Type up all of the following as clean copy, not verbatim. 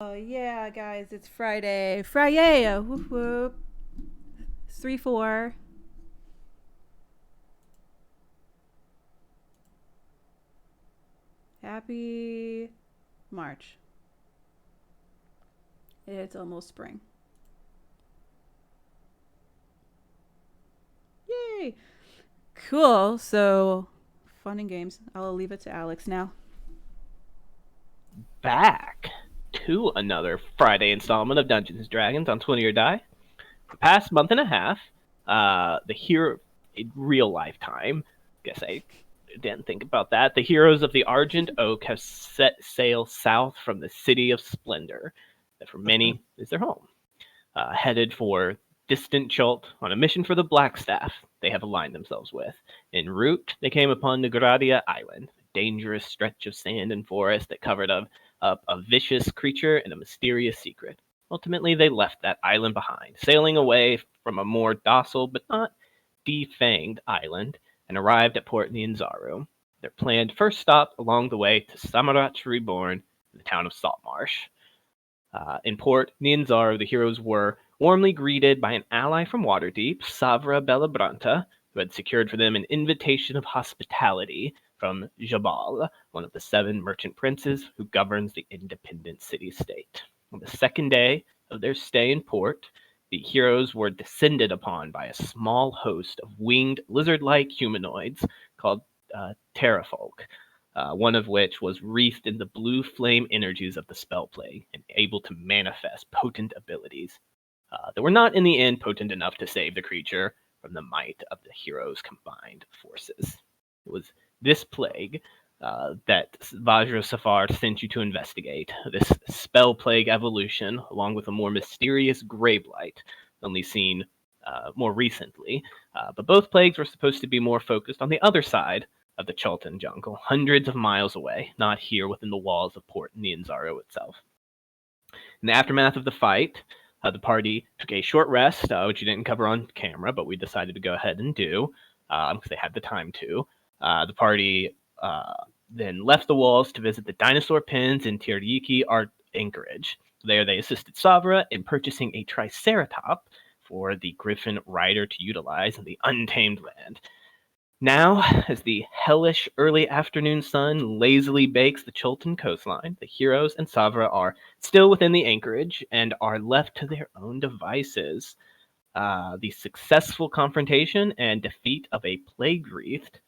Oh yeah, guys, it's Friday. Friday! Whoop whoop. 3-4. Happy March. It's almost spring. Yay! Cool. So, fun and games. I'll leave it to Alex now. Back to another Friday installment of Dungeons & Dragons on 20 or Die. For the past month and a half, the hero in real lifetime, guess I didn't think about that, the heroes of the Argent Oak have set sail south from the City of Splendor, that for many is their home. Headed for distant Chult on a mission for the Blackstaff they have aligned themselves with. En route, they came upon Negradia Island, a dangerous stretch of sand and forest that covered up a vicious creature and a mysterious secret. Ultimately, they left that island behind, sailing away from a more docile but not defanged island, and arrived at Port Nianzaru. Their planned first stop along the way to Samarat Reborn, the town of Saltmarsh. In Port Nianzaru, the heroes were warmly greeted by an ally from Waterdeep, Savra Bellabranta, who had secured for them an invitation of hospitality from Jabal, one of the 7 merchant princes who governs the independent city-state. On the second day of their stay in port, the heroes were descended upon by a small host of winged, lizard-like humanoids called Terrafolk, one of which was wreathed in the blue flame energies of the spell plague and able to manifest potent abilities that were not in the end potent enough to save the creature from the might of the heroes' combined forces. It was this plague that Vajra Safar sent you to investigate. This spell plague evolution, along with a more mysterious grey blight, only seen more recently. But both plagues were supposed to be more focused on the other side of the Chultan jungle, hundreds of miles away, not here within the walls of Port Nianzaru itself. In the aftermath of the fight, the party took a short rest, which you didn't cover on camera, but we decided to go ahead and do, because they had the time to. The party then left the walls to visit the dinosaur pens in Tiryiki Art Anchorage. There they assisted Savra in purchasing a Triceratop for the Griffin Rider to utilize in the Untamed Land. Now, as the hellish early afternoon sun lazily bakes the Chultan coastline, the heroes and Savra are still within the anchorage and are left to their own devices. The successful confrontation and defeat of a plague wreathed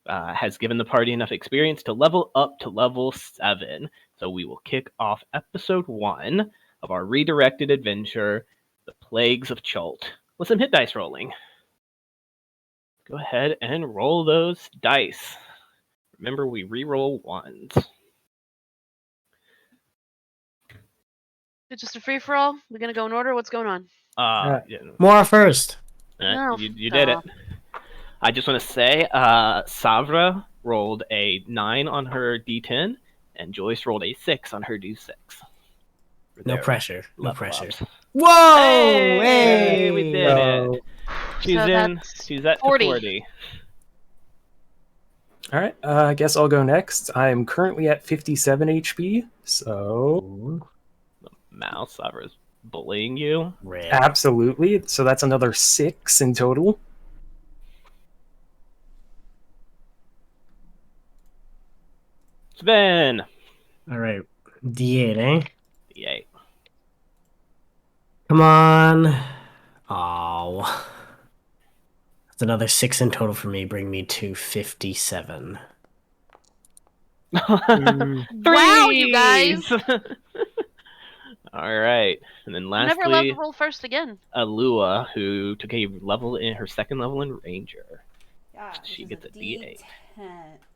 has given the party enough experience to level up to level 7. So we will kick off episode 1 of our redirected adventure, The Plagues of Chult, with some hit dice rolling. Go ahead and roll those dice. Remember, we re-roll ones. It's just a free-for-all? We're going to go in order? What's going on? Mora first. No. You did it. I just want to say, Savra rolled a 9 on her D10, and Joyce rolled a 6 on her D6. No pressure. No pressure. Ups. Whoa! Hey, we did it. She's at 40. All right, I guess I'll go next. I'm currently at 57 HP, so... The mouse Savra's bullying you. Red. Absolutely, so that's another 6 in total. Sven! All right, D8, eh? D8. Come on. Oh. That's another 6 in total for me, bring me to 57. Wow, you guys! All right, and then lastly, I'm never allowed to roll first again. Alua, who took a level in her second level in Ranger. Yeah, She gets a D8.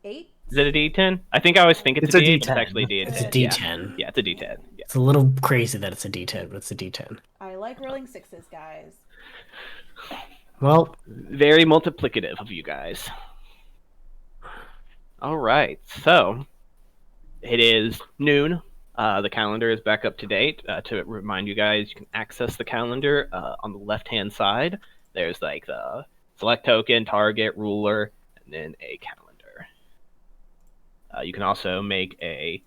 8? Is it a D10? I think I always think it's a D8, but it's actually a D10. It's a D10. Yeah, it's a D10. Yeah. It's a little crazy that it's a D10, but it's a D10. I like rolling 6s, guys. Well, very multiplicative of you guys. All right, so it is noon. The calendar is back up to date. To remind you guys, you can access the calendar on the left-hand side. There's like the select token, target, ruler, and then a calendar. You can also make a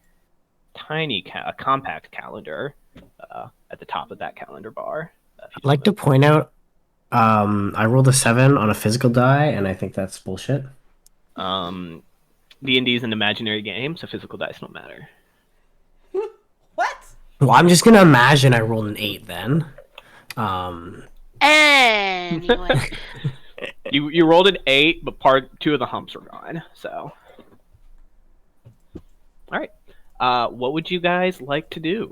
tiny, compact calendar at the top of that calendar bar. I'd like to point out, I rolled a 7 on a physical die, and I think that's bullshit. D&D is an imaginary game, so physical dice don't matter. What? Well, I'm just gonna imagine I rolled an 8 then. Anyway. You rolled an 8, but two of the humps were gone. So, all right. What would you guys like to do?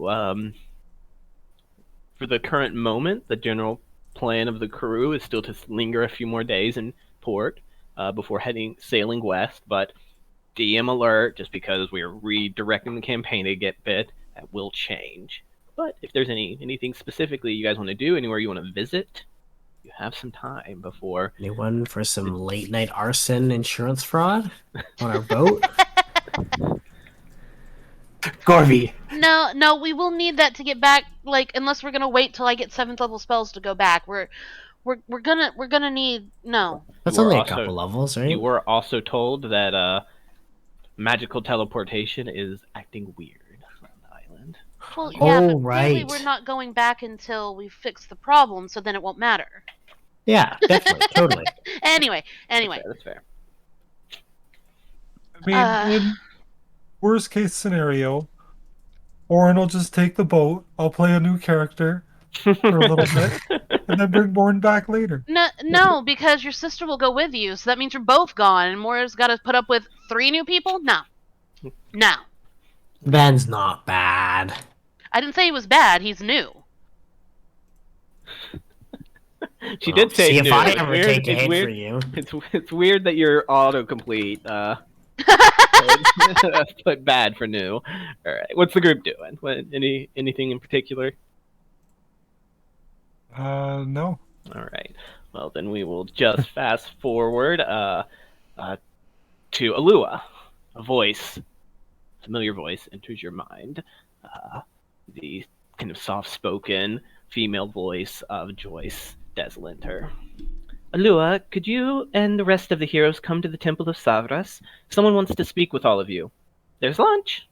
For the current moment, the general plan of the crew is still to linger a few more days in port before sailing west. But DM alert, just because we are redirecting the campaign to get bit, that will change. But if there's anything specifically you guys want to do, anywhere you want to visit, you have some time before. Anyone for some late night arson insurance fraud on our boat? Gorby. No, we will need that to get back. Like, unless we're gonna wait till I get 7th level spells to go back. We're gonna need no. That's You were only a also- couple levels, right? You were also told that magical teleportation is acting weird on the island. Well, yeah, Oh, but clearly right. we're not going back until we fix the problem. So then it won't matter. Yeah, definitely, totally. Anyway. That's fair. I mean, in worst case scenario, Orin will just take the boat. I'll play a new character for a little bit, and then bring Orin back later. No, because your sister will go with you. So that means you're both gone, and Moira's got to put up with 3 new people. No. Ben's not bad. I didn't say he was bad. He's new. She did say See, if new. I It's ever weird- take a it's hit weird- for you. It's weird that your autocomplete put bad for new. All right, what's the group doing? Anything in particular? No. All right. Well, then we will just fast forward to Alua. A familiar voice, enters your mind. The kind of soft-spoken female voice of Joyce Deslinter. Alua, could you and the rest of the heroes come to the Temple of Savras? Someone wants to speak with all of you. There's lunch.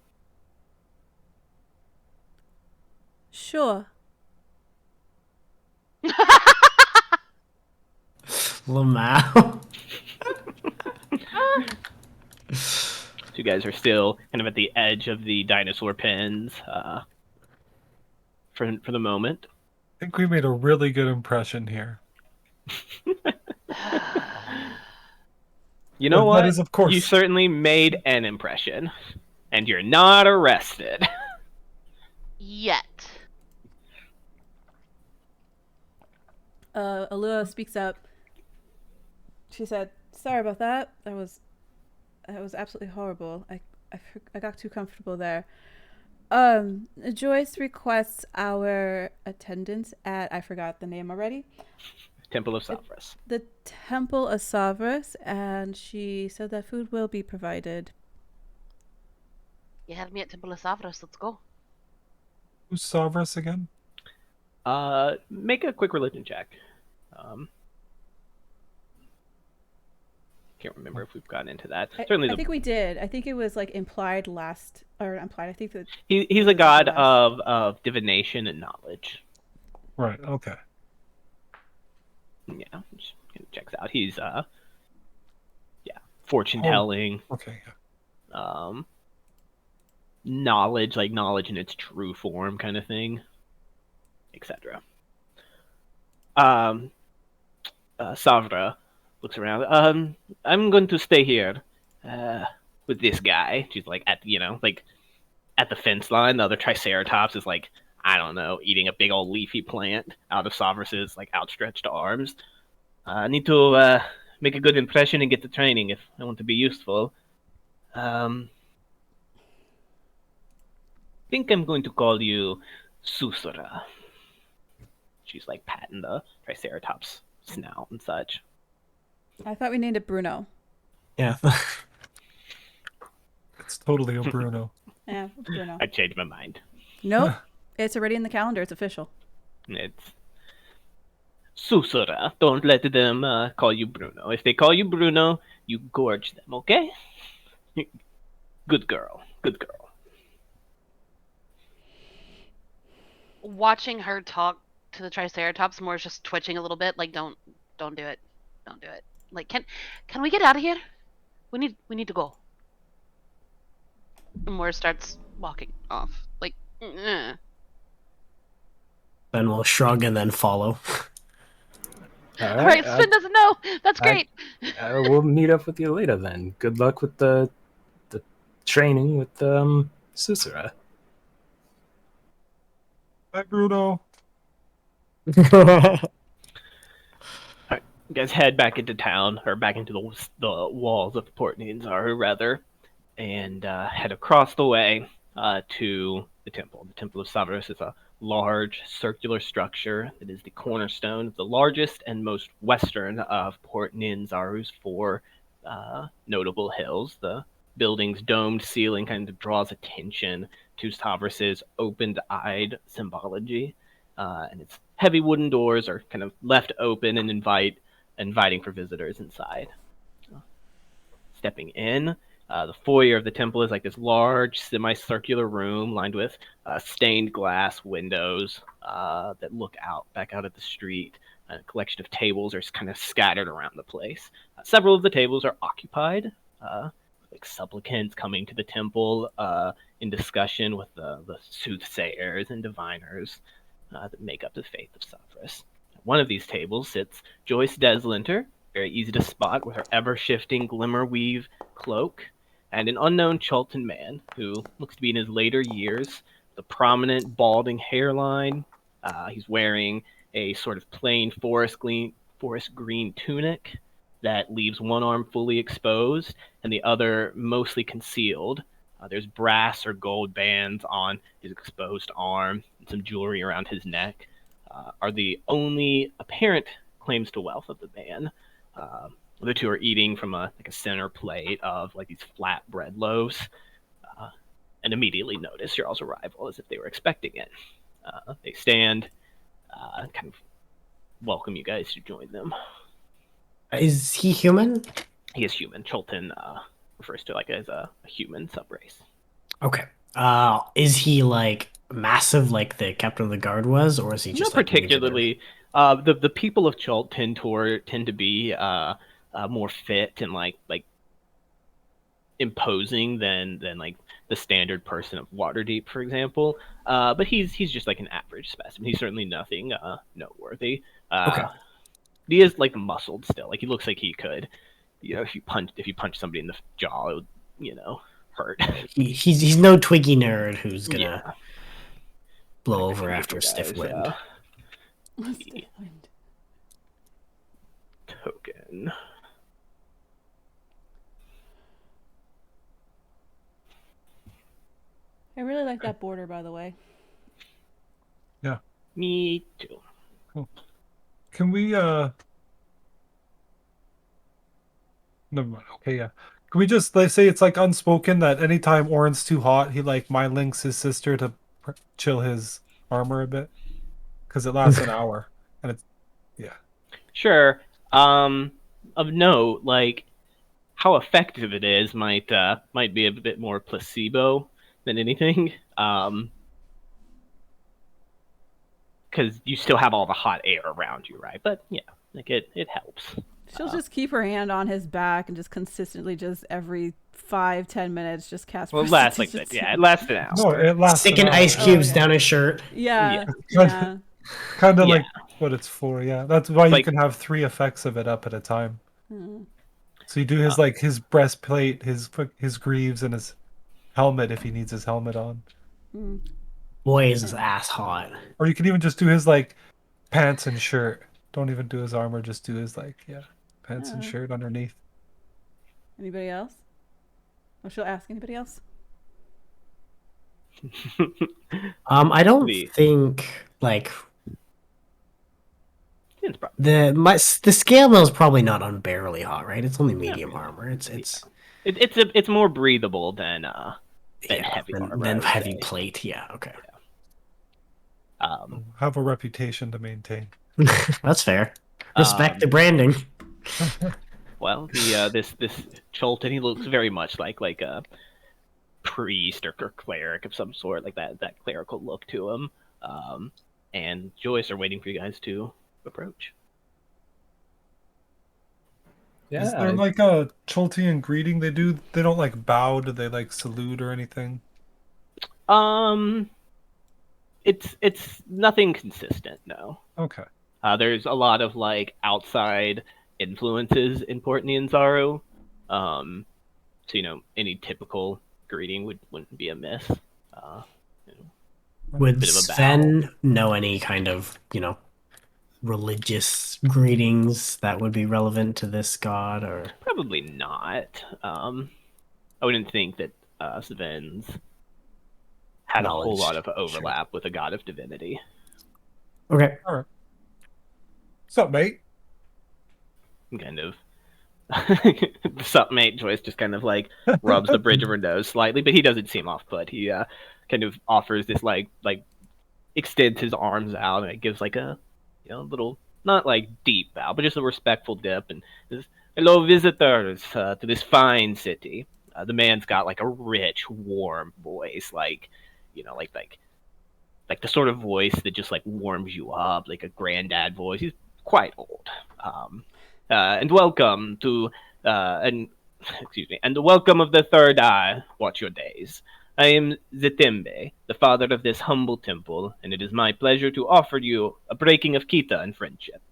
Sure. Lamau. So you guys are still kind of at the edge of the dinosaur pens for the moment. I think we made a really good impression here. You know Well, what? that is, of course. You certainly made an impression, and you're not arrested. Yet. Alua speaks up. She said, "Sorry about that. That was absolutely horrible. I got too comfortable there. Joyce requests our attendance at, I forgot the name already, Temple of Savras. the Temple of Savras, and she said that food will be provided." You had me at Temple of Savras. Let's go. Who's Savras again? Make a quick religion check. Can't remember if we've gotten into that. Certainly, I think we did. I think it was like implied. I think that he's a god of divination and knowledge. Right, okay. Yeah, which kind of checks out. He's fortune telling. Okay. Knowledge, like knowledge in its true form, kind of thing, etc. Savra looks around. I'm going to stay here with this guy. She's like at the fence line. The other Triceratops is like, I don't know, eating a big old leafy plant out of Savras's like outstretched arms. I need to make a good impression and get the training if I want to be useful. I think I'm going to call you Susura. She's like patting the Triceratops snout and such. I thought we named it Bruno. Yeah. It's totally a Bruno. Yeah, Bruno. I changed my mind. Nope, it's already in the calendar. It's official. It's Susura. Don't let them call you Bruno. If they call you Bruno, you gorge them, okay? Good girl. Good girl. watching her talk to the Triceratops more is just twitching a little bit. Like, don't do it, don't do it. Like, can we get out of here? We need to go. And Moore starts walking off. Like, Then we'll shrug and then follow. All all right, Sven doesn't know. That's great. We'll meet up with you later then. Good luck with the training with Susura. Bye, Bruno. You guys head back into town, or back into the walls of Port Nianzaru, rather, and head across the way to the temple. The Temple of Savros is a large circular structure that is the cornerstone of the largest and most western of Port Nianzaru's four notable hills. The building's domed ceiling kind of draws attention to Stavros's open-eyed symbology, and its heavy wooden doors are kind of left open and inviting for visitors inside. Stepping in, the foyer of the temple is like this large semicircular room lined with stained glass windows that look back out at the street. A collection of tables are kind of scattered around the place. Several of the tables are occupied, like supplicants coming to the temple in discussion with the soothsayers and diviners that make up the faith of Savros. At one of these tables sits Joyce Deslinter, very easy to spot with her ever-shifting glimmer-weave cloak, and an unknown Chultan man who looks to be in his later years, the prominent balding hairline. He's wearing a sort of plain forest green tunic that leaves one arm fully exposed and the other mostly concealed. There's brass or gold bands on his exposed arm and some jewelry around his neck. Are the only apparent claims to wealth of the man. The two are eating from a center plate of like these flat bread loaves, and immediately notice your all's arrival as if they were expecting it. They stand, kind of welcome you guys to join them. Is he human? He is human. Chultan refers to as a human subrace. Okay. Is he like massive like the captain of the guard was, or is he just not particularly? The people of Chult tend to be more fit and like imposing than like the standard person of Waterdeep, for example. But he's just like an average specimen. He's certainly nothing noteworthy. Okay. He is like muscled still. Like he looks like he could, if you punch somebody in the jaw, it would, hurt. He's no twiggy nerd who's gonna blow Like over after a stiff wind. Token. I really like that border, by the way. Yeah. Me too. Cool. Can we never mind. Okay, yeah. Can we just say it's like unspoken that anytime Orin's too hot, he like mind links his sister to chill his armor a bit? Because it lasts an hour. And it's Sure. Of note, like how effective it is might be a bit more placebo than anything. Because you still have all the hot air around you, right? But yeah, like it helps. She'll just keep her hand on his back and just consistently, just every 5-10 minutes, just cast. Well, it lasts like that. Yeah, it lasts an hour. no, it lasts. Sticking an hour. ice cubes yeah. down his shirt. Yeah, Yeah. yeah. Kind of Yeah. like what it's for. Yeah, that's why you Like- can have 3 effects of it up at a time. Hmm. So you do his his breastplate, his greaves, and his helmet if he needs his helmet on. Hmm. Boy, is his ass hot. Or you can even just do his pants and shirt. Don't even do his armor. Just do his pants and Yeah. shirt underneath. Anybody else? Or she'll ask anybody else? I don't The- think like It's probably- the scale mail is probably not unbearably hot, right? It's only medium armor. It's more breathable than heavy than, armor. I than would heavy say. plate. Yeah, okay. Have a reputation to maintain. That's fair. Respect the Um, branding. Well, this Chultan, he looks very much like a priest or cleric of some sort, like that clerical look to him. and Joyce are waiting for you guys to approach. Yeah, Is there like a Chultian greeting they do? They don't like bow. Do they like salute or anything? Um, it's nothing consistent, no. Okay. There's a lot of like outside influences in Port Nianzaru. So any typical greeting wouldn't be amiss. You know, Would bit of a bow. Sven know any kind of, religious greetings that would be relevant to this god, or? Probably not. I wouldn't think that Sven's had a whole lot of overlap with a god of divinity. Okay. All right. What's up, mate? Kind of. Sup, mate? Joyce just kind of like rubs the bridge of her nose slightly, but he doesn't seem off put. He kind of offers this like extends his arms out and it gives like a little, not like deep bow, but just a respectful dip, and says, "Hello, visitors to this fine city." The man's got like a rich, warm voice, like like the sort of voice that just like warms you up, like a granddad voice. He's quite old. And welcome to and excuse me, and welcome of the third eye. Watch your days. I am Zetembe, the father of this humble temple, and it is my pleasure to offer you a breaking of Kita and friendship.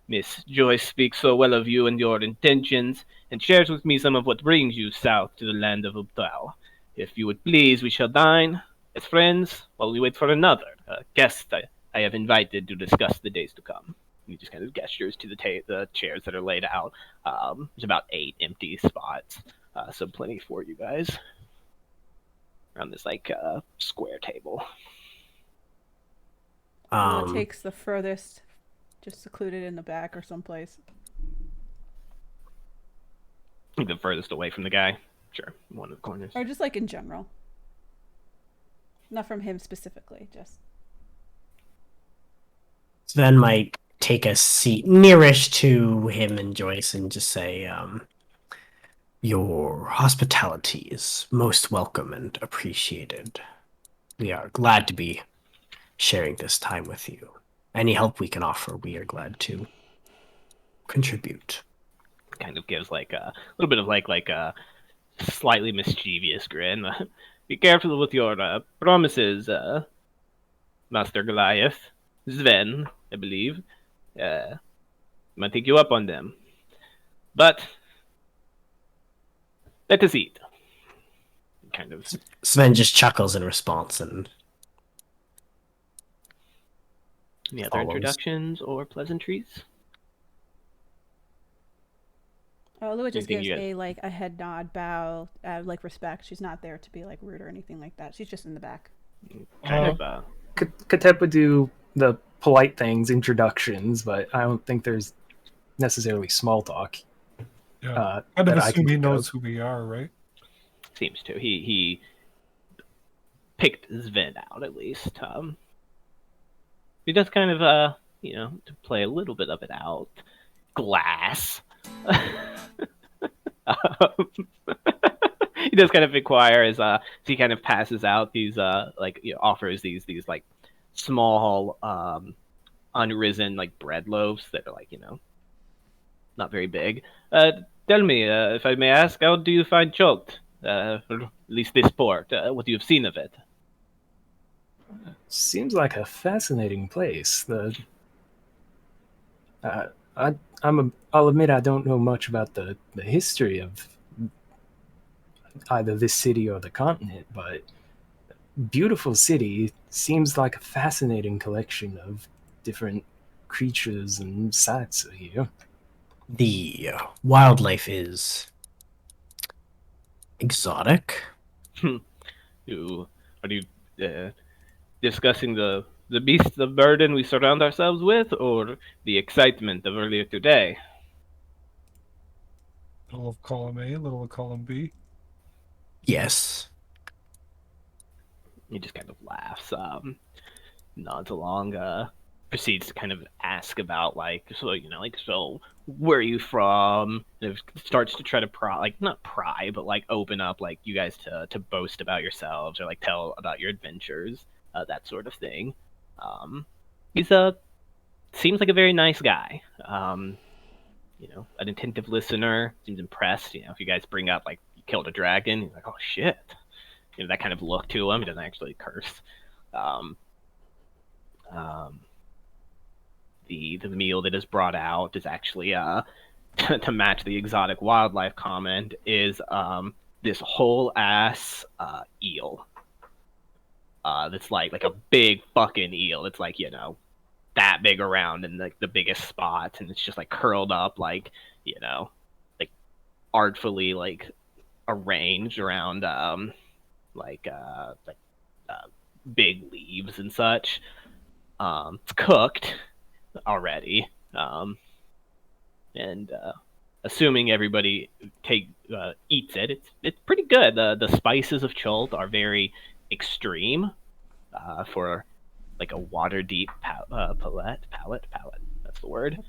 Miss Joyce speaks so well of you and your intentions, and shares with me some of what brings you south to the land of Ubtao. If you would please, we shall dine as friends while we wait for another guest I have invited to discuss the days to come. He just kind of gestures to the chairs that are laid out. There's about 8 empty spots, so plenty for you guys around this like square table. It takes the furthest, just secluded in the back or someplace. The furthest away from the guy. Sure, one of the corners. Or just like in general. Not from him specifically, just. Sven might take a seat nearest to him and Joyce and just say, your hospitality is most welcome and appreciated. We are glad to be sharing this time with you. Any help we can offer, we are glad to contribute. Kind of gives like a little bit of like a slightly mischievous grin. Be careful with your promises, Master Goliath. Sven, I believe. Might take you up on them. But let us eat. Kind of. Sven just chuckles in response and any other follows. introductions or pleasantries? Lua just Anything gives a head nod, bow, like respect. She's not there to be like rude or anything like that. She's just in the back. Kind of. Katep would do the polite things, introductions, but I don't think there's necessarily small talk. Yeah. Kind of assume he knows who we are, right? Seems to. He picked Sven out at least. He does kind of to play a little bit of it out. Glass. He does kind of inquire as he kind of passes out these offers these like small unrisen like bread loaves that are like not very big. Tell me, if I may ask, how do you find Chult? Or at least this port. What you have seen of it? Seems like a fascinating place. I'll admit I don't know much about the history of either this city or the continent, but beautiful city. Seems like a fascinating collection of different creatures and sights here. the wildlife is exotic. Are you discussing the beasts of burden we surround ourselves with, or the excitement of earlier today? Little of column A, little of column B. Yes. He just kind of laughs, nods along, proceeds to kind of ask about so where are you from? And starts to try to not pry, but like open up like you guys to boast about yourselves or like tell about your adventures, that sort of thing. He's seems like a very nice guy. An attentive listener. Seems impressed. If you guys bring up like you killed a dragon, he's like, oh shit. That kind of look to him. He doesn't actually curse. Um, um, the meal that is brought out is actually to match the exotic wildlife comment is this whole ass eel. That's like a big fucking eel. It's like that big around in the biggest spots, and it's just like curled up like like artfully like arranged around like big leaves and such. It's cooked already, and assuming everybody eats it, it's pretty good. The spices of Chult are very extreme for like a water deep palate. That's the word.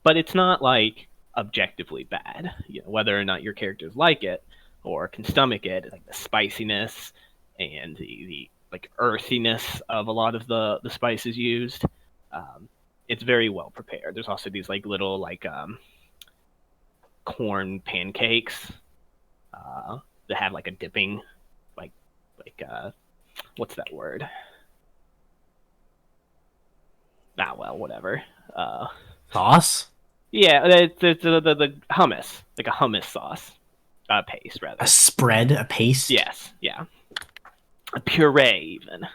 But it's not like objectively bad. Whether or not your characters like it or can stomach it, like the spiciness and the like earthiness of a lot of the spices used. It's very well prepared. There's also these like little like corn pancakes that have like a dipping like what's that word? Well, whatever. Sauce? Yeah, the hummus, like a hummus sauce, paste rather. A spread, a paste? Yes, yeah, a puree even.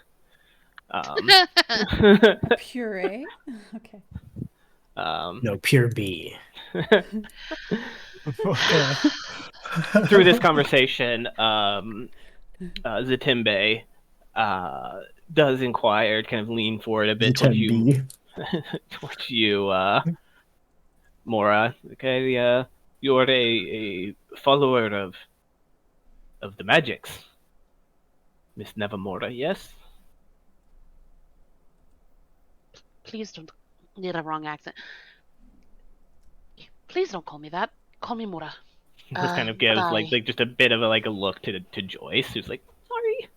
Puree? Okay. No, pure B. Okay. Through this conversation, Zatimbe does inquire, kind of lean forward a bit towards you, towards you, Mora. Okay, you're a follower of the magics, Miss Nevermora, yes? Please don't. Need a wrong accent. Please don't call me that. Call me Mura. This kind of gives like just a bit of a look to Joyce, who's like, sorry,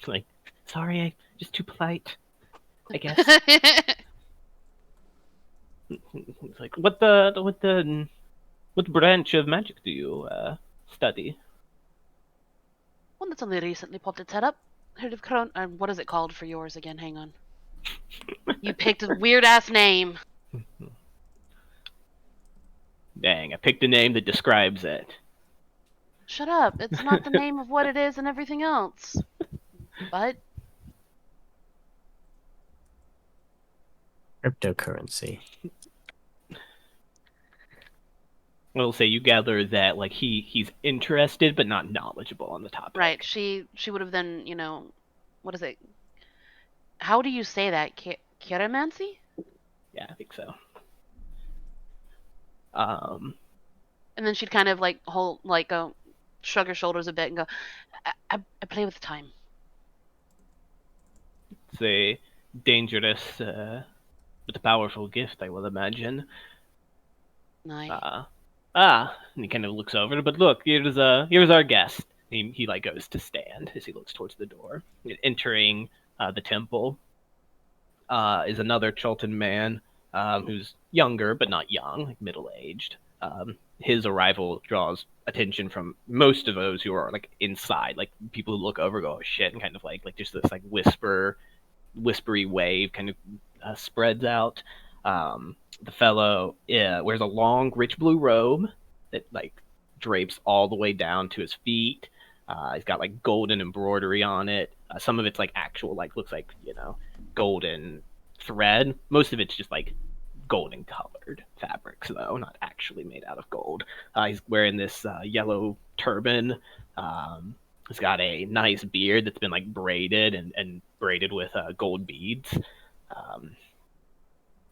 like sorry, I just too polite, I guess. It's like what branch of magic do you study? One that's only recently popped its head up. Heard of Crown? What is it called for yours again? Hang on. You picked a weird ass name. Dang, I picked a name that describes it. Shut up. It's not the name of what it is and everything else. But Cryptocurrency. We'll say you gather that like he's interested but not knowledgeable on the topic. right, she would have then, what is it? How do you say that? Chiromancy? Yeah, I think so. And then she'd kind of like shrug her shoulders a bit and go, I play with time. It's a dangerous but a powerful gift, I will imagine. Nice. And he kind of looks over, but look, here's our guest. He like goes to stand as he looks towards the door. Entering the temple is another Chultan man who's younger but not young, like middle-aged. His arrival draws attention from most of those who are like inside, like people who look over, go, oh shit, and kind of like just this like whispery wave kind of spreads out. The fellow wears a long, rich blue robe that like drapes all the way down to his feet. He's got like golden embroidery on it. Some of it's like actual, like looks like golden thread. Most of it's just like golden colored fabrics, though, not actually made out of gold. He's wearing this yellow turban. He's got a nice beard that's been like braided and braided with gold beads.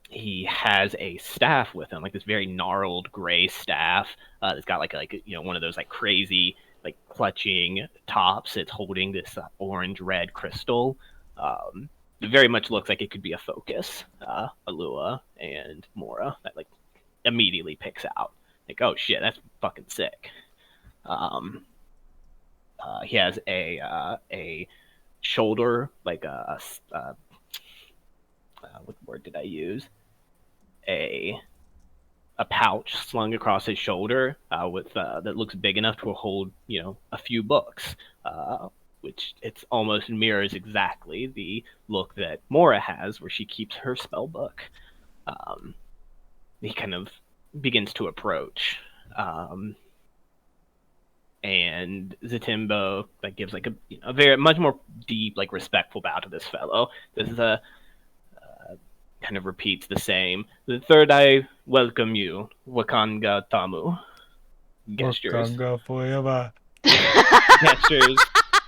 He has a staff with him, like this very gnarled gray staff. It's got like one of those like crazy like clutching tops. It's holding this orange red crystal. It very much looks like it could be a focus. Alua and Mora that like immediately picks out like, oh shit, that's fucking sick. He has a shoulder, like what word did I use? A pouch slung across his shoulder with that looks big enough to hold a few books, which it almost mirrors exactly the look that Mora has, where she keeps her spell book. He kind of begins to approach, and Zatimbo gives a very much more deep, respectful bow to this fellow. This is a kind of repeats the same. The third, I welcome you, Wakanga Tamu. Gestures. Wakanga forever. Gestures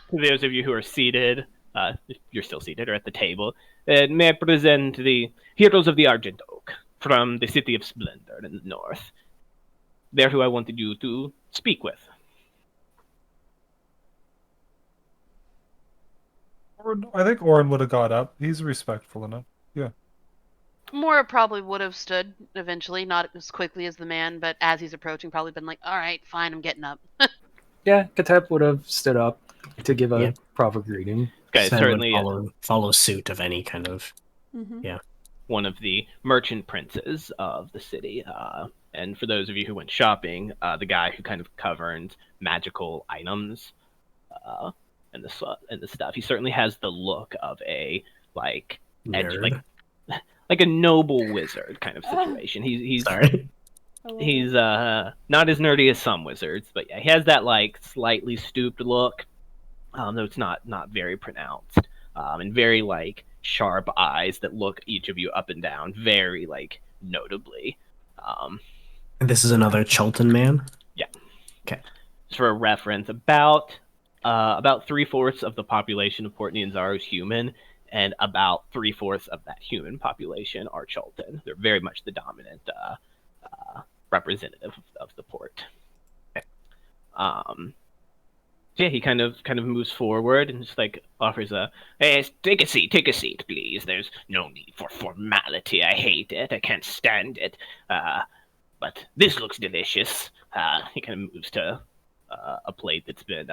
to those of you who are seated, if you're still seated or at the table. And may I present the heroes of the Argent Oak from the City of Splendor in the north. They're who I wanted you to speak with. I think Orin would have got up. He's respectful enough. Yeah. Mora probably would have stood eventually, not as quickly as the man, but as he's approaching, probably been like, all right, fine, I'm getting up. Yeah, Katep would have stood up to give a Yeah. proper greeting. Okay, Sven certainly would follow suit of any kind of. Mm-hmm. Yeah. one of the merchant princes of the city. And for those of you who went shopping, the guy who kind of governs magical items and the stuff. He certainly has the look of a Nerd. like a noble wizard kind of situation. He's Sorry. he's not as nerdy as some wizards, but yeah, he has that slightly stooped look, though it's not very pronounced, and very sharp eyes that look each of you up and down very notably. And this is another Chultan man? Yeah. Okay. Just for a reference, about 3/4 of the population of Port Nianzaro is human, and about 3/4 of that human population are Chultan. They're very much the dominant representative of the port. Okay. Yeah, he kind of moves forward and just offers hey, take a seat, please. There's no need for formality. I hate it. I can't stand it. But this looks delicious. He kind of moves to a plate that's been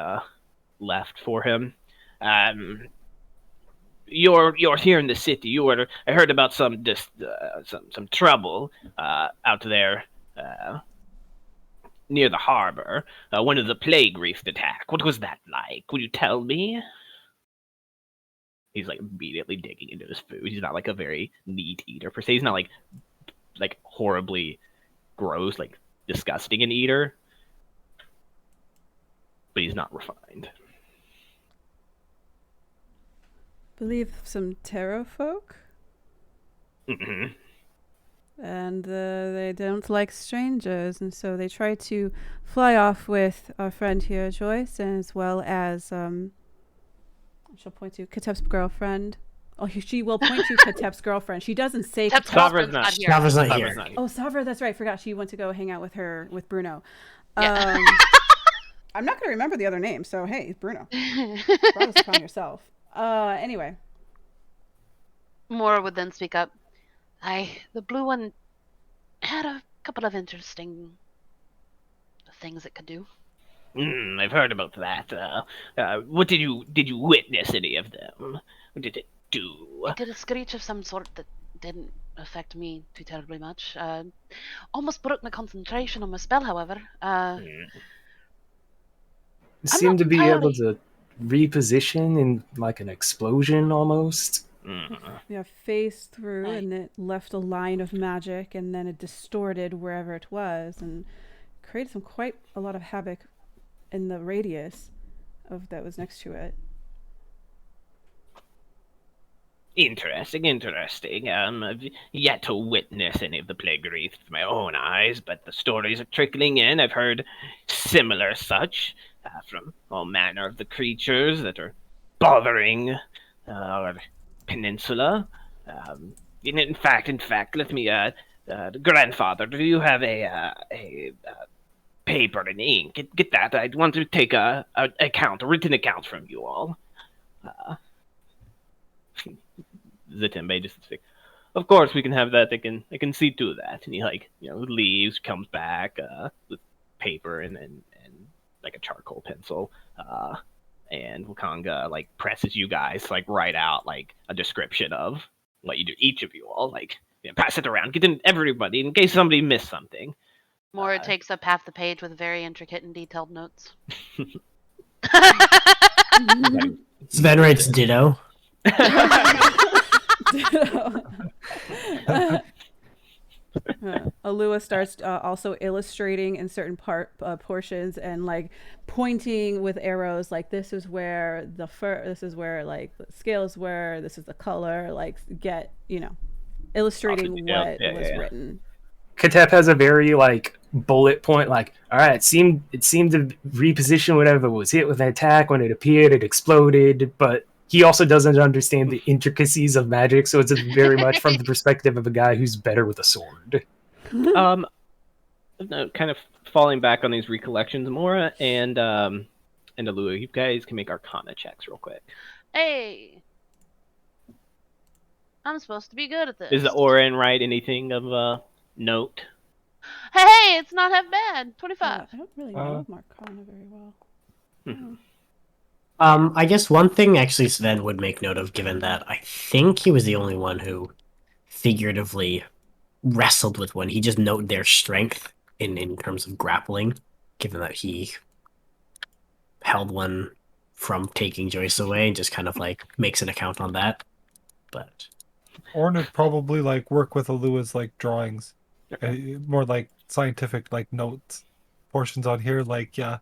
left for him. You're here in the city. I heard about some trouble out there near the harbor. One of the plague reefed attack. What was that like? Would you tell me? He's immediately digging into his food. He's not a very neat eater per se. He's not like horribly gross, disgusting an eater. But he's not refined. Believe some Terra folk, Mm-hmm. and they don't like strangers, and so they try to fly off with our friend here, Joyce, as well as she'll point to Katep's girlfriend. Oh, she will point to Katep's girlfriend. She doesn't say Katep's Katep's girlfriend's not- not here. Savra's not Savra's here. not here. Oh, Savra, that's right. Forgot she went to go hang out with Bruno. Yeah. I'm not going to remember the other name, so hey, it's Bruno. Brought this upon yourself. Anyway. Mora would then speak up. The blue one had a couple of interesting things it could do. I've heard about that. What did you witness any of them? What did it do? It did a screech of some sort that didn't affect me too terribly much. Almost broke my concentration on my spell, however. Seemed to be able entirely- to reposition in an explosion almost. Yeah, phased through, Right. and it left a line of magic, and then it distorted wherever it was, and created quite a lot of havoc in the radius of that was next to it. Interesting. I've yet to witness any of the plague wreaths with my own eyes, but the stories are trickling in. I've heard similar such from all manner of the creatures that are bothering our peninsula. In fact, let me, grandfather, do you have a paper and ink? Get that. I'd want to take a written account from you all. Zatembe just like, of course we can have that. I can see to that. And he leaves, comes back with paper and a charcoal pencil. and Wakanga like presses you guys like write out like a description of what you do, each of you all, like pass it around, get in everybody in case somebody missed something. Mora takes up half the page with very intricate and detailed notes. Sven writes ditto. Alua starts also illustrating in certain portions and like pointing with arrows, like this is where the this is where like the scales were, this is the color, like illustrating what was written. Katep has a very like bullet point, like, all right, it seemed to reposition whatever was hit with an attack. When it appeared, it exploded, but he also doesn't understand the intricacies of magic, so it's very much from the perspective of a guy who's better with a sword. Kind of falling back on these recollections, Mora and Alua, you guys can make Arcana checks real quick. Hey, I'm supposed to be good at this. Is Orin right? Anything of note? Hey, it's not half bad. 25. I don't really know Arcana very well. I guess one thing actually Sven would make note of, given that I think he was the only one who figuratively wrestled with one. He just noted their strength in terms of grappling, given that he held one from taking Joyce away and just kind of like makes an account on that. But Orn would probably like work with Alua's like drawings, more like scientific like notes portions on here. Like, yeah,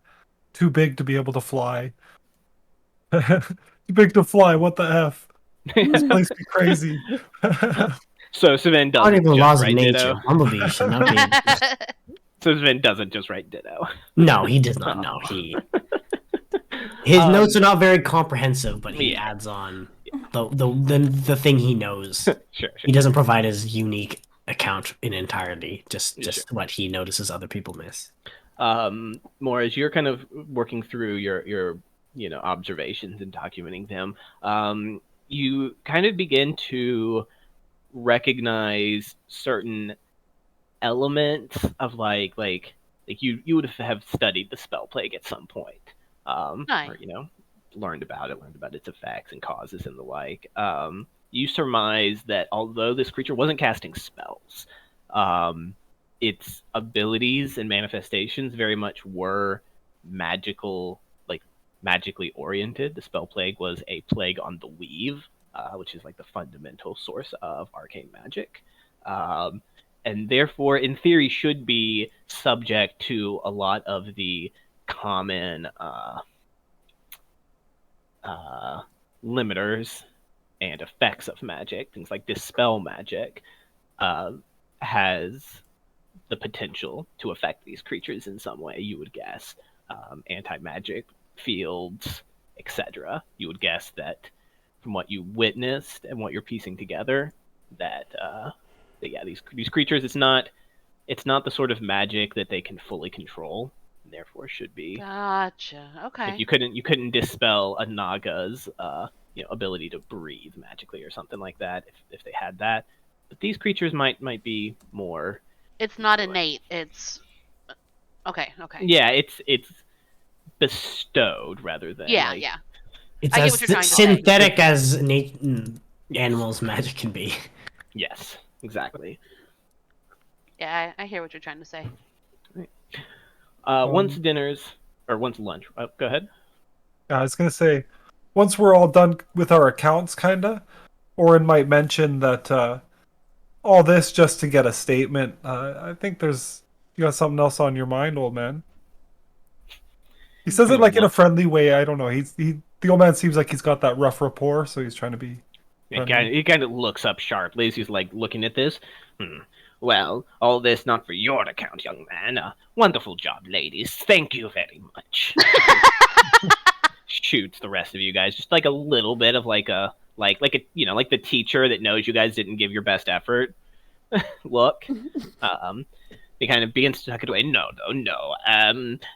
too big to be able to fly. Too big to fly. What the f? This place be crazy. So Sven doesn't the just laws of write nature. ditto. Bumblebee should not be. So Sven doesn't just write ditto. No, he does not. No, his notes are not very comprehensive, but he adds on the thing he knows. Sure. He doesn't provide his unique account in entirety, just what he notices other people miss. More as you're kind of working through your observations and documenting them, you kind of begin to recognize certain elements of like you would have studied the spell plague at some point, Nice. or learned about its effects and causes and the like. You surmise that although this creature wasn't casting spells, its abilities and manifestations very much were magically oriented. The spell plague was a plague on the weave, which is like the fundamental source of arcane magic, and therefore, in theory, should be subject to a lot of the common limiters and effects of magic. Things like dispel magic has the potential to affect these creatures in some way, you would guess. Anti-magic fields, etc. You would guess that from what you witnessed and what you're piecing together, that these creatures, it's not the sort of magic that they can fully control, and therefore should be. Gotcha. Okay. Like you couldn't dispel a Naga's ability to breathe magically or something like that if they had that. But these creatures might be more. It's not innate. It's okay. Yeah, it's bestowed rather than. Yeah. It's I get as what you're trying to say. synthetic as animals' magic can be. Yes, exactly. Yeah, I hear what you're trying to say. Once lunch. Go ahead. Yeah, I was gonna say, once we're all done with our accounts, kinda, Orin might mention that all this just to get a statement. I think you got something else on your mind, old man. He says it like in a friendly way. I don't know. The old man seems like he's got that rough rapport, so he's trying to be. He kind of looks up sharply as he's like looking at this. Well, all this not for your account, young man. Wonderful job, ladies. Thank you very much. Shoots the rest of you guys just like a little bit of like the teacher that knows you guys didn't give your best effort. Look. He kind of begins to tuck it away. No.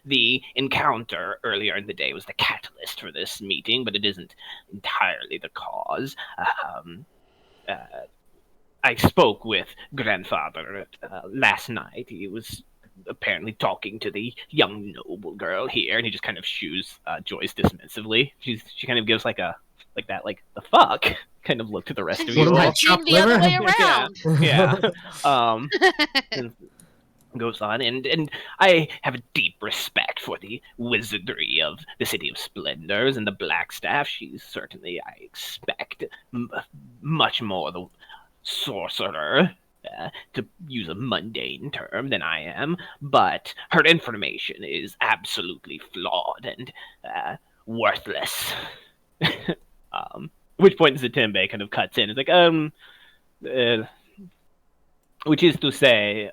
The encounter earlier in the day was the catalyst for this meeting, but it isn't entirely the cause. I spoke with grandfather last night. He was apparently talking to the young noble girl here, and he just kind of shoos Joyce dismissively. She kind of gives like the fuck kind of look to the rest of She's you What am I, all. looking chopped the other liver? way around. Yeah. And goes on, and I have a deep respect for the wizardry of the City of Splendors and the Blackstaff. She's certainly, I expect, much more the sorcerer, to use a mundane term, than I am, but her information is absolutely flawed and worthless. At which point Zatembe kind of cuts in. It's like, which is to say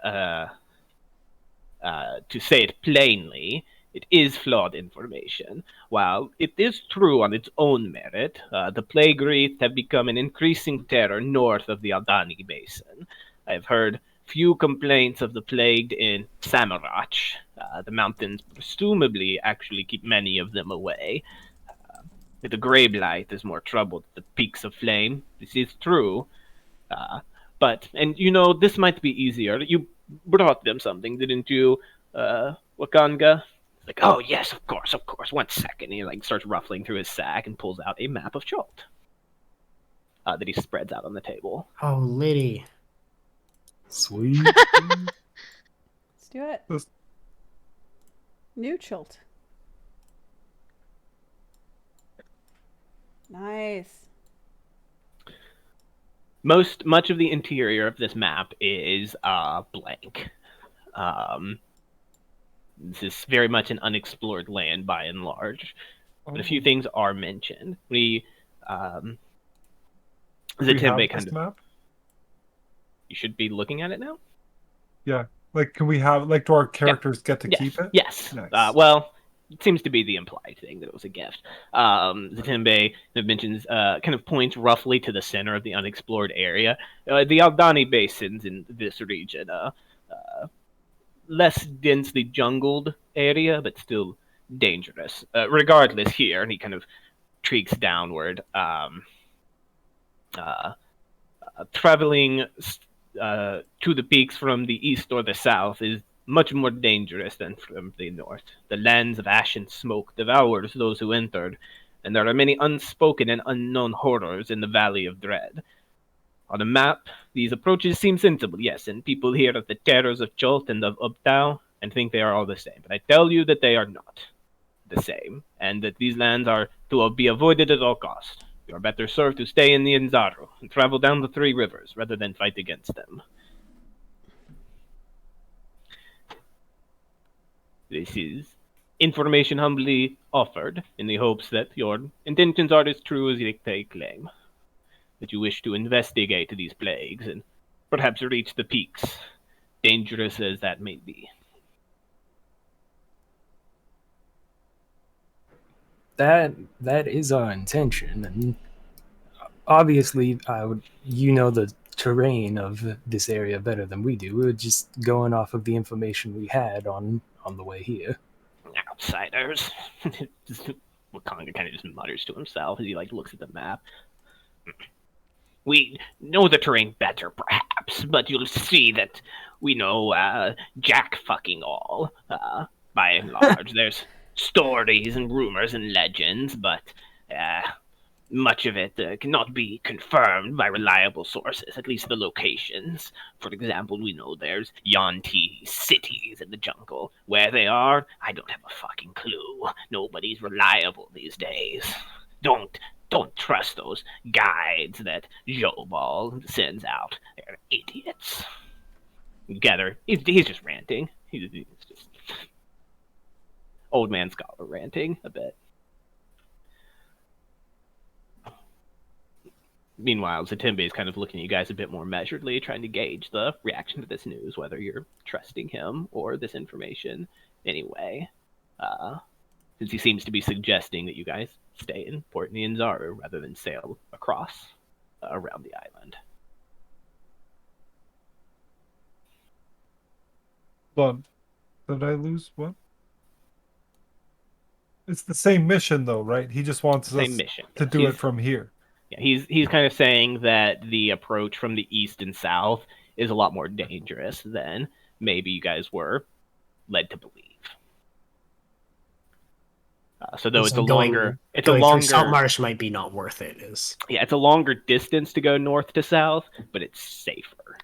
it plainly, it is flawed information. While it is true on its own merit, the plague wreath have become an increasing terror north of the Aldani Basin. I've heard few complaints of the plague in Samarach. The mountains presumably actually keep many of them away. The Grey Blight is more troubled at the peaks of flame. This is true. But, and this might be easier. You brought them something, didn't you, Wakanga? Like, oh, yes, of course. 1 second. He, starts ruffling through his sack and pulls out a map of Chult that he spreads out on the table. Oh, Liddy. Sweet. Let's do it. This- New Chult. Nice. Much of the interior of this map is blank. This is very much an unexplored land by and large, but a few things are mentioned. Do we Zatembe have kind this of. map? You should be looking at it now. Yeah. Like, can we have, like, do our characters get to Yes. keep it? Yes. Nice. Well, it seems to be the implied thing that it was a gift. Zatembe mentions, kind of points roughly to the center of the unexplored area. The Aldani Basins in this region, less densely jungled area, but still dangerous. Regardless, here, and he kind of tweaks downward. Traveling to the peaks from the east or the south is much more dangerous than from the north. The lands of ash and smoke devours those who entered, and there are many unspoken and unknown horrors in the Valley of Dread. On a map, these approaches seem sensible, yes, and people hear of the terrors of Chult and of Ubtao and think they are all the same. But I tell you that they are not the same, and that these lands are to be avoided at all costs. You are better served to stay in the Inzaru and travel down the 3 rivers rather than fight against them. This is information humbly offered in the hopes that your intentions are as true as they claim. That you wish to investigate these plagues and perhaps reach the peaks, dangerous as that may be. That is our intention, and obviously, the terrain of this area better than we do. We were just going off of the information we had on the way here. Outsiders. Wakanda kind of just mutters to himself as he looks at the map. We know the terrain better, perhaps, but you'll see that we know jack fucking all, by and large. There's stories and rumors and legends, but much of it cannot be confirmed by reliable sources, at least the locations. For example, we know there's Yanti cities in the jungle. Where they are, I don't have a fucking clue. Nobody's reliable these days. Don't trust those guides that Jobal sends out. They're idiots. Gather, he's just ranting. He's just old man scholar ranting a bit. Meanwhile, Zatembe is kind of looking at you guys a bit more measuredly, trying to gauge the reaction to this news, whether you're trusting him or this information anyway. Since he seems to be suggesting that you guys stay in Port Nyanzaru rather than sail across around the island. But did I lose one? It's the same mission, though, right? He just wants us Mission, to yes. do it from here. Yeah, he's kind of saying that the approach from the east and south is a lot more dangerous than maybe you guys were led to believe. So though it's So a longer, it's a going through longer Salt Marsh might be not worth it. it's a longer distance to go north to south, but it's safer.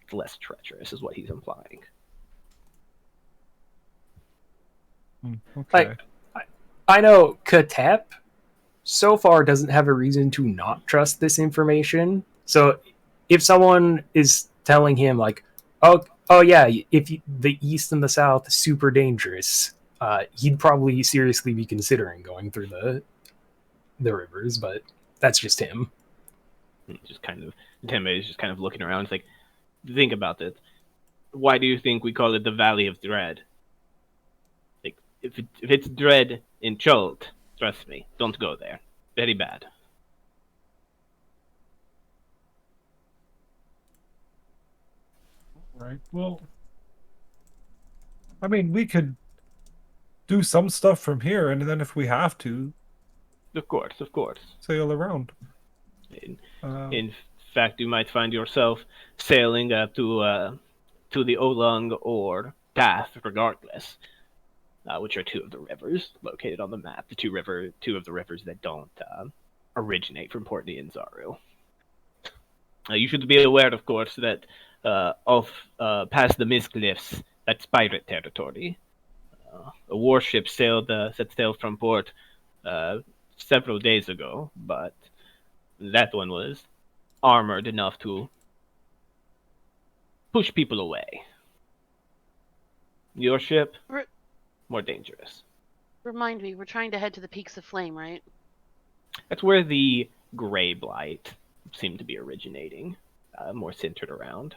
It's less treacherous, is what he's implying. Okay. I know Katep so far doesn't have a reason to not trust this information. So if someone is telling him like, oh yeah, if the east and the south is super dangerous, he'd probably seriously be considering going through the rivers. But that's just him. Tim is just kind of looking around. It's like, think about this. Why do you think we call it the Valley of Dread? Like, if it's dread in Chult, trust me, don't go there. Very bad. Right. Well, I mean, we could do some stuff from here, and then if we have to, Of course. sail around. In fact, you might find yourself sailing to the Olong or Tath, regardless, which are two of the rivers located on the map. Two of the rivers that don't originate from Port Nianzaru. You should be aware, of course, that past the Mist Cliffs, that's pirate territory. A warship set sail from port several days ago, but that one was armored enough to push people away. Your ship, more dangerous. Remind me, we're trying to head to the Peaks of Flame, right? That's where the Grey Blight seemed to be originating, more centered around.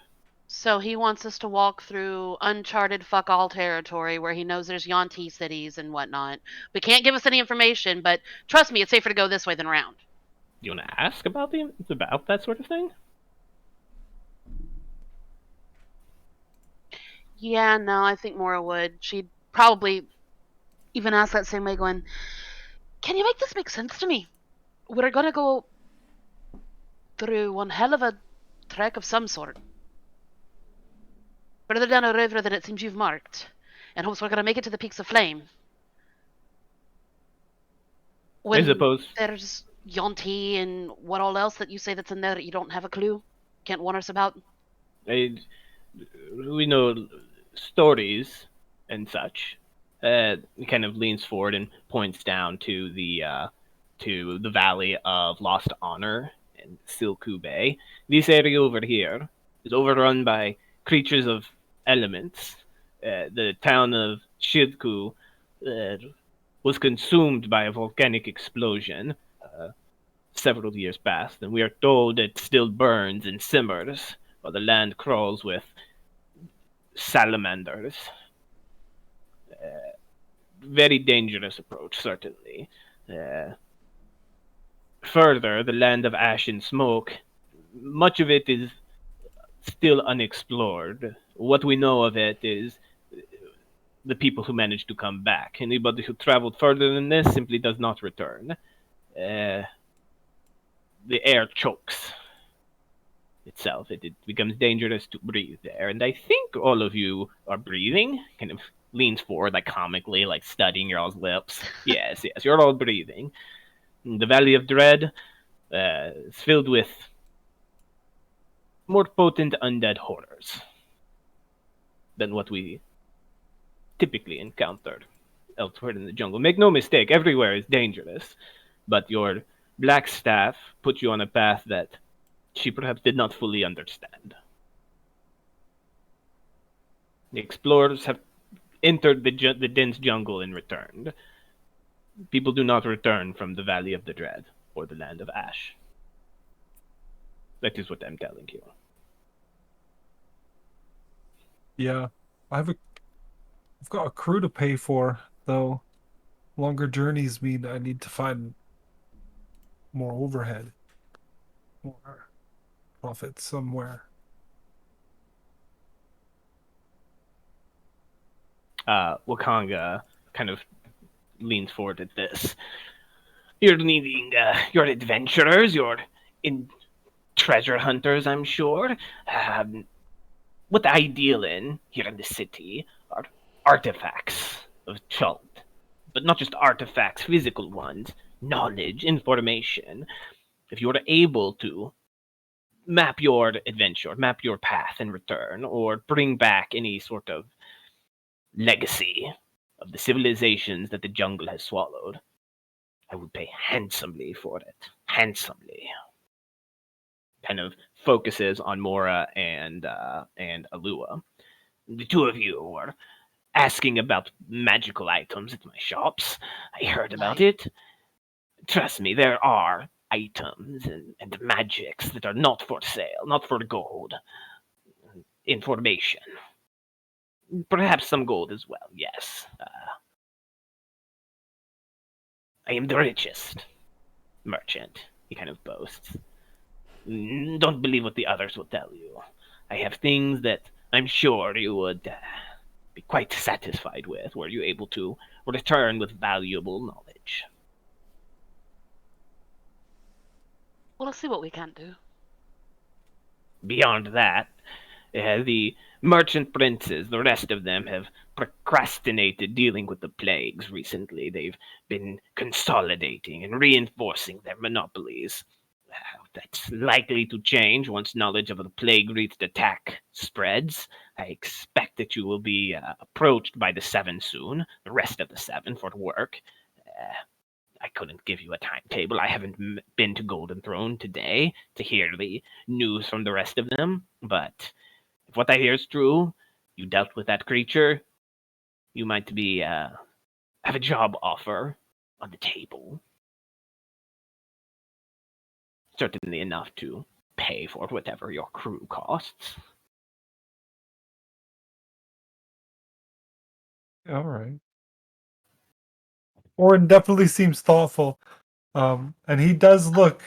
So he wants us to walk through uncharted fuck-all territory where he knows there's Yuan-Ti cities and whatnot. But can't give us any information, but trust me, it's safer to go this way than around. Do you want to ask about that sort of thing? Yeah, no, I think Mora would. She'd probably even ask that same way, going, can you make this make sense to me? We're gonna go through one hell of a trek of some sort. Further down a river than it seems you've marked, and hopes we're gonna make it to the Peaks of Flame. When I suppose there's Yuan-Ti and what all else that you say that's in there that you don't have a clue? Can't warn us about? we know stories and such. He kind of leans forward and points down to the Valley of Lost Honor and Silku Bay. This area over here is overrun by creatures of elements. The town of Shidku was consumed by a volcanic explosion several years past, and we are told it still burns and simmers while the land crawls with salamanders. Very dangerous approach, certainly. Further, the land of ash and smoke, much of it is still unexplored. What we know of it is the people who managed to come back. Anybody who traveled further than this simply does not return. The air chokes itself. It becomes dangerous to breathe there. And I think all of you are breathing. Kind of leans forward, like comically, like studying your all's lips. Yes, you're all breathing. The Valley of Dread is filled with more potent undead horrors than what we typically encountered elsewhere in the jungle. Make no mistake, everywhere is dangerous, but your black staff put you on a path that she perhaps did not fully understand. The explorers have entered the dense jungle and returned. People do not return from the Valley of the Dread or the Land of Ash. That is what I'm telling you. Yeah, I've got a crew to pay for, though. Longer journeys mean I need to find more overhead, more profit somewhere. Wakanga kind of leans forward at this. You're needing your adventurers, your treasure hunters, I'm sure. What I deal in here in the city are artifacts of Chult. But not just artifacts, physical ones, knowledge, information. If you were able to map your adventure, map your path and return, or bring back any sort of legacy of the civilizations that the jungle has swallowed, I would pay handsomely for it. Handsomely. Kind of focuses on Mora and Alua. The two of you are asking about magical items at my shops. I heard about it. Trust me, there are items and magics that are not for sale, not for gold. Information. Perhaps some gold as well, yes. I am the richest merchant, he kind of boasts. Don't believe what the others will tell you. I have things that I'm sure you would be quite satisfied with, were you able to return with valuable knowledge. Well, let's see what we can do. Beyond that, the merchant princes, the rest of them, have procrastinated dealing with the plagues recently. They've been consolidating and reinforcing their monopolies. That's likely to change once knowledge of the plague-wreathed attack spreads. I expect that you will be approached by the Seven soon, the rest of the Seven, for work. I couldn't give you a timetable. I haven't been to Golden Throne today to hear the news from the rest of them, but if what I hear is true, you dealt with that creature, you might be have a job offer on the table. Certainly enough to pay for whatever your crew costs. All right. Orin definitely seems thoughtful. And he does look,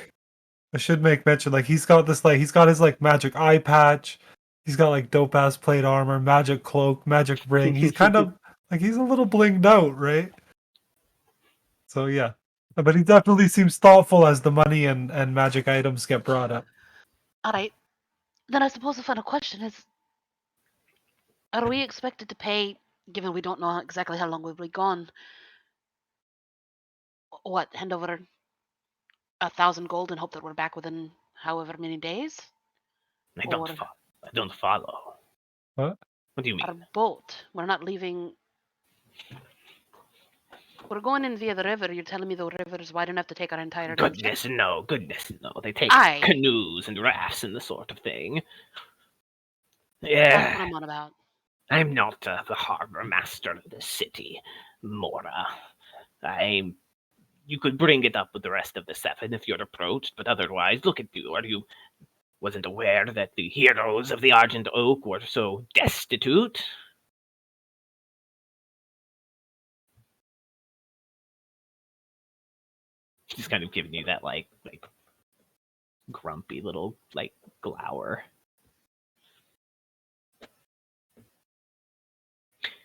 I should make mention, like he's got his like magic eye patch. He's got like dope ass plate armor, magic cloak, magic ring. He's kind of like he's a little blinged out, right? So yeah. But he definitely seems thoughtful as the money and magic items get brought up. All right. Then I suppose the final question is, are we expected to pay, given we don't know exactly how long we'll be gone, what, hand over 1,000 gold and hope that we're back within however many days? I don't follow. What? What do you mean? Our boat. We're not leaving. We're going in via the river. You're telling me the river is wide enough to take our entire Goodness no. They take canoes and rafts and the sort of thing. Yeah. That's what I'm on about. I'm not the harbor master of the city, Mora. You could bring it up with the rest of the Seven if you're approached, but otherwise, look at you. You wasn't aware that the heroes of the Argent Oak were so destitute? She's kind of giving you that like grumpy little like glower.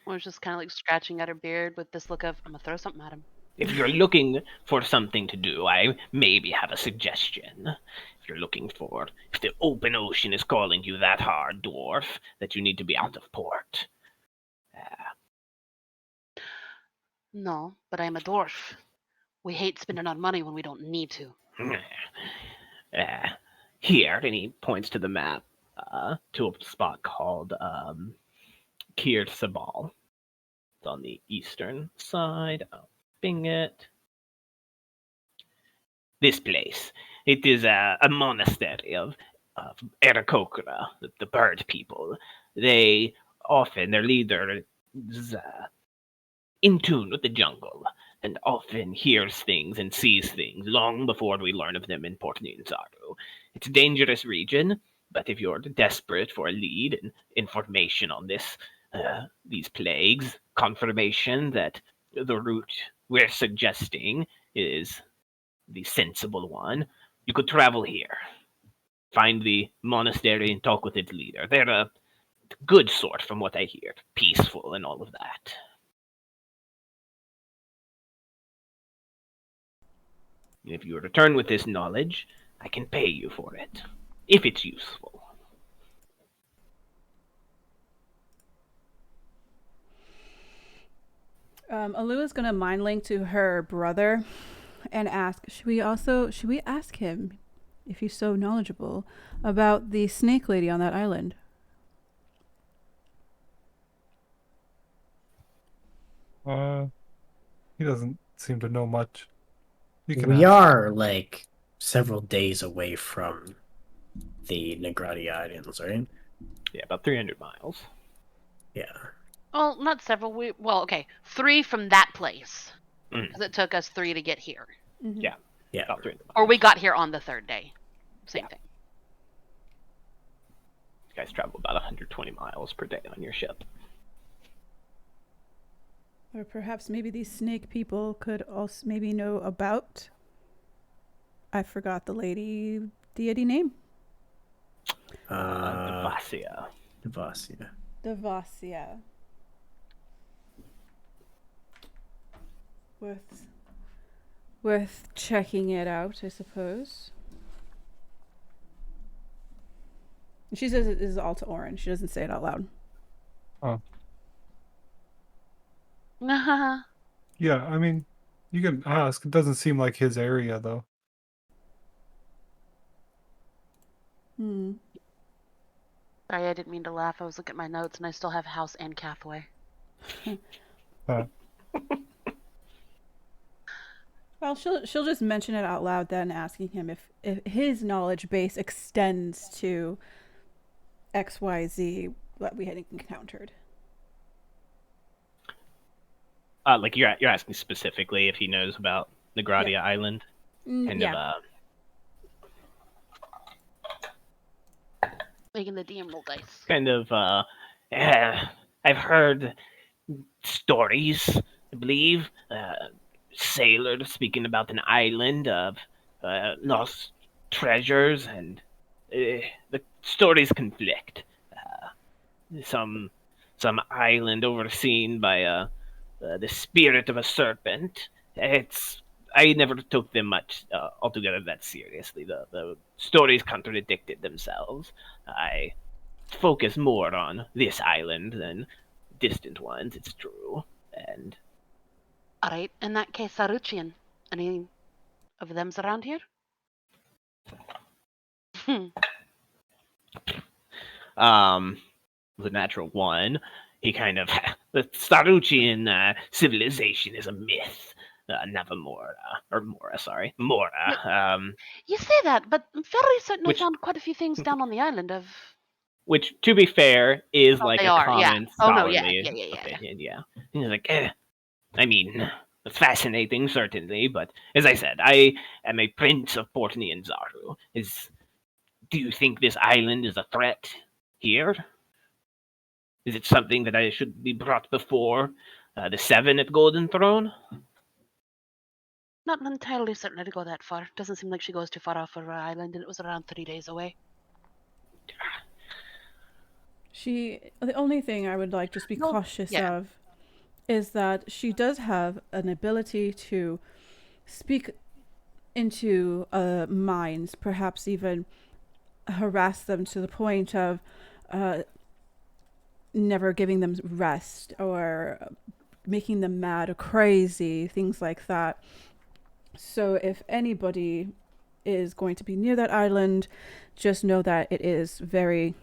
We're just kind of like scratching at her beard with this look of, I'm gonna throw something at him. If you're looking for something to do, I maybe have a suggestion. If the open ocean is calling you that hard, dwarf, that you need to be out of port. No, but I'm a dwarf. We hate spending our money when we don't need to. Here, and he points to the map, to a spot called Kirt Sabal. It's on the eastern side. I'll ping it. This place. It is a monastery of Erakokra, the bird people. Their leader is in tune with the jungle, and often hears things and sees things long before we learn of them in Port Ninzaru. It's a dangerous region, but if you're desperate for a lead and information on these plagues, confirmation that the route we're suggesting is the sensible one, you could travel here, find the monastery and talk with its leader. They're a good sort from what I hear, peaceful and all of that. If you return with this knowledge, I can pay you for it, if it's useful. Alua's gonna mind link to her brother and ask, should we ask him, if he's so knowledgeable, about the snake lady on that island? He doesn't seem to know much. You can We ask. are like several days away from the Negrati Islands, right? Yeah, about 300 miles. Yeah. Well, not several. Okay, 3 from that place. Mm. Because it took us 3 to get here. Mm-hmm. Yeah. Yeah. About 300 miles. Or we got here on the 3rd day. Same thing. You guys travel about 120 miles per day on your ship. Or perhaps maybe these snake people could also maybe know about. I forgot the deity name. Devasia. Devasia. Devasia. Worth checking it out, I suppose. She says it is all to Oren. She doesn't say it out loud. Oh. Uh-huh. Yeah, I mean, you can ask. It doesn't seem like his area, though. Hmm. Sorry, I didn't mean to laugh. I was looking at my notes, and I still have House and Cathway. Well, she'll just mention it out loud then, asking him if his knowledge base extends to XYZ that we had encountered. Like you're asking specifically if he knows about Negradia Island. Kind yeah. of Making the DM roll dice. kind of I've heard stories, I believe, sailors speaking about an island of lost treasures, and the stories conflict. Some island overseen by the spirit of a serpent. I never took them much altogether that seriously. The stories contradicted themselves. I focus more on this island than distant ones, it's true. And Alright, in that case, Saruchian. Any of them's around here? the natural one, he kind of the Staruchian civilization is a myth. Navamora, or Mora, sorry, Mora. You say that, but I'm fairly certain Which- I found quite a few things down on the island of... Which, to be fair, is like they a are, yeah. common Oh, no, yeah, scholarly yeah. opinion. Yeah, and he's like, I mean, fascinating, certainly, but as I said, I am a prince of Portney and Zaru. Do you think this island is a threat here? Is it something that I should be brought before the Seven at Golden Throne? Not entirely certain to go that far. Doesn't seem like she goes too far off of her island, and it was around 3 days away. The only thing I would like just be cautious of is that she does have an ability to speak into minds, perhaps even harass them to the point of never giving them rest or making them mad or crazy, things like that. So if anybody is going to be near that island, just know that it is very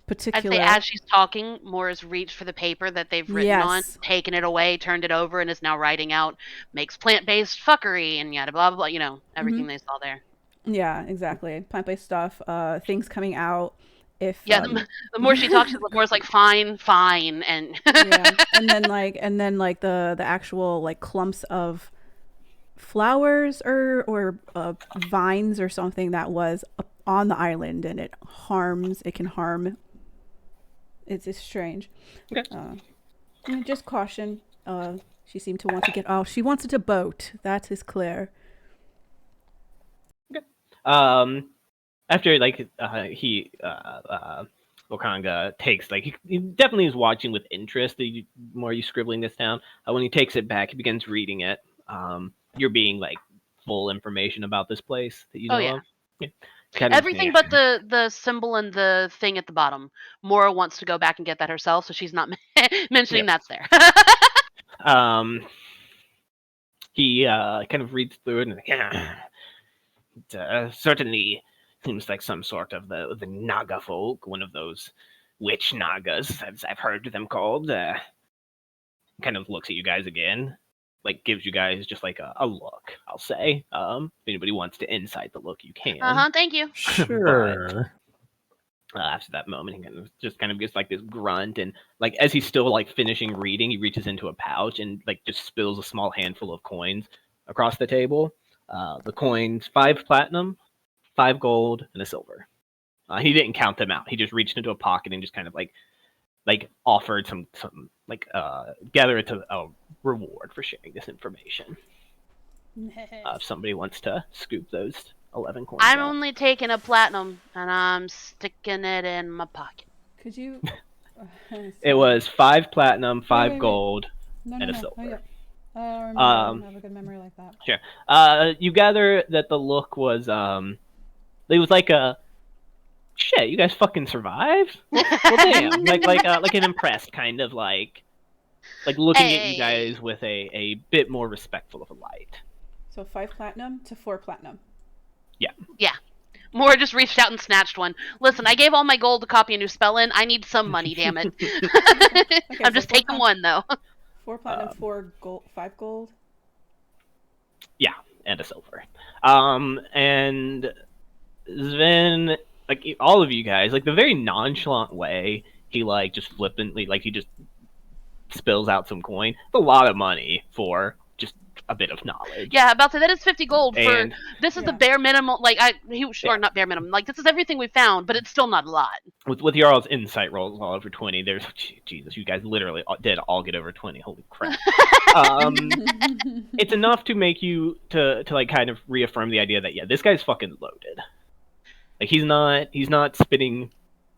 particular. I'd say as she's talking, Mora's reached for the paper that they've written on, taken it away, turned it over, and is now writing out, makes plant-based fuckery, and yada blah, blah, blah, everything they saw there. Yeah, exactly. Plant-based stuff, things coming out. If the more she talks, the more it's like fine, and and then the actual like clumps of flowers or vines or something that was on the island, and it can harm. It's strange. Okay. Just caution. She seemed to want to get off. She wanted to boat. That is clear. Okay. After Okanga takes he definitely is watching with interest. The more you scribbling this down, when he takes it back, he begins reading it. You're being full information about this place that you know of. Yeah. Everything but the symbol and the thing at the bottom. Mora wants to go back and get that herself, so she's not mentioning that's there. He kind of reads through it and it certainly seems like some sort of the Naga folk, one of those witch Nagas, as I've heard them called. Kind of looks at you guys again, like gives you guys just like a look, I'll say. If anybody wants to insight the look, you can. Thank you. Sure. After that moment, he kind of gets like this grunt, and like as he's still like finishing reading, he reaches into a pouch and like just spills a small handful of coins across the table. The coins: 5 platinum, 5 gold, and a silver. He didn't count them out. He just reached into a pocket and just kind of like offered some gather it to a reward for sharing this information. If somebody wants to scoop those 11 coins, I'm out. only taking a platinum and I'm sticking it in my pocket. Could you? It was 5 platinum, 5 wait. gold, No, and a no. silver. Oh, yeah. I don't remember. I don't have a good memory like that. Sure. You gather that the look was it was like a shit. You guys fucking survived. Well, damn. like an impressed kind of like looking at you guys with a bit more respectful of a light. So 5 platinum to 4 platinum. Yeah. Yeah. Moore just reached out and snatched one. Listen, I gave all my gold to copy a new spell in. I need some money, damn it. Okay, I'm so just 4 taking one though. 4 platinum, 4 gold, 5 gold. Yeah, and a silver. And Sven, like all of you guys, like the very nonchalant way he like just flippantly, like he just spills out some coin. It's a lot of money for just a bit of knowledge. Yeah, about to say that is 50 gold And- for this is the bare minimum. Like or not bare minimum. Like this is everything we found, but it's still not a lot. With your all's insight rolls all over 20, there's Jesus, you guys literally did all get over 20. Holy crap! It's enough to make you to like kind of reaffirm the idea that yeah, this guy's fucking loaded. Like he's not spitting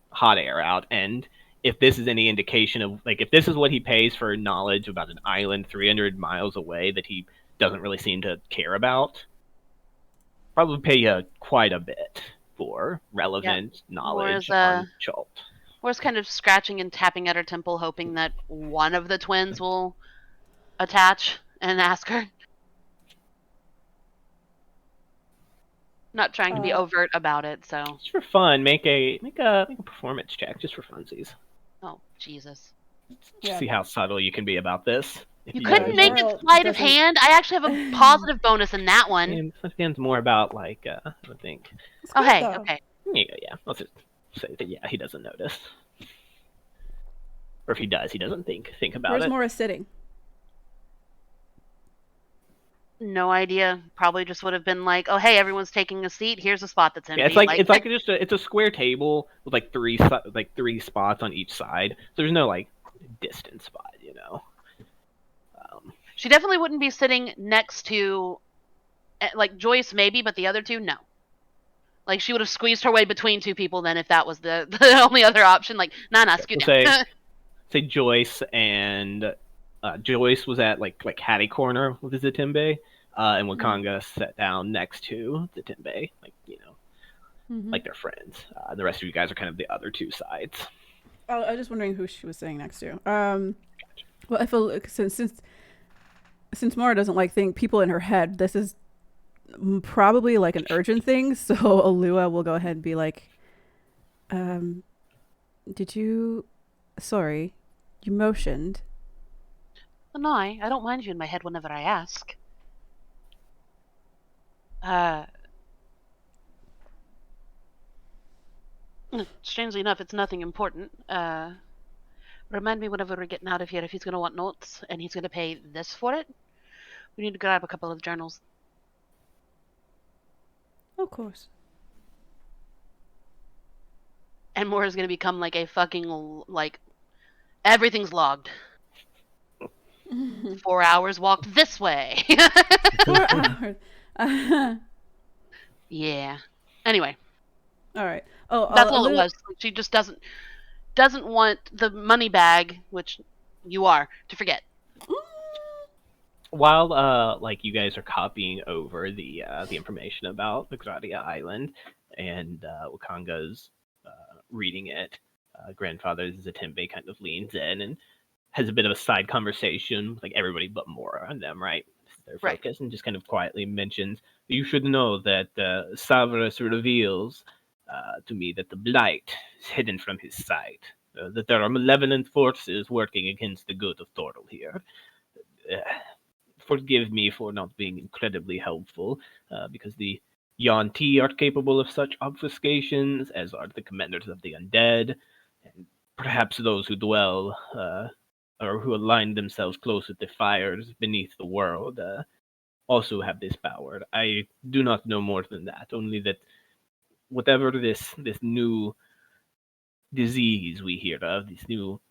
hot air out, and if this is any indication of like if this is what he pays for knowledge about an island 300 miles away that he doesn't really seem to care about, probably pay you quite a bit for relevant knowledge on Chult. We're just kind of scratching and tapping at her temple, hoping that one of the twins will attach and ask her. Not trying to be overt about it, so. Just for fun, make a performance check just for funsies. Oh Jesus! See how subtle you can be about this. You couldn't make it sleight of hand. I actually have a positive bonus in that one. And sleight of hand's more about like I think. Oh hey, okay. Yeah. Let's just say that yeah, he doesn't notice, or if he does, he doesn't think about Where's it. Mora sitting? No idea. Probably just would have been like, "Oh, hey, everyone's taking a seat. Here's a spot that's empty." Yeah, it's a square table with like three spots on each side. So there's no like distance spot, you know. She definitely wouldn't be sitting next to, like Joyce, maybe, but the other two, no. Like she would have squeezed her way between two people then, if that was the only other option. Like, nah, scoot down. Say Joyce and Joyce was at like Hattie corner with the Zatimbe, and Wakanga sat down next to Zatimbe, like like they're friends. The rest of you guys are kind of the other two sides. Oh, I was just wondering who she was sitting next to. Well, I feel since Mora doesn't like people in her head, this is probably like an urgent thing. So Alua will go ahead and be like, "Did you? Sorry, you motioned." No, I don't mind you in my head whenever I ask. Strangely enough, it's nothing important. Remind me whenever we're getting out of here if he's going to want notes and he's going to pay this for it. We need to grab a couple of journals. Of course. And more is going to become like a fucking, like, everything's logged. 4 hours walked this way. 4 hours. Yeah. Anyway. All right. Oh, that's all it was. She just doesn't want the money bag, which you are, to forget. While like you guys are copying over the information about the Gradia Island, and Wakanga's reading it, grandfather Zatimbe kind of leans in and has a bit of a side conversation with like everybody but Mora and them, right? Their Right. focus, and just kind of quietly mentions, you should know that Savarus reveals to me that the blight is hidden from his sight, that there are malevolent forces working against the good of Thorol here. Uh, Forgive me for not being incredibly helpful, because the Yuan-Ti are capable of such obfuscations, as are the commanders of the undead, and perhaps those who dwell or who align themselves close with the fires beneath the world also have this power. I do not know more than that, only that whatever this new disease we hear of, this new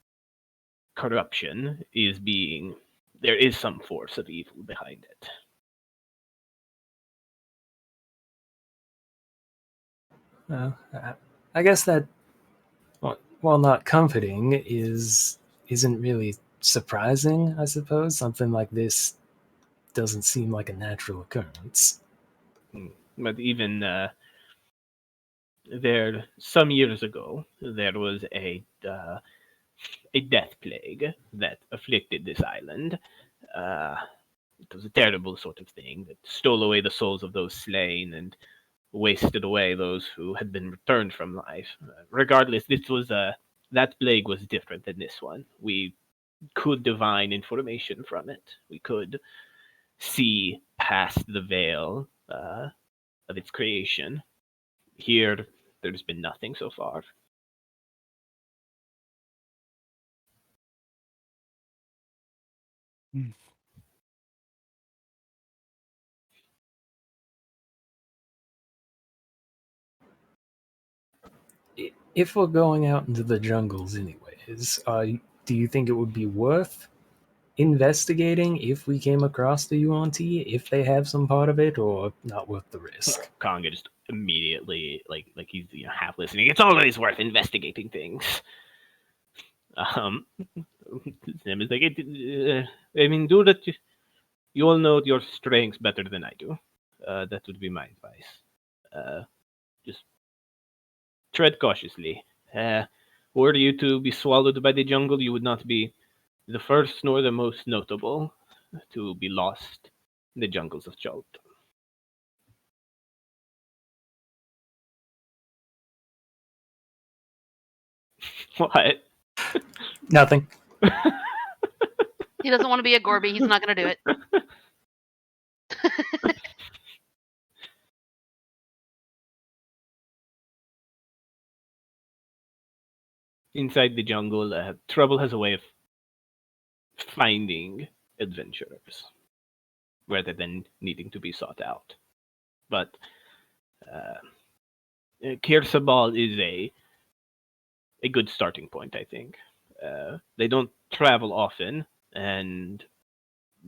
corruption is being, there is some force of evil behind it. I guess that, while not comforting, isn't really surprising. I suppose something like this doesn't seem like a natural occurrence. But even there, some years ago, there was a death plague that afflicted this island. Uh, it was a terrible sort of thing that stole away the souls of those slain and wasted away those who had been returned from life. Regardless, this was that plague was different than this one. We could divine information from it. We could see past the veil of its creation. Here, there's been nothing so far. If we're going out into the jungles anyways, do you think it would be worth investigating if we came across the Yuan-Ti, if they have some part of it, or not worth the risk? Konga just immediately, like he's half listening. It's always worth investigating things. Sam is like, I mean, do that. You all know your strengths better than I do. That would be my advice. Just tread cautiously. Were you to be swallowed by the jungle, you would not be the first nor the most notable to be lost in the jungles of Chult. What? Nothing. He doesn't want to be a Gorby. He's not going to do it. Inside the jungle, trouble has a way of finding adventurers rather than needing to be sought out. But Kirsabal is a good starting point, I think. They don't travel often, and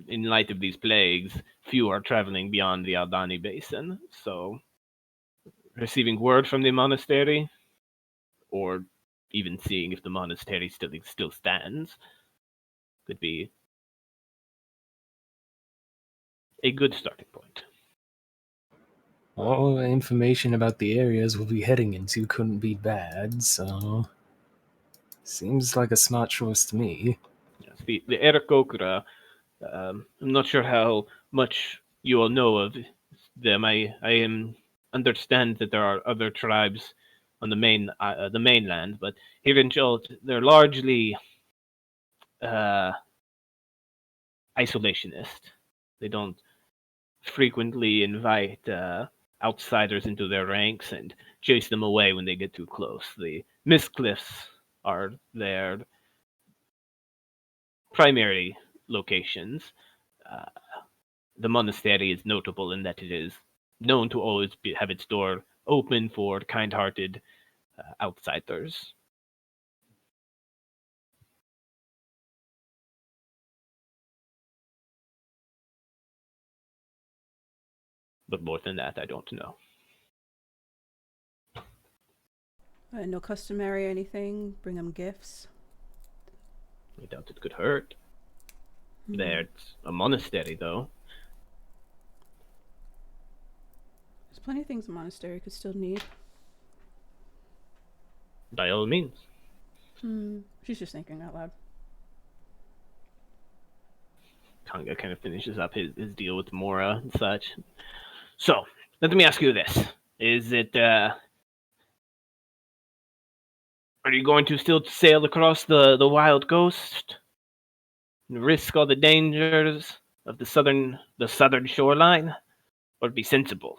in light of these plagues, few are traveling beyond the Aldani Basin. So, receiving word from the monastery, or even seeing if the monastery still stands, could be a good starting point. All information about the areas we'll be heading into couldn't be bad, so seems like a smart choice to me. Yes, the Erekokra, I'm not sure how much you all know of them. I understand that there are other tribes on the mainland, but here in Chult, they're largely isolationist. They don't frequently invite outsiders into their ranks and chase them away when they get too close. The Mistcliffs are their primary locations. Uh, the monastery is notable in that it is known to always have its door open for kind-hearted outsiders. But more than that, I don't know. No customary anything. Bring them gifts. I doubt it could hurt. There's a monastery, though. There's plenty of things a monastery could still need. By all means. She's just thinking out loud. Tonga kind of finishes up his deal with Mora and such. So, let me ask you this. Is it, are you going to still sail across the wild coast? And risk all the dangers of the southern shoreline? Or be sensible?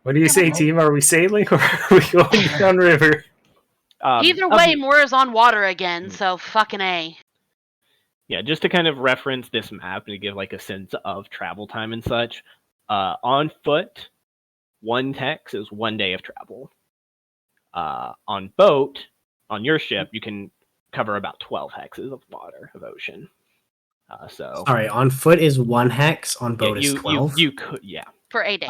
What do you say, team? Are we sailing or are we going downriver? Either way, Mora's on water again, so fucking A. Yeah, just to kind of reference this map and to give like a sense of travel time and such. On foot, 1 hex is 1 day of travel. On boat, on your ship, you can cover about 12 hexes of water, of ocean. Sorry, on foot is 1 hex, on boat is 12? You could, yeah. For a day.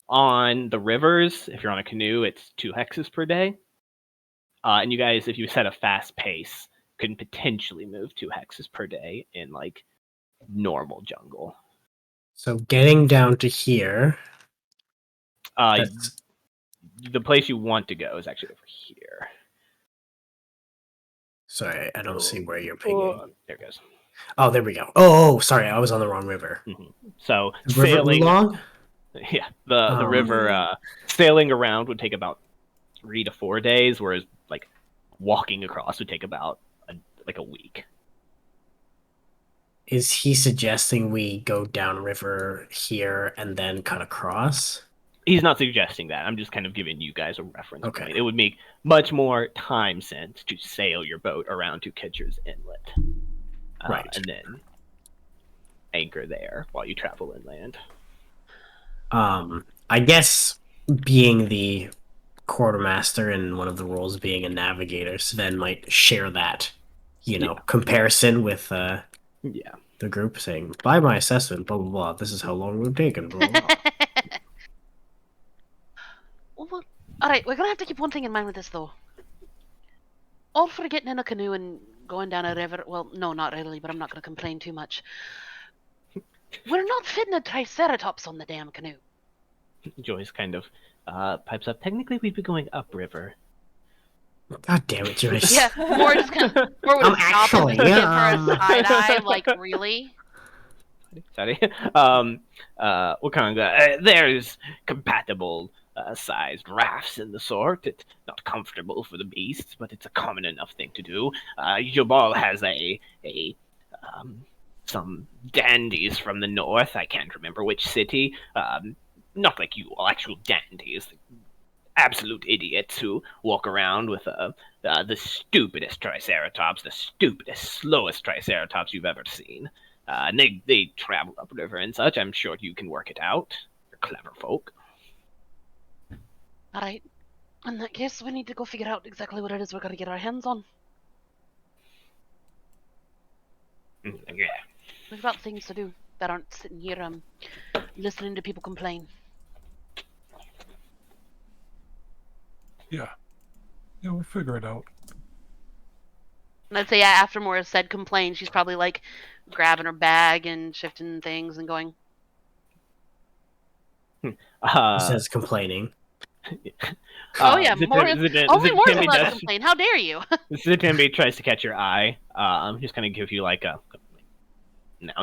On the rivers, if you're on a canoe, it's 2 hexes per day. And you guys, if you set a fast pace, can potentially move 2 hexes per day in like normal jungle. So getting down to here. The place you want to go is actually over here. Sorry, I don't see where you're pinging. There it goes. Oh, there we go. Oh, sorry, I was on the wrong river. Mm-hmm. So River Oolong? Yeah, the river sailing around would take about 3 to 4 days, whereas like walking across would take about a week. Is he suggesting we go downriver here and then cut across? He's not suggesting that. I'm just kind of giving you guys a reference Okay. point. It would make much more time sense to sail your boat around to Kitcher's Inlet. Right. And then anchor there while you travel inland. I guess being the quartermaster and one of the roles being a navigator, Sven might share that, comparison with the group, saying, by my assessment, blah, blah, blah, this is how long we've taken, blah, blah, blah. Well, alright, we're gonna have to keep one thing in mind with this, though. All for getting in a canoe and going down a river. Well, no, not really, but I'm not gonna complain too much. We're not fitting a triceratops on the damn canoe. Joyce kind of pipes up. Technically, we'd be going upriver. God damn it, Joyce. Yeah, more just kind of more with a stop and give her a side eye, like, really? Sorry. Wakanga, there's compatible sized rafts in the sort. It's not comfortable for the beasts, but it's a common enough thing to do. Jabal has some dandies from the north. I can't remember which city. Not like you all, actual dandies. Absolute idiots who walk around with the stupidest triceratops, the stupidest, slowest triceratops you've ever seen. And they travel upriver and such. I'm sure you can work it out. You're clever folk. Alright. In that case, we need to go figure out exactly what it is we're gonna get our hands on. Yeah. We've got things to do that aren't sitting here listening to people complain. Yeah, we'll figure it out. And I'd say after Mora said complain, she's probably like grabbing her bag and shifting things and going. He says complaining. Oh yeah, only Mora's allowed to complain. How dare you? Zitambi tries to catch your eye. Just kind of give you like a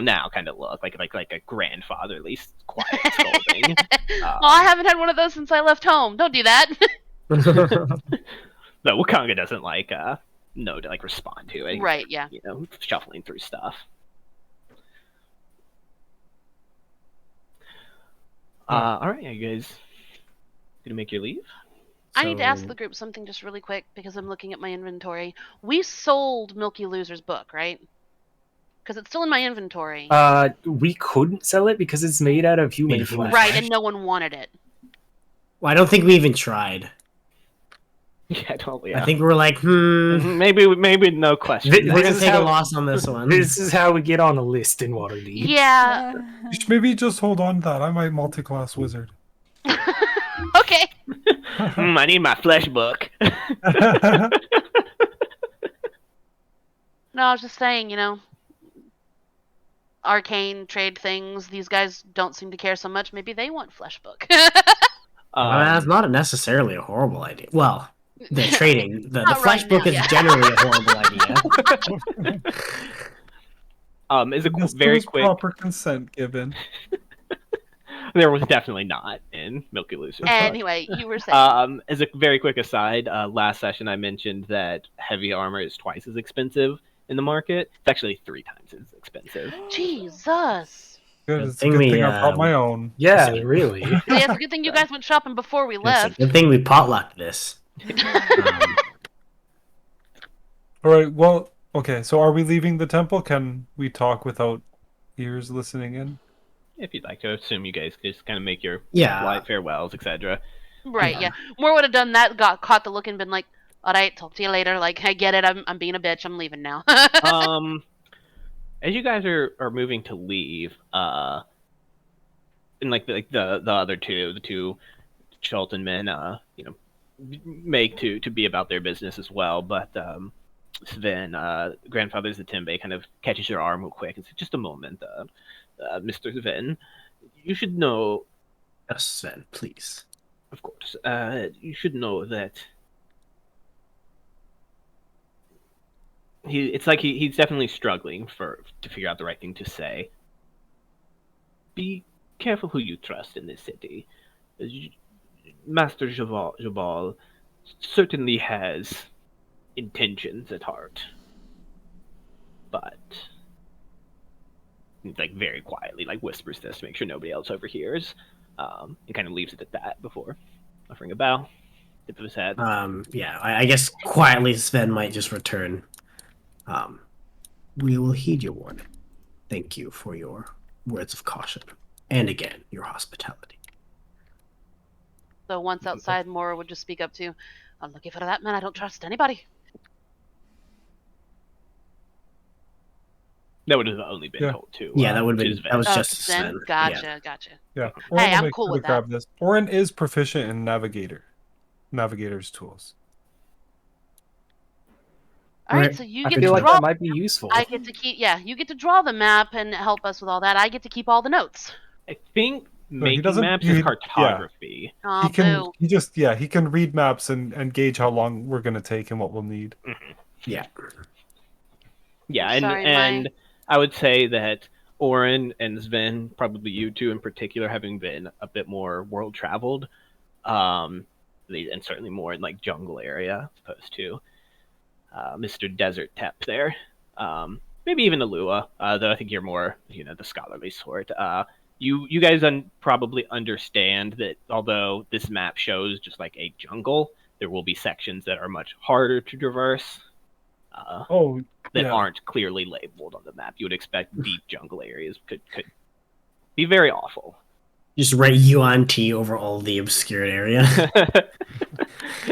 now kind of look like a grandfatherly quiet scolding. I haven't had one of those since I left home. Don't do that. No, Wakanga doesn't to respond to it. Right, yeah. Shuffling through stuff. Alright, you guys gonna make your leave? I need to ask the group something just really quick because I'm looking at my inventory. We sold Milky Loser's book, right? Because it's still in my inventory. We couldn't sell it because it's made out of human flesh. Right, and no one wanted it. Well, I don't think we even tried. Yeah, totally. I think we were like, maybe no question. We're gonna take a loss on this one. This is how we get on a list in Waterdeep. Yeah. You should maybe just hold on to that. I might multi-class wizard. Okay. I need my flesh book. No, I was just saying, arcane trade things. These guys don't seem to care so much. Maybe they want flesh book. That's not necessarily a horrible idea. Well, the trading. The Not flesh right book now, is yeah. generally a horrible idea. Is a Yes, there very was quick. proper consent given. There was definitely not in Milky Lucifer. Anyway, you were saying. As a very quick aside, last session I mentioned that heavy armor is twice as expensive in the market. It's actually 3 times as expensive. Jesus. Good, Good it's a thing good we, thing I brought my own. Yeah, Sweet. really. So yeah, it's a good thing you guys went shopping before we It's a left. good thing we potlucked this. All right. Well, okay. So, are we leaving the temple? Can we talk without ears listening in? If you'd like to assume you guys just kind of make your Yeah. polite farewells, etc. Right, Yeah. yeah. Moore would have done that, got caught the look and been like, alright, talk to you later. Like, I get it, I'm being a bitch, I'm leaving now. As you guys are moving to leave, and like the other two, the two Chult men, make to be about their business as well. But Sven, grandfather Zatembe, kind of catches your arm real quick and says, "Just a moment, Mr. Sven. You should know, Yes, Sven, please. of course, you should know that it's like he's definitely struggling to figure out the right thing to say. Be careful who you trust in this city. Master Jabal certainly has intentions at heart, but like very quietly, like whispers this to make sure nobody else overhears, and kind of leaves it at that before offering a bow, tip of his head. Yeah, I guess quietly Sven might just return. We will heed your warning. Thank you for your words of caution. And again, your hospitality. So once outside, Moore would just speak up to, I'm looking for that man, I don't trust anybody. That would have only been Yeah. told to. Yeah, that would have to been. Sven. That was just Sven? Sven. Gotcha, Yeah. gotcha. Yeah. Hey, Oren will I'm make cool sure with to grab this. Oren is proficient in navigator's tools. Alright, Right. so you I get feel to like draw. that might be useful. I get to keep, yeah, you get to draw the map and help us with all that. I get to keep all the notes. I think he making doesn't- maps he- is yeah. cartography. Oh, He can. boo. He can read maps and gauge how long we're gonna take and what we'll need. Yeah. Yeah, I'm sorry, and I would say that Oren and Sven, probably you two in particular, having been a bit more world traveled, and certainly more in like jungle area as opposed to Mr. Desert Tep there. Maybe even Alua, though I think you're more, the scholarly sort. You guys probably understand that although this map shows just like a jungle, there will be sections that are much harder to traverse. That aren't clearly labeled on the map. You would expect deep jungle areas could be very awful. Just write UNT over all the obscured area.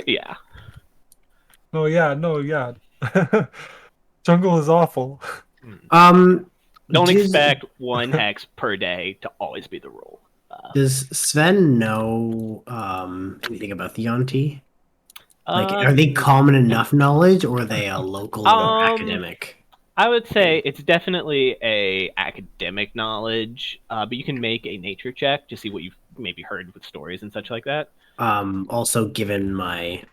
Yeah. No, yeah. Jungle is awful. Don't does- expect 1 hex per day to always be the rule. Does Sven know anything about the Yonti? Like, are they common enough knowledge, or are they a local or academic? I would say it's definitely a academic knowledge, but you can make a nature check to see what you've maybe heard with stories and such like that. Also, given my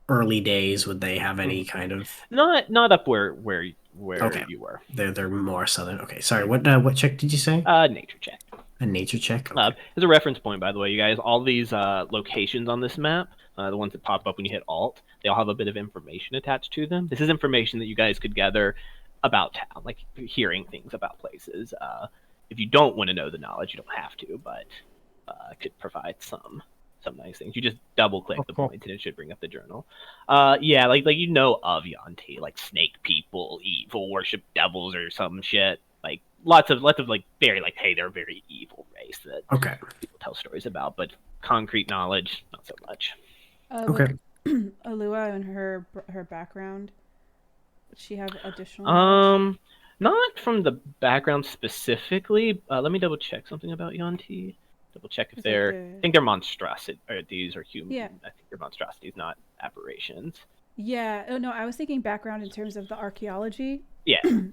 early days, would they have any kind of? Not up where Okay. you were. They're more southern. Okay, sorry. What check did you say? Nature check. A nature check. Okay. As a reference point, by the way, you guys, all these locations on this map, the ones that pop up when you hit Alt, they all have a bit of information attached to them. This is information that you guys could gather about town, like hearing things about places. If you don't want to know the knowledge, you don't have to, but it could provide some nice things. You just double click the points and it should bring up the journal. Yeah, like of Yonti, like snake people, evil, worship devils or some shit. Like lots of like very like, hey, they're a very evil race that people tell stories about, but concrete knowledge, not so much. Okay. Alua and her background. Does she have additional knowledge? Not from the background specifically. Let me double check something about Yonti. Double check if I think they're monstrosities or human. Yeah. I think they're monstrosities, not aberrations. Yeah. Oh no, I was thinking background in terms of the archaeology. Yeah. You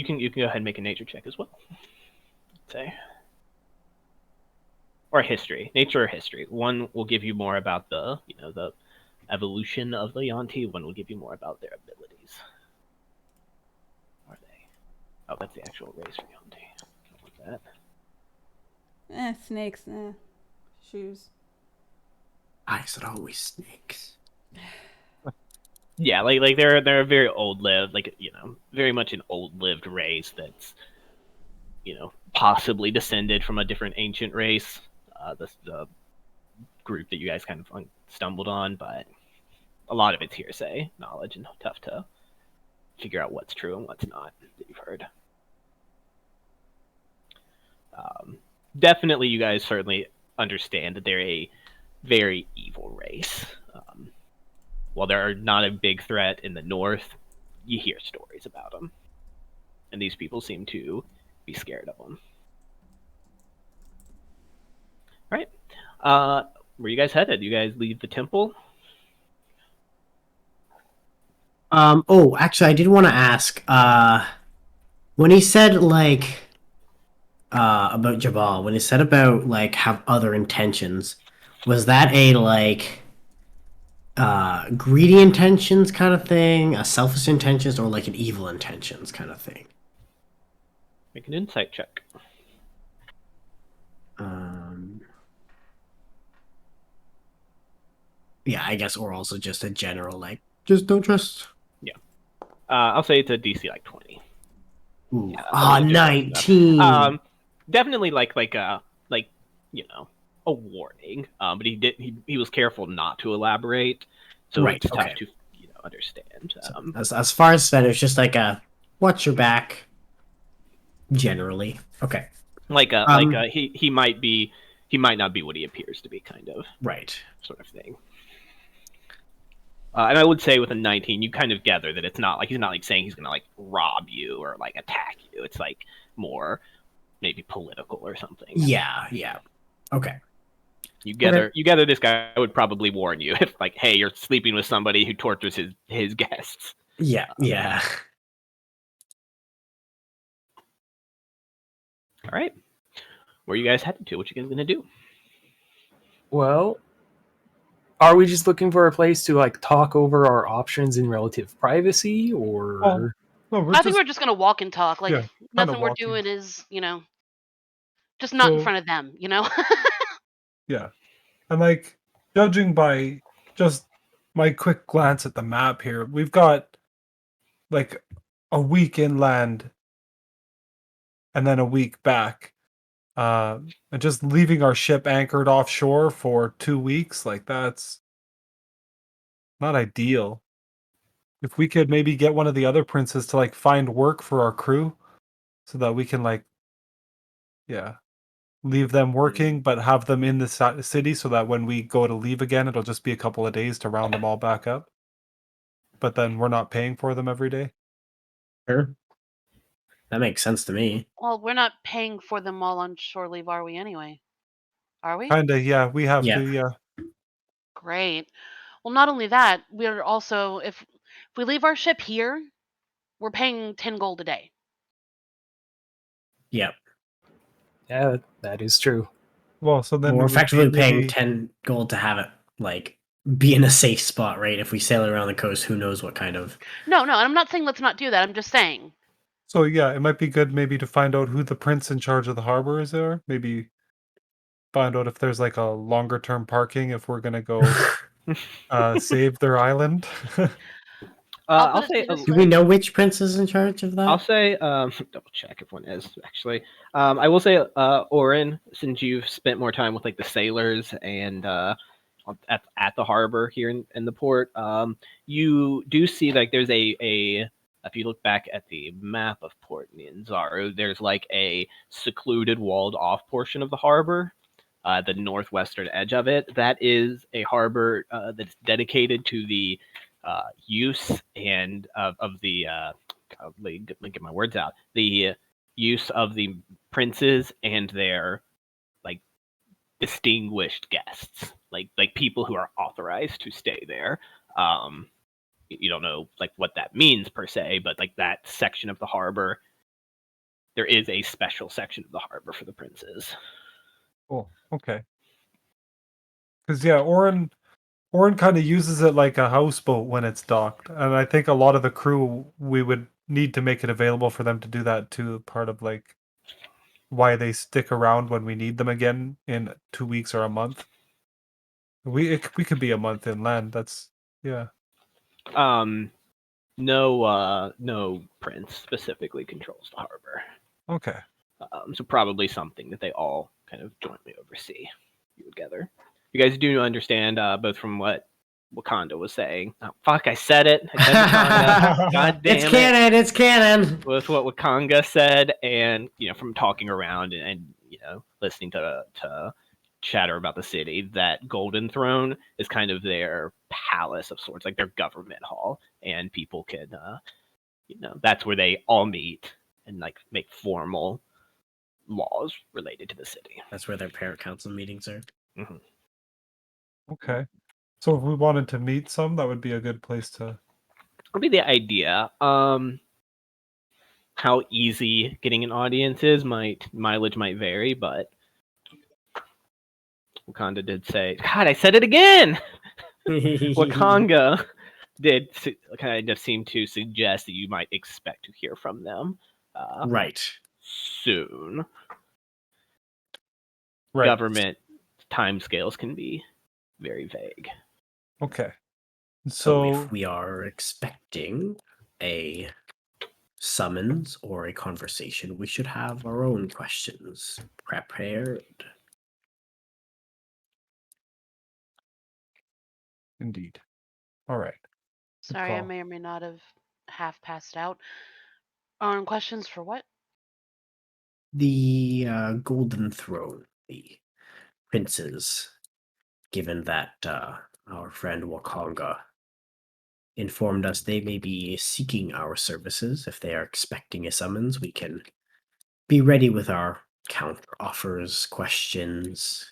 can go ahead and make a nature check as well. Let's say. or history, nature or history. One will give you more about the evolution of the Yanti. One will give you more about their abilities. Are they? Oh, that's the actual race for Yanti. Don't want that. Snakes. Shoes. Eyes are always snakes. Yeah, like they're a very old-lived, very much an old-lived race that's possibly descended from a different ancient race. The group that you guys kind of stumbled on, but a lot of it's hearsay knowledge and tough to figure out what's true and what's not that you've heard. Definitely, you guys certainly understand that they're a very evil race. While they're not a big threat in the north, you hear stories about them, and these people seem to be scared of them. All right, where you guys headed? You guys leave the temple? Oh, actually, I did want to ask. When he said about Jabal, when he said about have other intentions, was that a greedy intentions kind of thing, a selfish intentions, or an evil intentions kind of thing? Make an insight check. Yeah, I guess, or also just a general just don't trust. Yeah, I'll say it's a DC 20. Ooh, Yeah, 19. Definitely a warning. But he was careful not to elaborate, so Right, it's tough okay. to understand. So, as far as that, it's just watch your back. Generally, okay. He might not be what he appears to be, kind of. Right. Sort of thing. And I would say with a 19, you kind of gather that it's not he's not saying he's gonna rob you or attack you. It's more maybe political or something. Yeah. Okay. You gather this guy would probably warn you if hey, you're sleeping with somebody who tortures his guests. Yeah. All right. Where are you guys headed to? What you guys gonna do? Well, are we just looking for a place to talk over our options in relative privacy, or? No, I think we're just gonna walk and talk. Yeah, nothing we're walking. doing is, just not in front of them. Yeah, and judging by just my quick glance at the map here, we've got a week inland and then a week back. And just leaving our ship anchored offshore for 2 weeks, that's not ideal. If we could maybe get one of the other princes to find work for our crew so that we can leave them working but have them in the city so that when we go to leave again it'll just be a couple of days to round them all back up. But then we're not paying for them every day. Sure. That makes sense to me. Well, we're not paying for them all on shore leave, are we anyway? Are we? Kinda, yeah, we have Yeah. to, yeah. Great. Well, not only that, we're also if we leave our ship here, we're paying 10 gold a day. Yeah. Yeah, that is true. Well, so then We're it would effectively be paying maybe 10 gold to have it be in a safe spot, right? If we sail around the coast, who knows what kind of. No, and I'm not saying let's not do that. I'm just saying. So yeah, it might be good maybe to find out who the prince in charge of the harbor is there. Maybe find out if there's a longer term parking if we're gonna go save their island. I'll say. Do we know which prince is in charge of that? I'll say. Double check if one is actually. I will say, Oren, since you've spent more time with the sailors and at the harbor here in the port, you do see there's a if you look back at the map of Port Nianzaro, there's a secluded walled off portion of the harbor. The northwestern edge of it, that is a harbor that's dedicated to the use and of the let me get my words out. The use of the princes and their distinguished guests, like people who are authorized to stay there. You don't know what that means per se, but that section of the harbor, there is a special section of the harbor for the princes. Oh, okay. Because yeah, Orin kind of uses it like a houseboat when it's docked, and I think a lot of the crew we would need to make it available for them to do that too. Part of like why they stick around when we need them again in 2 weeks or a month. We could be a month inland. That's yeah. No prince specifically controls the harbor. Okay. So probably something that they all kind of jointly oversee together. You guys do understand both from what Wakanda was saying. Oh, fuck, I said it. I said Wakanda. God damn It's it. canon. It's canon. With what Wakanga said, and from talking around and listening to chatter about the city, that Golden Throne is kind of their palace of sorts, like their government hall, and people can, that's where they all meet and like make formal laws related to the city. That's where their parent council meetings are. Mm-hmm. Okay. So if we wanted to meet some, that would be a good place to. Would be the idea. How easy getting an audience is, mileage might vary, but Wakanda did say, God, I said it again! Wakanga did kind of seem to suggest that you might expect to hear from them Right. soon. Right. Government timescales can be very vague. Okay. So So if we are expecting a summons or a conversation, we should have our own questions prepared. indeed. All right. Good Sorry, I call. may or may not have half passed out. Questions for what? The Golden Throne, the princes, given that our friend Wakanga informed us they may be seeking our services. If they are expecting a summons, we can be ready with our counter offers, questions,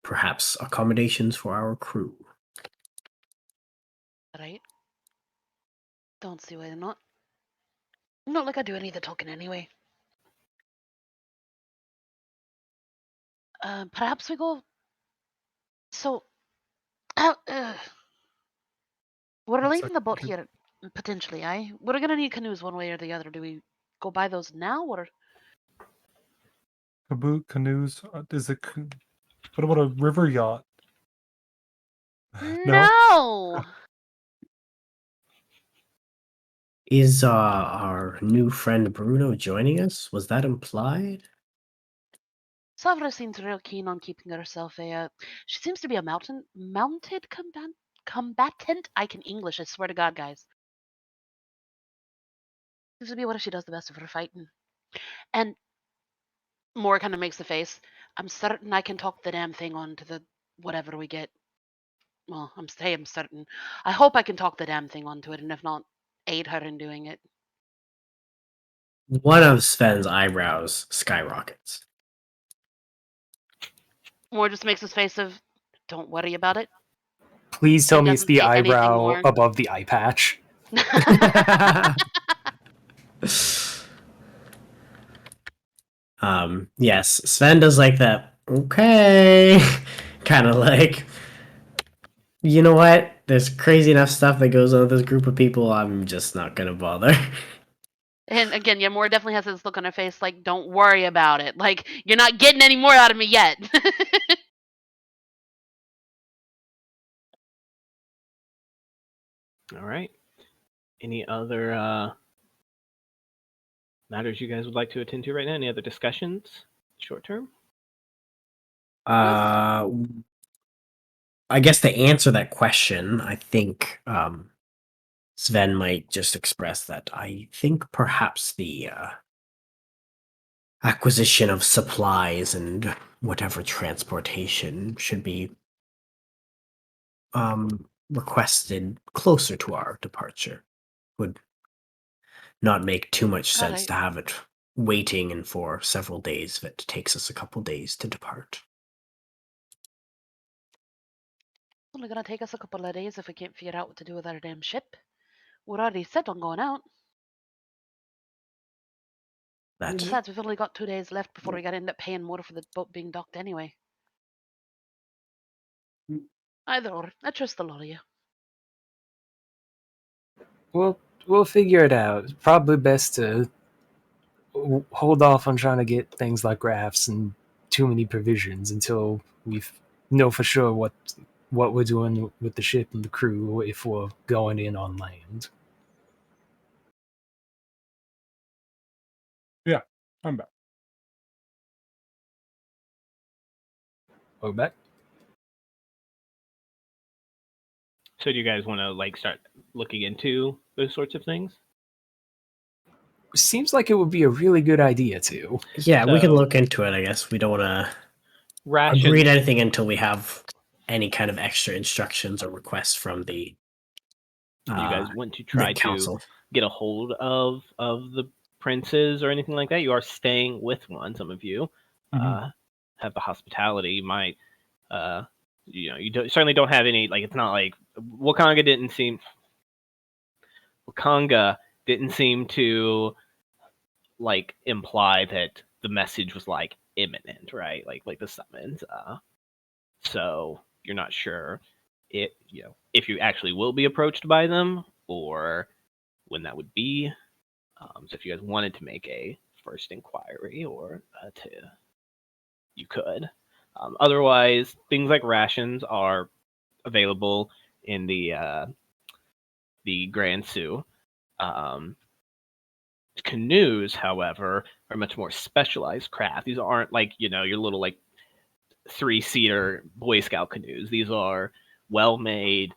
perhaps accommodations for our crew. Right? Don't see why not. Not like I do any of the talking anyway. Perhaps we go. So, we're One leaving the second. boat here potentially. We're gonna need canoes one way or the other. Do we go buy those now or? Canoes. What about a river yacht? No. No. Is our new friend Bruno joining us? Was that implied? Savra seems real keen on keeping herself she seems to be a mounted combatant. I can English, I swear to God, guys. Seems to be what she does the best of her fighting. And Moore kind of makes the face. I'm certain I can talk the damn thing onto the whatever we get. Well, I'm certain. I hope I can talk the damn thing onto it, and if not, aid her in doing it. One of Sven's eyebrows skyrockets. Moore just makes his face of, don't worry about it. Please tell He me it's doesn't the say anything eyebrow more. above the eye patch. Yes, Sven does like that. Okay, kind of like, you know what? There's crazy enough stuff that goes on with this group of people. I'm just not gonna bother. And again, yeah, Moore definitely has this look on her face like, don't worry about it. Like, you're not getting any more out of me yet. All right. Any other matters you guys would like to attend to right now? Any other discussions short term? I guess to answer that question, I think Sven might just express that I think perhaps the acquisition of supplies and whatever transportation should be requested closer to our departure. Would not make too much sense Alright. to have it waiting and for several days if it takes us a couple days to depart. It's only gonna take us a couple of days if we can't figure out what to do with our damn ship. We're already set on going out. That Besides, we've only got 2 days left before we got to end up paying more for the boat being docked anyway. Either or, I trust the lot of you. We'll figure it out. It's probably best to hold off on trying to get things like rafts and too many provisions until we know for sure what we're doing with the ship and the crew if we're going in on land. Yeah, I'm back. We're back. So do you guys want to like start looking into those sorts of things? Seems like it would be a really good idea to. Yeah, we can So- look into it, I guess. We don't want to Rations. agree to anything until we have any kind of extra instructions or requests from the Do you guys want to try to council. get a hold of the princes or anything like that? You are staying with one. Some of you have the hospitality. You might, you certainly don't have any. Like, it's not like Wakanga didn't seem to like imply that the message was like imminent, right? Like the summons. So you're not sure if you actually will be approached by them or when that would be. So if you guys wanted to make a first inquiry or you could. Otherwise, things like rations are available in the Grand Sioux. Canoes, however, are much more specialized craft. These aren't like your little like 3-seater Boy Scout canoes. These are well-made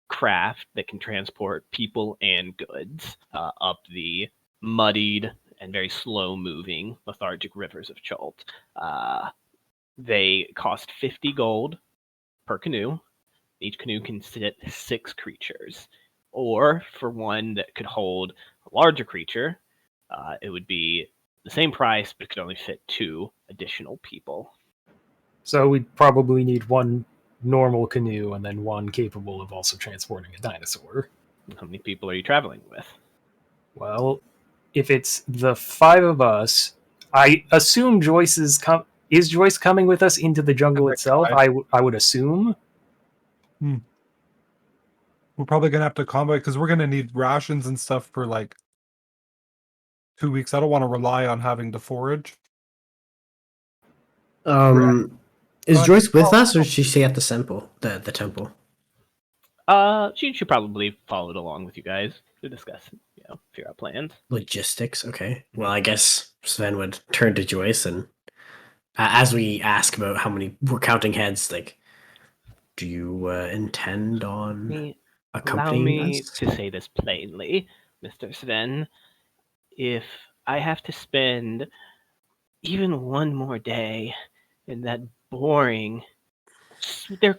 craft that can transport people and goods up the muddied and very slow-moving, lethargic rivers of Chult. They cost 50 gold per canoe. Each canoe can sit 6 creatures. Or for one that could hold a larger creature, it would be the same price, but it could only fit 2 additional people. So we'd probably need one normal canoe and then one capable of also transporting a dinosaur. How many people are you traveling with? Well, if it's the 5 of us, I assume Joyce is Joyce coming with us into the jungle next itself? time. I would assume. We're probably gonna have to combat because we're gonna need rations and stuff for like 2 weeks. I don't want to rely on having to forage. Is But- Joyce with us, or does she stay at the temple? The temple. She should probably follow along with you guys to discuss, figure out plans. Logistics. Okay. Well, I guess Sven would turn to Joyce, and as we ask about how many we're counting heads, like, do you intend on Allow accompanying me us? to say this plainly, Mr. Sven. If I have to spend even one more day in that boring, they're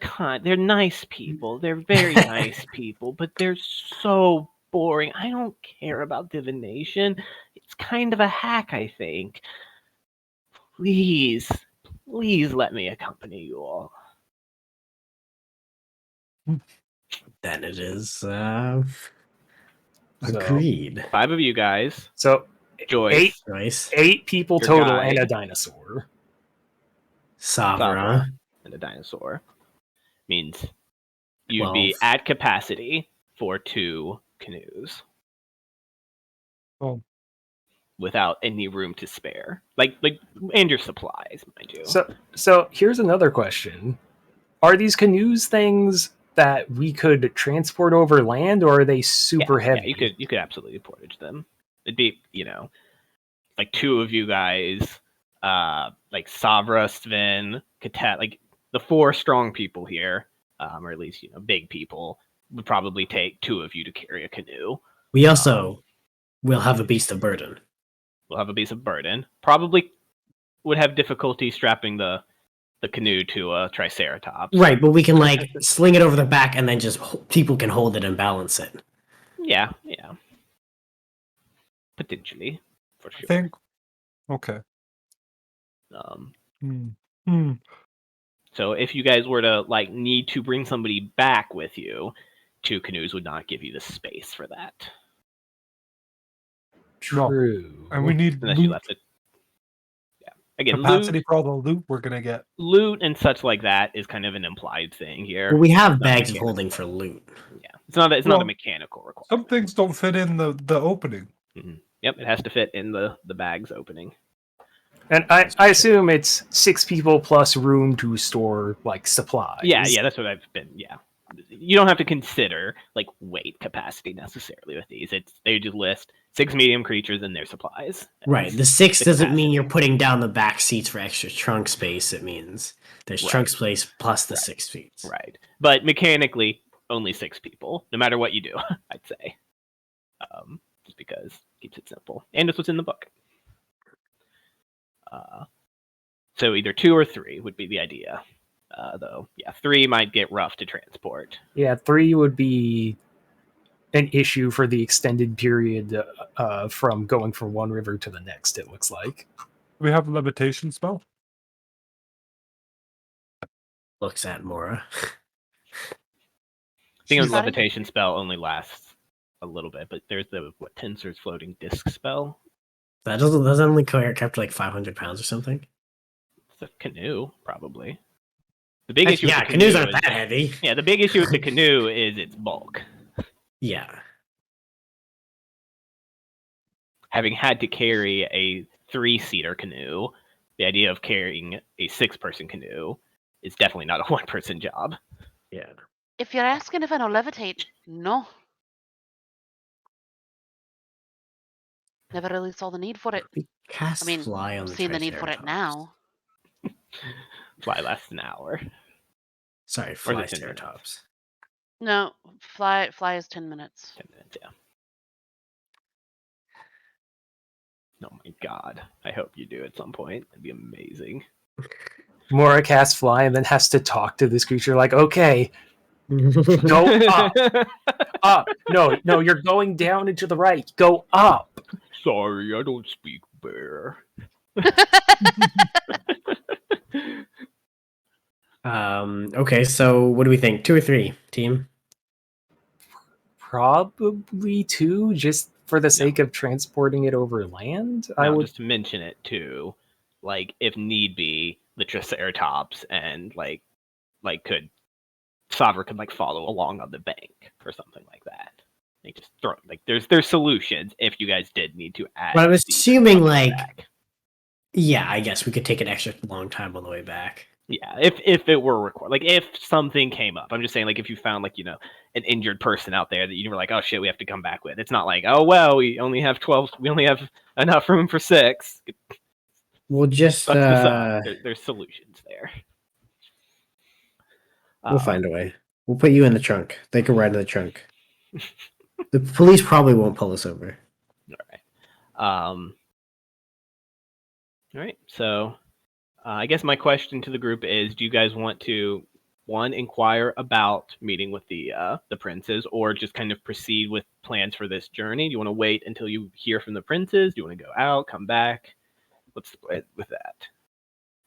nice people. They're very nice people, but they're so boring. I don't care about divination. It's kind of a hack, I think. Please let me accompany you all. Then it is So- agreed. 5 of you guys. So Joyce. Joyce, 8 people Your total and a guide. dinosaur. Savra, and a dinosaur means you'd 12. be at capacity for 2 canoes Oh, without any room to spare. Like and your supplies, mind you. So here's another question. Are these canoes things that we could transport over land, or are they super heavy? Yeah, you could absolutely portage them. It'd be, like 2 of you guys, like Savra, Sven, Katet, like the 4 strong people here, or at least, big people, would probably take 2 of you to carry a canoe. We also will have a beast of burden. We'll have a beast of burden. Probably would have difficulty strapping the canoe to a triceratops. Right, but we can like sling it over the back, and then just people can hold it and balance it. Yeah. Potentially, for I sure. think. Okay. So if you guys were to like need to bring somebody back with you, 2 canoes would not give you the space for that. True. And we need Unless you loot, left it. Yeah. Again, capacity for all the loot we're gonna get. loot and such like that is kind of an implied thing here. Well, we have Not bags of mechanical. holding for loot. Yeah, it's not a Well, mechanical requirement. Some things don't fit in the opening. Yep, it has to fit in the bag's opening. And I assume it's 6 people plus room to store like supplies. Yeah, that's what I've been. Yeah, you don't have to consider like weight capacity necessarily with these. They just list 6 medium creatures and their supplies. Right. The 6 the doesn't mean capacity. you're putting down the back seats for extra trunk space. It means there's Right. trunk space plus the 6 seats. Right, but mechanically only 6 people, no matter what you do. I'd say, just because it keeps it simple, and it's what's in the book. So either 2 or 3 would be the idea. Though, yeah, 3 might get rough to transport. Yeah, 3 would be an issue for the extended period from going from one river to the next, it looks like. We have a levitation spell. Looks at Mora. I think a She's- levitation spell only lasts a little bit, but there's the Tensor's floating disc spell. That doesn't only kept like 500 pounds or something. It's a canoe, probably. The big issue Yeah, with the canoes canoe aren't is, that heavy. Yeah, the big issue with the canoe is its bulk. Yeah. Having had to carry a 3-seater canoe, the idea of carrying a 6-person canoe is definitely not a 1-person job. Yeah. If you're asking if I know levitate, no. Never really saw the need for it. Cast I mean, fly on I'm the seeing the need for it Triceratops. now. Fly lasts an hour. Sorry, Or is fly it 10 minutes? ceratops. No, fly is 10 minutes. 10 minutes, yeah. Oh my god. I hope you do at some point. That'd be amazing. Mora casts fly and then has to talk to this creature like, okay, go up. Up. No, you're going down and to the right. Go up. Sorry, I don't speak bear. Okay, so what do we think? 2 or 3, team? Probably 2, just for the sake of transporting it over land. I Now, would just to mention it too, like if need be, the Triceratops and like could Savra could like follow along on the bank or something like that. Like just throw like there's solutions if you guys did need to add. But I'm these assuming, on the like- back. Yeah, I guess we could take an extra long time on the way back. Yeah, if it were required, like if something came up, I'm just saying, like if you found like an injured person out there that you were like, oh shit, we have to come back with. It's not like, oh well, we only have enough room for 6. We'll just Sucks to suck. There's solutions there. we'll find a way. We'll put you in the trunk. They can ride in the trunk. The police probably won't pull us over. All right. So, I guess my question to the group is: do you guys want to inquire about meeting with the princes, or just kind of proceed with plans for this journey? Do you want to wait until you hear from the princes? Do you want to go out, come back? What's the plan with that?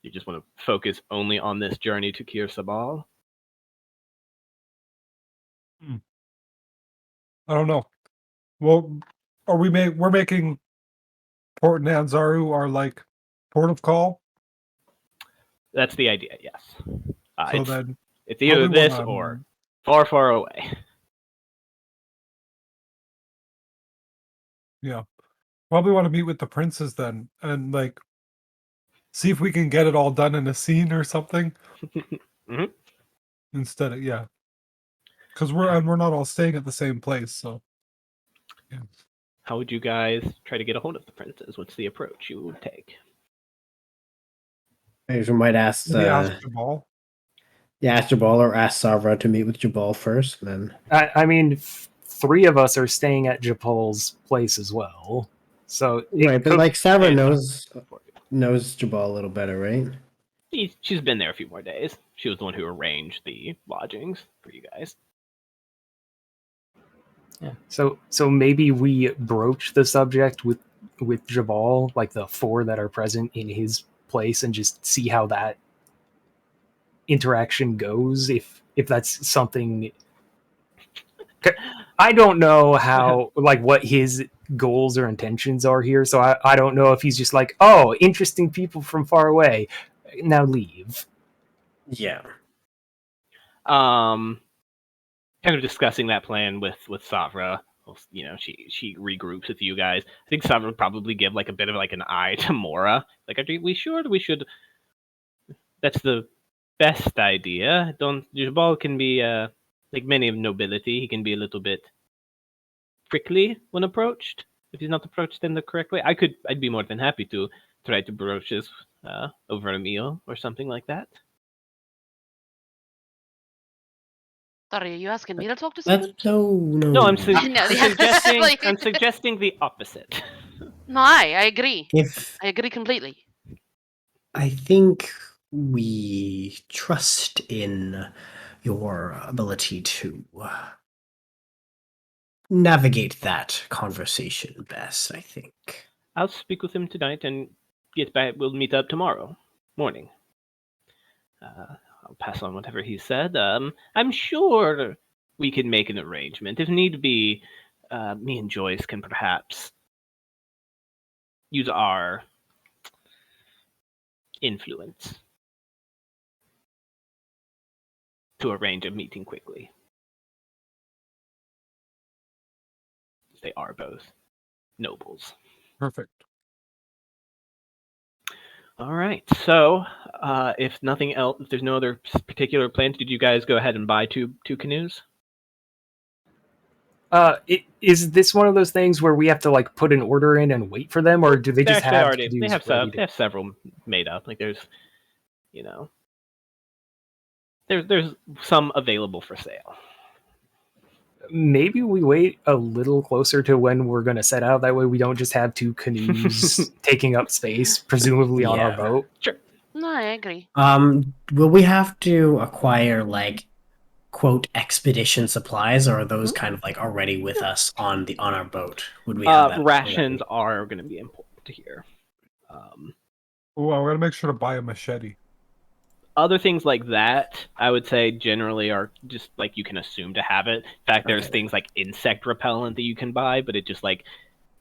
You just want to focus only on this journey to Kir Sabal? I don't know. Well, we're making Port Nanzaru our like port of call. That's the idea. Yes. So then It's either probably this wanna- or far, far away. Yeah. Probably want to meet with the princes then and like see if we can get it all done in a scene or something. Mhm. Instead of because we're not all staying at the same place, so How would you guys try to get a hold of the princes? What's the approach you would take? Maybe we might ask maybe ask Jabal. ask Jabal or ask Savra to meet with Jabal first, and then I mean, 3 of us are staying at Japal's place as well. So right. But could- like Savra Yeah. knows Jabal a little better, right? She's been there a few more days. She was the one who arranged the lodgings for you guys. yeah. So maybe we broach the subject with Jabal, like the 4 that are present in his place, and just see how that interaction goes. If that's something, I don't know how like what his goals or intentions are here. So I don't know if he's just like, oh, interesting people from far away, now leave. Yeah. Kind of discussing that plan with Savra. You know, she regroups with you guys. I think Savra would probably give like a bit of like an eye to Mora. Like, are we sure we should? That's the best idea. Don't Jabal can be like many of nobility. He can be a little bit prickly when approached. If he's not approached in the correct way, I'd be more than happy to try to broach this over a meal or something like that. Sorry, are you asking me to talk to someone? No. No, I'm No, yeah. suggesting. Like- I'm suggesting the opposite. No, I agree. If I agree completely. I think we trust in your ability to navigate that conversation best, I think. I'll speak with him tonight and get back. We'll meet up tomorrow morning. I'll pass on whatever he said. I'm sure we can make an arrangement. If need be, me and Joyce can perhaps use our influence to arrange a meeting quickly. They are both nobles. Perfect. All right. So, if nothing else, if there's no other particular plans, did you guys go ahead and buy two canoes? Is this one of those things where we have to like put an order in and wait for them, or do they just have They canoes have ready to- they have several made up. Like there's, you know, there's some available for sale. Maybe we wait a little closer to when we're going to set out. That way we don't just have two canoes taking up space, presumably on our Yeah. boat. Sure. No, I agree. Will we have to acquire like quote expedition supplies, or are those kind of like already with us on our boat? Would we have that Rations are going to be important here. Oh, I'm gonna make sure to buy a machete. Other things like that, I would say generally are just like you can assume to have it. In fact, there's Okay. things like insect repellent that you can buy, but it just like,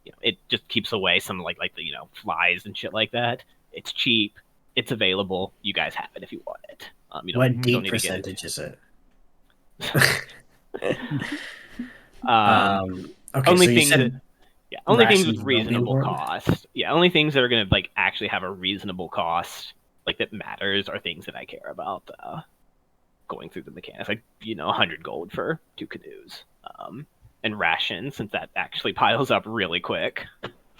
you know, it just keeps away some like the, you know, flies and shit like that. It's cheap. It's available. You guys have it if you want it. You don't, What don't D need to get it. percentage is it? Okay, Only so you things said that, yeah, only things with rations will be reasonable important? cost. Yeah, only things that are gonna like actually have a reasonable cost, like that matters, are things that I care about. Going through the mechanics, like, you know, 100 gold for 2 canoes, and rations, since that actually piles up really quick.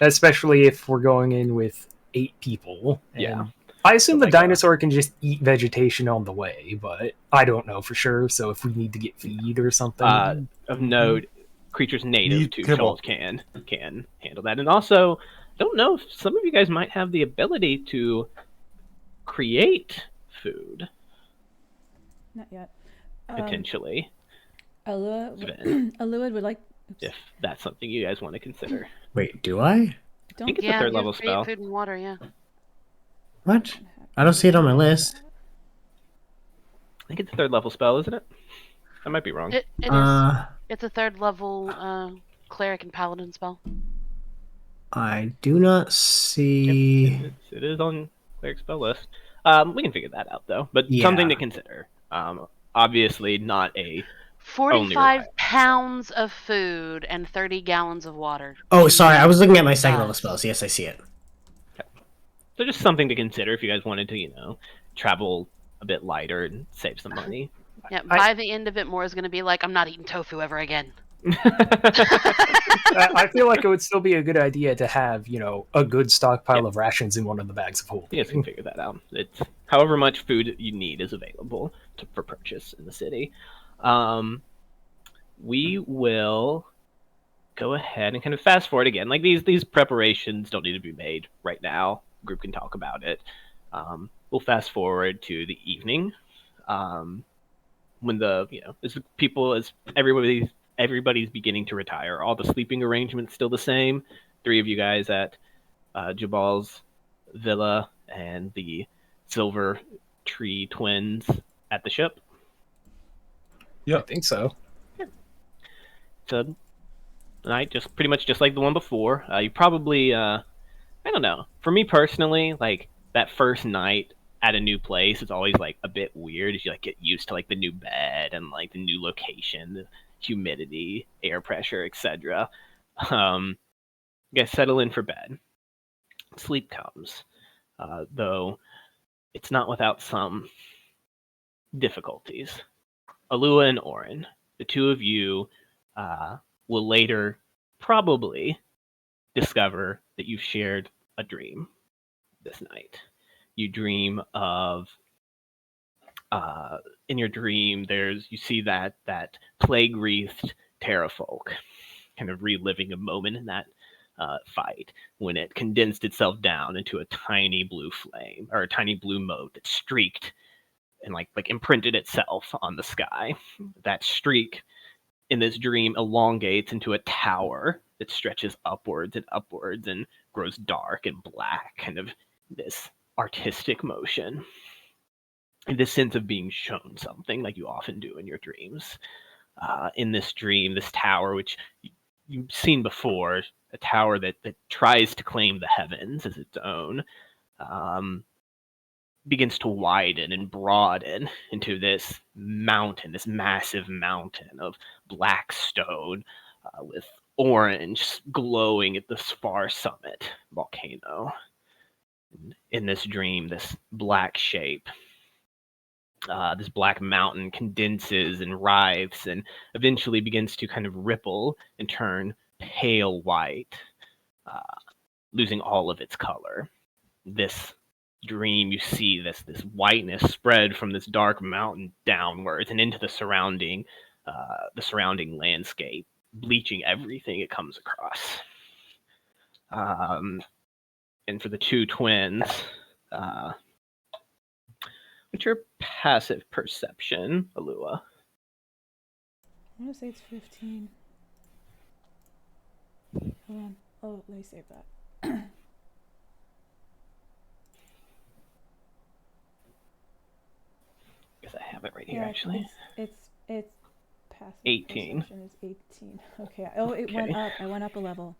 Especially if we're going in with 8 people. And Yeah. I assume So the like, dinosaur can just eat vegetation on the way, but I don't know for sure. So if we need to get feed or something, Of note, creatures native Need to kibble. Chult can handle that, and also, I don't know if some of you guys might have the ability to create food Not yet. potentially, Alua would like. Oops. if that's something you guys want to consider. Wait, do I? Don't think it's a Yeah, third you level create spell. food and water, yeah. What? I don't see it on my list. I think it's a 3rd level spell, isn't it? I might be wrong. It is. It's a 3rd level cleric and paladin spell. I do not see. It is on cleric spell list. We can figure that out though, but Yeah. something to consider. Obviously not a 45 reliable. pounds of food and 30 gallons of water. Oh, sorry, I was looking at my second Ah. level spells. Yes, I see it. So just something to consider if you guys wanted to, you know, travel a bit lighter and save some money. Yeah, by the end of it, Mora's going to be like, I'm not eating tofu ever again. I feel like it would still be a good idea to have, you know, a good stockpile of rations in one of the bags of holding. You guys can figure that out. It's however much food you need is available for purchase in the city. We will go ahead and kind of fast forward again. Like these preparations don't need to be made right now. Group can talk about it. We'll fast forward to the evening, when as everybody's beginning to retire. All the sleeping arrangements still the same. 3 of you guys at Jabal's villa, and the Silver Tree twins at the ship. I think so. So night, just pretty much just like the one before. You probably, I don't know. For me personally, like that first night at a new place is always like a bit weird as you like get used to like the new bed and like the new location, the humidity, air pressure, etc. You guys settle in for bed. Sleep comes, though it's not without some difficulties. Alua and Orin, the two of you, will later probably discover that you've shared a dream this night. You dream of, in your dream, you see that plague wreathed terrafolk, kind of reliving a moment in that fight when it condensed itself down into a tiny blue flame or a tiny blue mote that streaked and like imprinted itself on the sky. That streak in this dream elongates into a tower that stretches upwards and grows dark and black, kind of this artistic motion. And this sense of being shown something like you often do in your dreams. In this dream, this tower, which you've seen before, a tower that tries to claim the heavens as its own, begins to widen and broaden into this mountain, this massive mountain of black stone with orange glowing at the far summit volcano. In this dream, this black shape, this black mountain condenses and writhes and eventually begins to kind of ripple and turn pale white, losing all of its color. This dream, you see this whiteness spread from this dark mountain downwards and into the surrounding landscape, bleaching everything it comes across. And for the two twins, what's your passive perception, Alua? I'm gonna say it's 15. Hold on. Oh, let me save that. Guess I have it right here, actually. It's passive 18. perception is 18. Okay. Oh, it went up. I went up a level.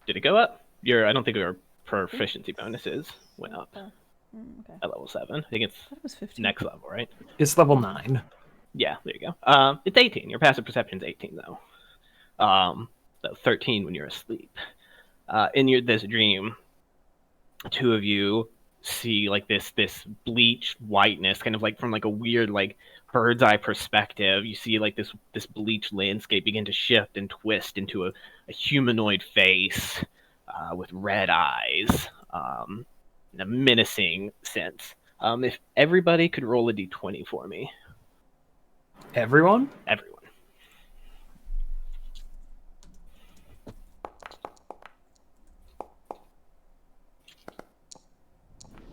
Did it go up? I don't think your proficiency bonuses went up Okay. at level 7. I think it's I thought it was 15. next level, right? It's level 9. Yeah, there you go. It's 18. Your passive perception's 18 though. So 13 when you're asleep. In this dream, two of you see like this bleached whiteness, kind of like from like a weird like bird's eye perspective. You see like this bleached landscape begin to shift and twist into a humanoid face with red eyes, in a menacing sense. If everybody could roll a d20 for me. Everyone? Everyone.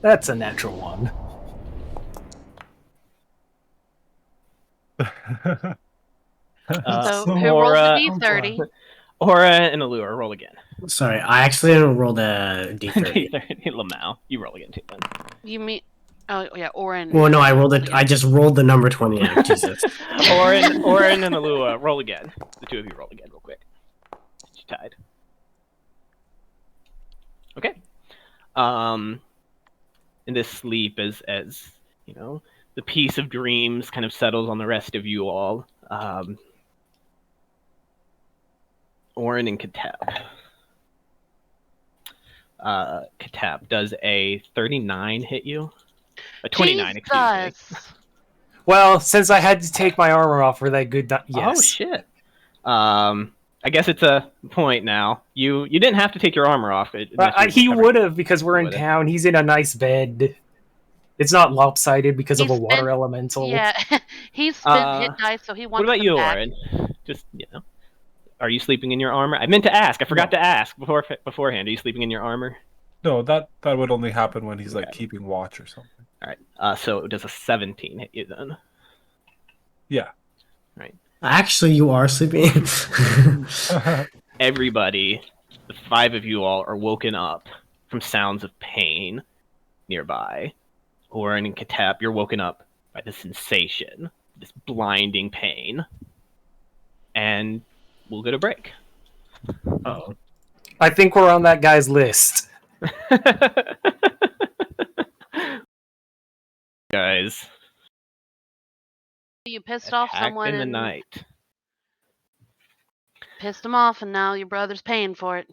That's a natural one. So who rolled the D30? Aura and Allure, roll again. Sorry, I actually rolled a d30. Lamau, you roll again too then. You mean? Oh yeah, Orin. Well, no, I rolled it. I just rolled the number 28. Jesus. Orin and Allure, roll again. The two of you roll again real quick. You're tied. Okay. In this sleep, as you know, the peace of dreams kind of settles on the rest of you all. Orin and Katep. Katep, does a 39 hit you? A 29, excuse me. Well, since I had to take my armor off for that good, yes. Oh shit. I guess it's a point now. You didn't have to take your armor off. He would have because we're in town. He's in a nice bed. It's not lopsided because of a water elemental. Yeah, he's spent hit dice, so he wants. What about you, Orin? Just are you sleeping in your armor? I meant to ask. I forgot to ask beforehand. Are you sleeping in your armor? No, that would only happen when he's like keeping watch or something. All right. So does a 17 hit you then? Yeah. Right. Actually, you are sleeping. Everybody, the 5 of you all, are woken up from sounds of pain nearby. Orin and Katep, you're woken up by the sensation, this blinding pain. and we'll get a break. Oh. I think we're on that guy's list. Guys, You pissed off attacked someone in the and night. pissed him off, and now your brother's paying for it.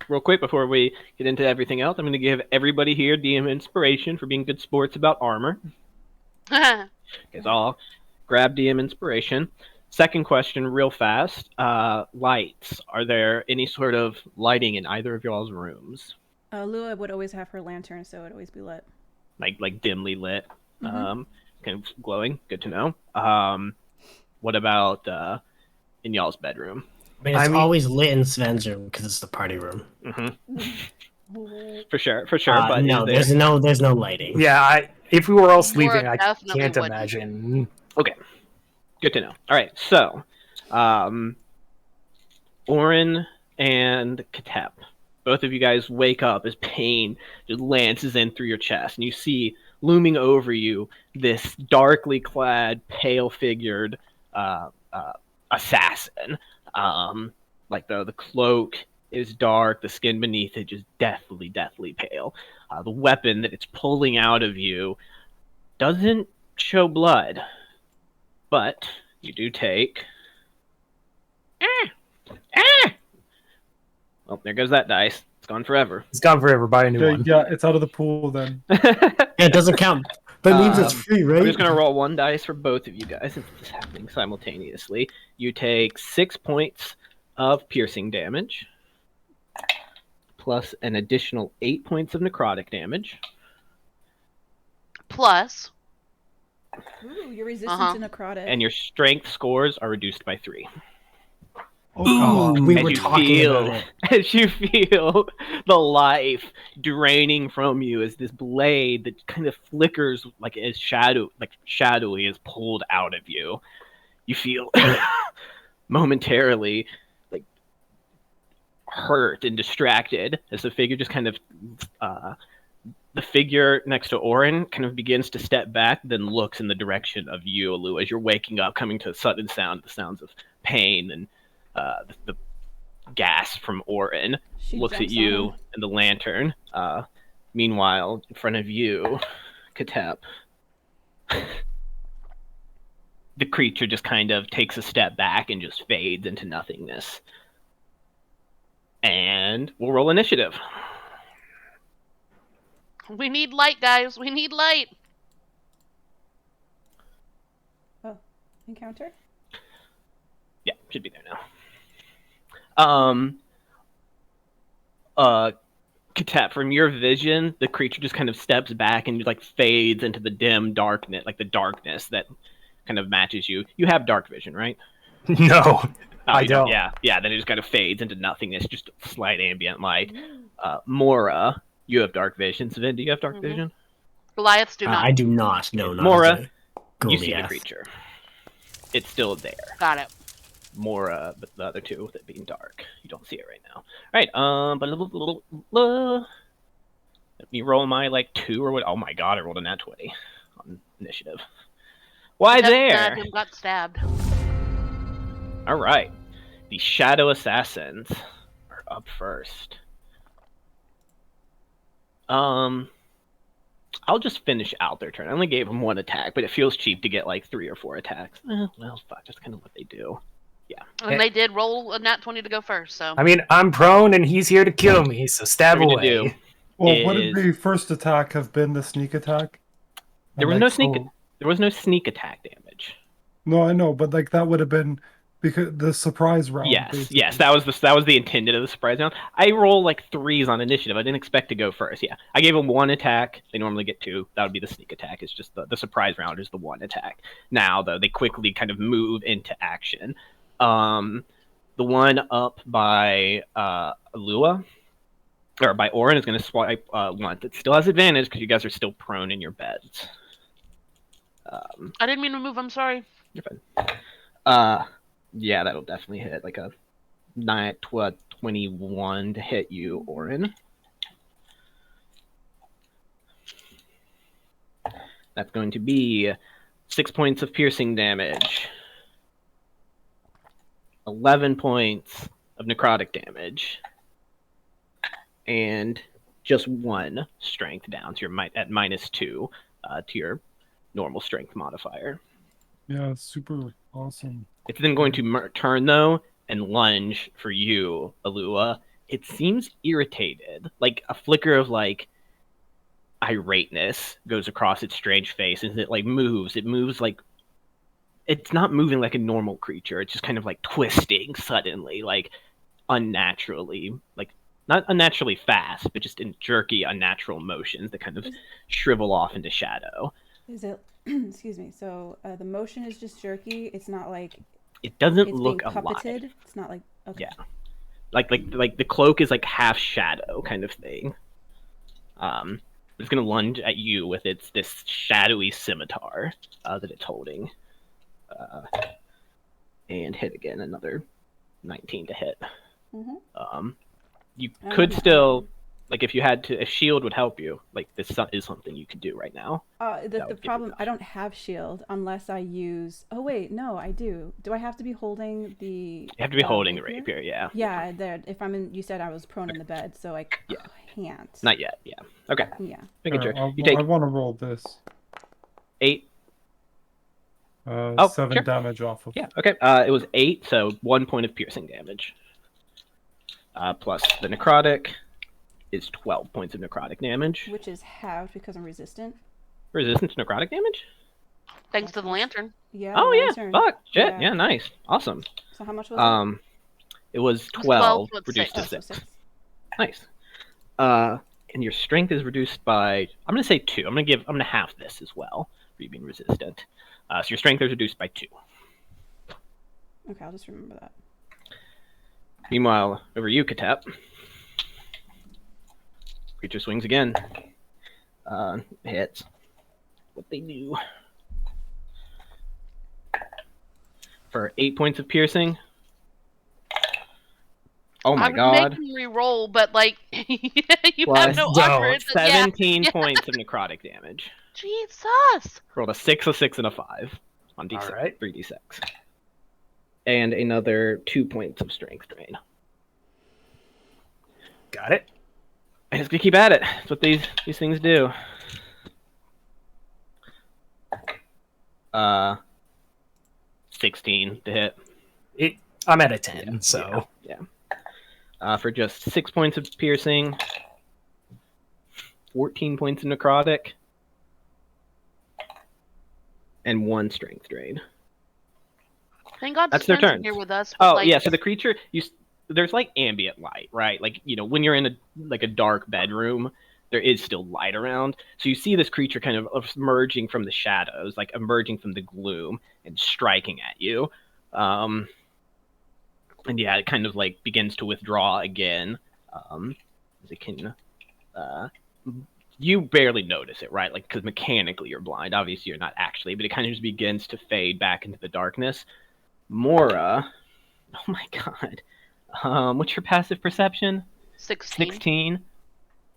real quick before we get into everything else, I'm going to give everybody here DM inspiration for being good sports about armor. Guys all grab DM inspiration. Second question, real fast. Lights. Are there any sort of lighting in either of y'all's rooms? Lua would always have her lantern, so it'd always be lit. Like dimly lit, Mhm. kind of glowing. Good to know. What about in y'all's bedroom? I mean, it's always lit in Sven's room because it's the party room. For sure. But no, is there... there's no lighting. Yeah, if we were all Laura sleeping, I definitely can't wouldn't. imagine. Okay, good to know. All right, so Orin and Katep, both of you guys wake up as pain just lances in through your chest, and you see looming over you this darkly clad, pale-figured assassin. Like the cloak is dark, the skin beneath it just deathly pale. The weapon that it's pulling out of you doesn't show blood, but you do take... Well, there goes that dice. It's gone forever. It's gone forever. Buy a new one. Yeah, it's out of the pool then. It doesn't count. That means it's free, right? I'm just going to roll one dice for both of you guys since this is happening simultaneously. You take 6 points of piercing damage, plus an additional 8 points of necrotic damage. Plus. Ooh, your resistance to necrotic. And your strength scores are reduced by 3. Ooh, we were talking about it. As you feel the life draining from you as this blade that kind of flickers like shadowy is pulled out of you. You feel momentarily like hurt and distracted as the figure just kind of the figure next to Orin kind of begins to step back, then looks in the direction of you, Alu, as you're waking up, coming to a sudden sound, the sounds of pain and the gas from Orin. She looks at jumps on you him. and the lantern. Meanwhile, in front of you, Katep, the creature just kind of takes a step back and just fades into nothingness. And we'll roll initiative. We need light, guys. We need light. Oh, encounter? Yeah, should be there now. Katep, from your vision, the creature just kind of steps back and like fades into the dim darkness, like the darkness that kind of matches you. You have dark vision, right? No, Oh, I don't. Yeah. Then it just kind of fades into nothingness, just slight ambient light. Mora, you have dark vision. Sven, do you have dark vision? Goliaths do not. I do not. No, not Mora, as a Goliath. you see the creature. It's still there. Got it. More, but the other two, with it being dark, you don't see it right now. All right, let me roll my 2 or what? Oh my god, I rolled a nat 20 on initiative. Why there? Him got stabbed. All right, the shadow assassins are up first. I'll just finish out their turn. I only gave them 1 attack, but it feels cheap to get 3 or 4 attacks. Well, fuck, that's kind of what they do. Yeah. And they did roll a nat 20 to go first, so. I mean, I'm prone and he's here to kill me, so stab What we're away. gonna do Well, wouldn't is- the first attack have been the sneak attack? There was And, no sneak. There was no sneak attack damage. No, I know, but that would have been because the surprise round. Yes, basically. that was the intended of the surprise round. I roll 3s on initiative. I didn't expect to go first. Yeah, I gave them 1 attack. They normally get 2. That would be the sneak attack. It's just the surprise round is the 1 attack. Now though, they quickly kind of move into action. The one up by Alua, or by Orin, is going to swipe once. It still has advantage because you guys are still prone in your beds. I didn't mean to move, I'm sorry. You're fine. Yeah, that'll definitely hit. A 21 to hit you, Orin. That's going to be 6 points of piercing damage. 11 points of necrotic damage. And just 1 strength down. So you're at -2 to your normal strength modifier. Yeah, super awesome. It's then going to turn, though, and lunge for you, Alua, it seems irritated. Like a flicker of like irateness goes across its strange face as it like moves. It moves like it's not moving like a normal creature. It's just kind of like twisting suddenly, like unnaturally, like not unnaturally fast, but just in jerky, unnatural motions that kind of shrivel off into shadow. Is it? Excuse me. So the motion is just jerky. It's not like It doesn't it's look being alive. puppeted. It's not like okay. Yeah. Like the cloak is like half shadow kind of thing. It's gonna lunge at you with this shadowy scimitar that it's holding, and hit again. Another 19 to hit. Mm-hmm. You could still, like, if shield would help you, like this is something you could do right now. The problem, I don't have shield unless I use. Oh wait, no, I do. Do I have to be holding the? You have to be holding the rapier, yeah. Yeah, there. If I'm in, you said I was prone in the bed, so I can't. Not yet. Yeah. Okay. Yeah. Making sure. I You take want to roll this. 8. 7 sure. damage off of. Yeah. Okay. It was 8, so 1 point of piercing damage. Plus the necrotic is 12 points of necrotic damage. Which is halved because I'm resistant. Resistant to necrotic damage? Thanks to the lantern. Yeah. Oh yeah. lantern. Fuck. Shit. Yeah. Yeah. Nice. Awesome. So how much was it? It was 12 12 reduced to Oh, so 6. Nice. And your strength is reduced by, I'm gonna say 2. I'm gonna half this as well for you being resistant. So your strength is reduced by 2. Okay, I'll just remember that. Meanwhile, over you, Katep. Creature swings again. Hits. What they do. For 8 points of piercing. Oh my god. I would make him re-roll, but like you Plus have no offer. 17 points of necrotic damage. Jesus. Rolled a 6, a 6, and a 5 on D6, All right. 3d6. And another 2 points of strength drain. Got it. And it's gonna keep at it. That's what these things do. 16 to hit. I'm at a 10, so Yeah. For just 6 points of piercing, 14 points of necrotic, and 1 strength drain. Thank God That's their Spen's turn. here with us. Oh like, yeah, so the creature there's like ambient light, right? Like, you know, when you're in a dark bedroom, there is still light around. So you see this creature kind of emerging from the shadows, like emerging from the gloom and striking at you. And yeah, it kind of like begins to withdraw again. It can you barely notice it, right? Like, because mechanically you're blind. Obviously you're not actually, but it kind of just begins to fade back into the darkness. Mora, oh my god. What's your passive perception? 16.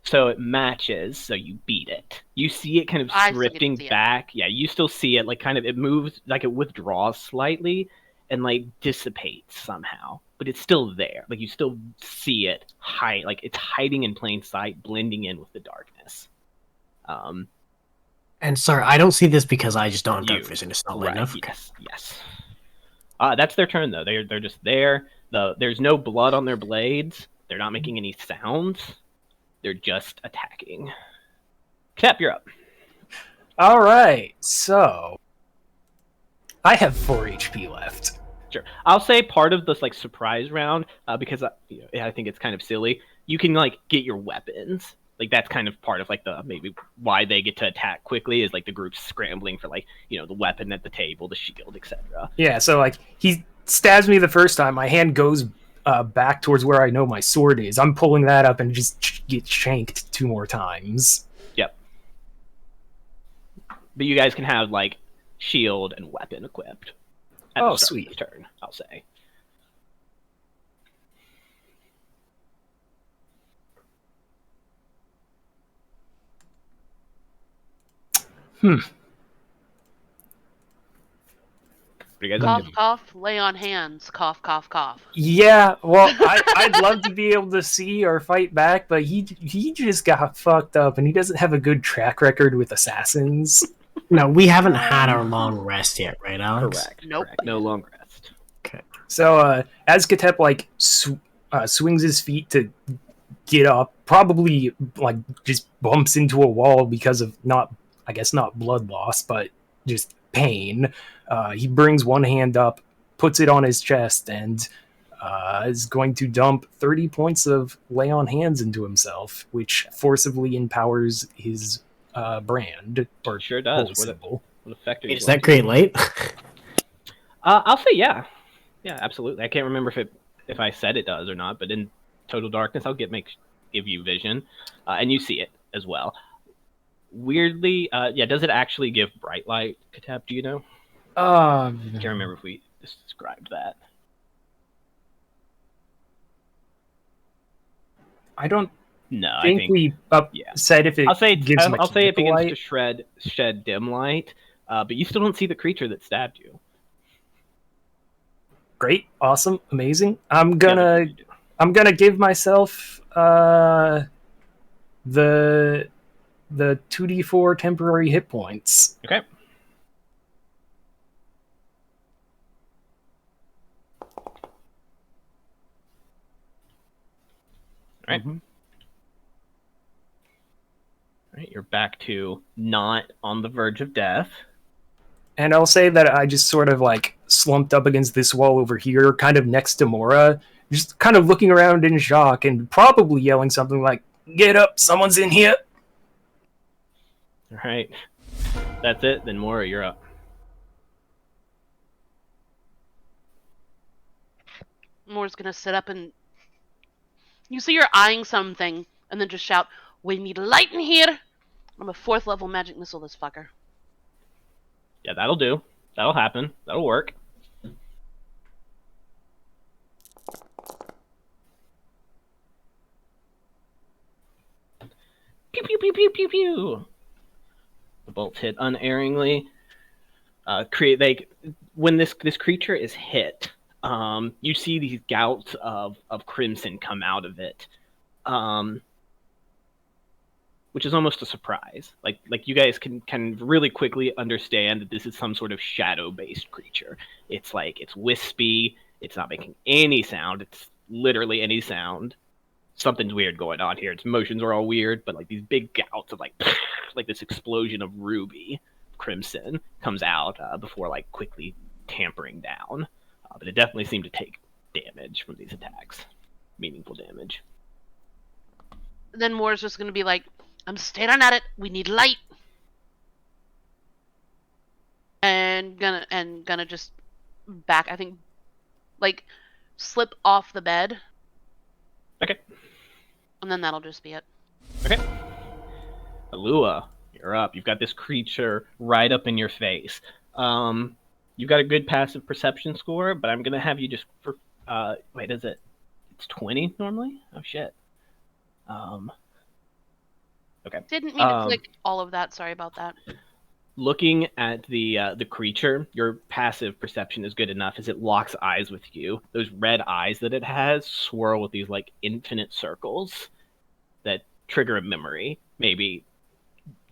So it matches, so you beat it. You see it kind of drifting back. Yeah, you still see it, like kind of, it moves, like it withdraws slightly and like dissipates somehow. But it's still there. Like you still see it like it's hiding in plain sight, blending in with the darkness. And sorry, I don't see this because I just don't have dark vision. It's not light enough. Yes. That's their turn though. They're just there. There's no blood on their blades. They're not making any sounds. They're just attacking. Cap, you're up. All right. So I have 4 HP left. Sure. I'll say part of this like surprise round because I think it's kind of silly. You can like get your weapons. Like that's kind of part of like the maybe why they get to attack quickly is like the group's scrambling for like, you know, the weapon at the table, the shield, etc. Yeah, so like he stabs me the first time, my hand goes back towards where I know my sword is. I'm pulling that up and just get shanked 2 more times. Yep. But you guys can have like shield and weapon equipped. At the start of the turn, I'll say. What do you guys cough, up to? cough, lay on hands, cough, cough, cough. Yeah, well, I'd love to be able to see or fight back, but he just got fucked up, and he doesn't have a good track record with assassins. No, we haven't had our long rest yet, right, Alex? Correct. Nope. Correct. No long rest. Okay. So as Katep like swings his feet to get up, probably like just bumps into a wall because of not blood loss, but just pain. He brings one hand up, puts it on his chest, and is going to dump 30 points of lay on hands into himself, which forcibly empowers his brand or Sure does. holy symbol. What effect are Wait, you is going that great light? I'll say yeah. Yeah, absolutely. I can't remember if I said it does or not, but in total darkness, I'll give you vision, and you see it as well. Weirdly, yeah, does it actually give bright light, Katab? Do you know? I can't remember if we described that. I don't No, I think think we yeah. said if it I'll say gives I'll say it begins light. to shed dim light, but you still don't see the creature that stabbed you. Great, awesome, amazing. I'm Yeah, gonna give myself the 2d4 temporary hit points. okay. All right. Mhm. All right, you're back to not on the verge of death. And I'll say that I just sort of like slumped up against this wall over here, kind of next to Mora, just kind of looking around in shock and probably yelling something like, "Get up, someone's in here!" All right, that's it. Then Mora, you're up. Moore's gonna sit up and you see her eyeing something, and then just shout, "We need light in here!" I'm a 4th level magic missile this fucker. Yeah, that'll do. That'll happen. That'll work. Pew pew pew pew pew pew. The bolts hit unerringly. When this creature is hit, you see these gouts of crimson come out of it, which is almost a surprise. Like you guys can really quickly understand that this is some sort of shadow-based creature. It's wispy. It's not making any sound. It's literally any sound. Something's weird going on here. Its motions are all weird, but like these big gouts of like this explosion of ruby crimson comes out before like quickly tampering down. But it definitely seemed to take damage from these attacks, meaningful damage. Then Moore's just gonna be like, "I'm staring at it. We need light." And gonna just back. I think, like, slip off the bed. Okay. And then that'll just be it. Okay. Alua, you're up. You've got this creature right up in your face. You've got a good passive perception score, but I'm gonna have you just for wait, is it? It's 20 normally? Oh shit. Okay. Didn't mean to click all of that. Sorry about that. Looking at the creature, your passive perception is good enough as it locks eyes with you. Those red eyes that it has swirl with these like infinite circles that trigger a memory. Maybe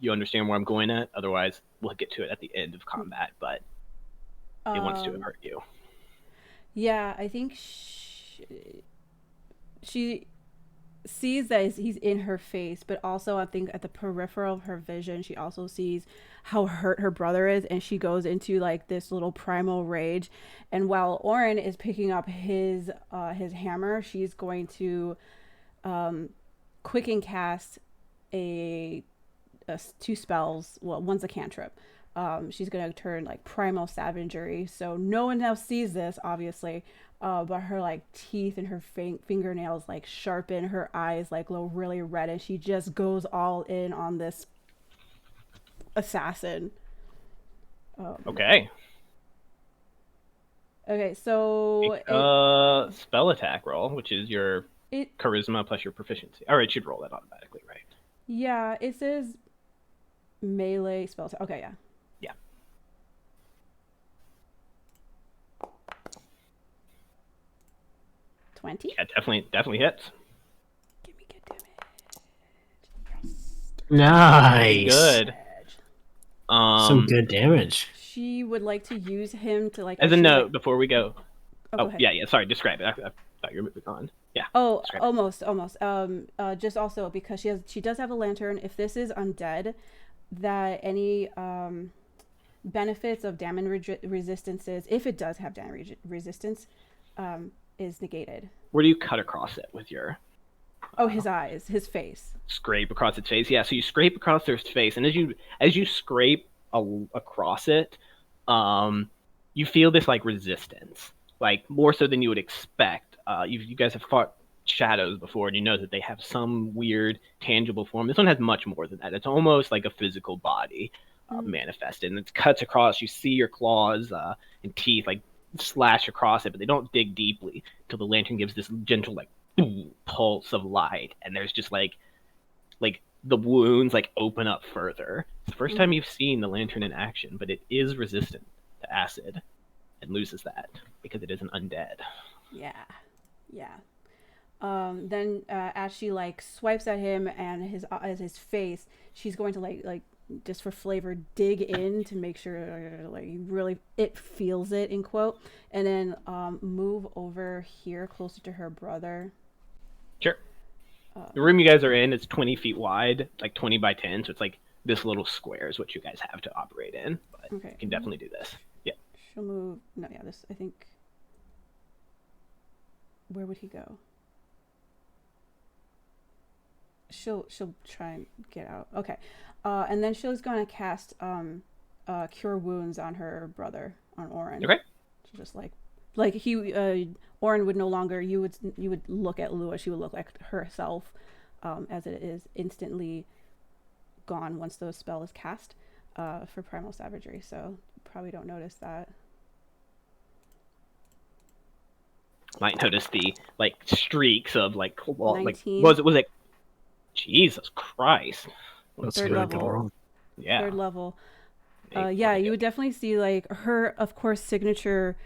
you understand where I'm going at. Otherwise, we'll get to it at the end of combat. But it wants to hurt you. Yeah, I think she sees that he's in her face, but also I think at the peripheral of her vision, she also sees how hurt her brother is, and she goes into like this little primal rage. And while Oren is picking up his hammer, she's going to quicken cast two spells. Well, one's a cantrip. She's gonna turn like primal savagery, so no one else sees this, obviously. But her like teeth and her fingernails like sharpen, her eyes like glow really red, and she just goes all in on this assassin. Okay. Okay, so spell attack roll, which is your charisma plus your proficiency. All right, it should roll that automatically, right? Yeah, it says melee spell attack. Okay, yeah. 20? Yeah, definitely hits. Give me good damage. Nice. Good. Some good damage. She would like to use him to like. As a note, before we go. Oh, go ahead. Yeah. Sorry, describe it. Thought you were moving on. Yeah. Oh, Describe. almost. Just also because she does have a lantern. If this is undead, that any benefits of damage resistances, if it does have damage resistance, is negated. Where do you cut across it with your Oh, his eyes, his face. scrape across its face? Yeah, so you scrape across their face, and as you scrape across it, you feel this like resistance, like more so than you would expect. You guys have fought shadows before, and you know that they have some weird tangible form. This one has much more than that. It's almost like a physical body manifested, and it cuts across. You see your claws and teeth like slash across it, but they don't dig deeply until the lantern gives this gentle like boom, pulse of light, and there's just like the wounds like open up further. It's the first time you've seen the lantern in action, but it is resistant to acid and loses that because it is an undead. Yeah. Then as she like swipes at him and his face, she's going to like just for flavor dig in to make sure like really it feels it in quote, and then move over here closer to her brother. Sure. The room you guys are in is 20 feet wide, like 20 by 10, so it's like this little square is what you guys have to operate in, but Okay. you can definitely do this. Yeah. She'll move. No, yeah, this I think. Where would he go? She'll try and get out. Okay, and then she's gonna cast Cure Wounds on her brother, on Oren. Okay. So just like he Oren would no longer. You would look at Lua. She would look like herself, as it is instantly gone once the spell is cast for Primal Savagery. So you probably don't notice that. Might notice the like streaks of like claw, like 19. was it Jesus Christ. That's Third a really level. good roll. Yeah. Third level. Yeah, you would definitely see like her, of course, signature.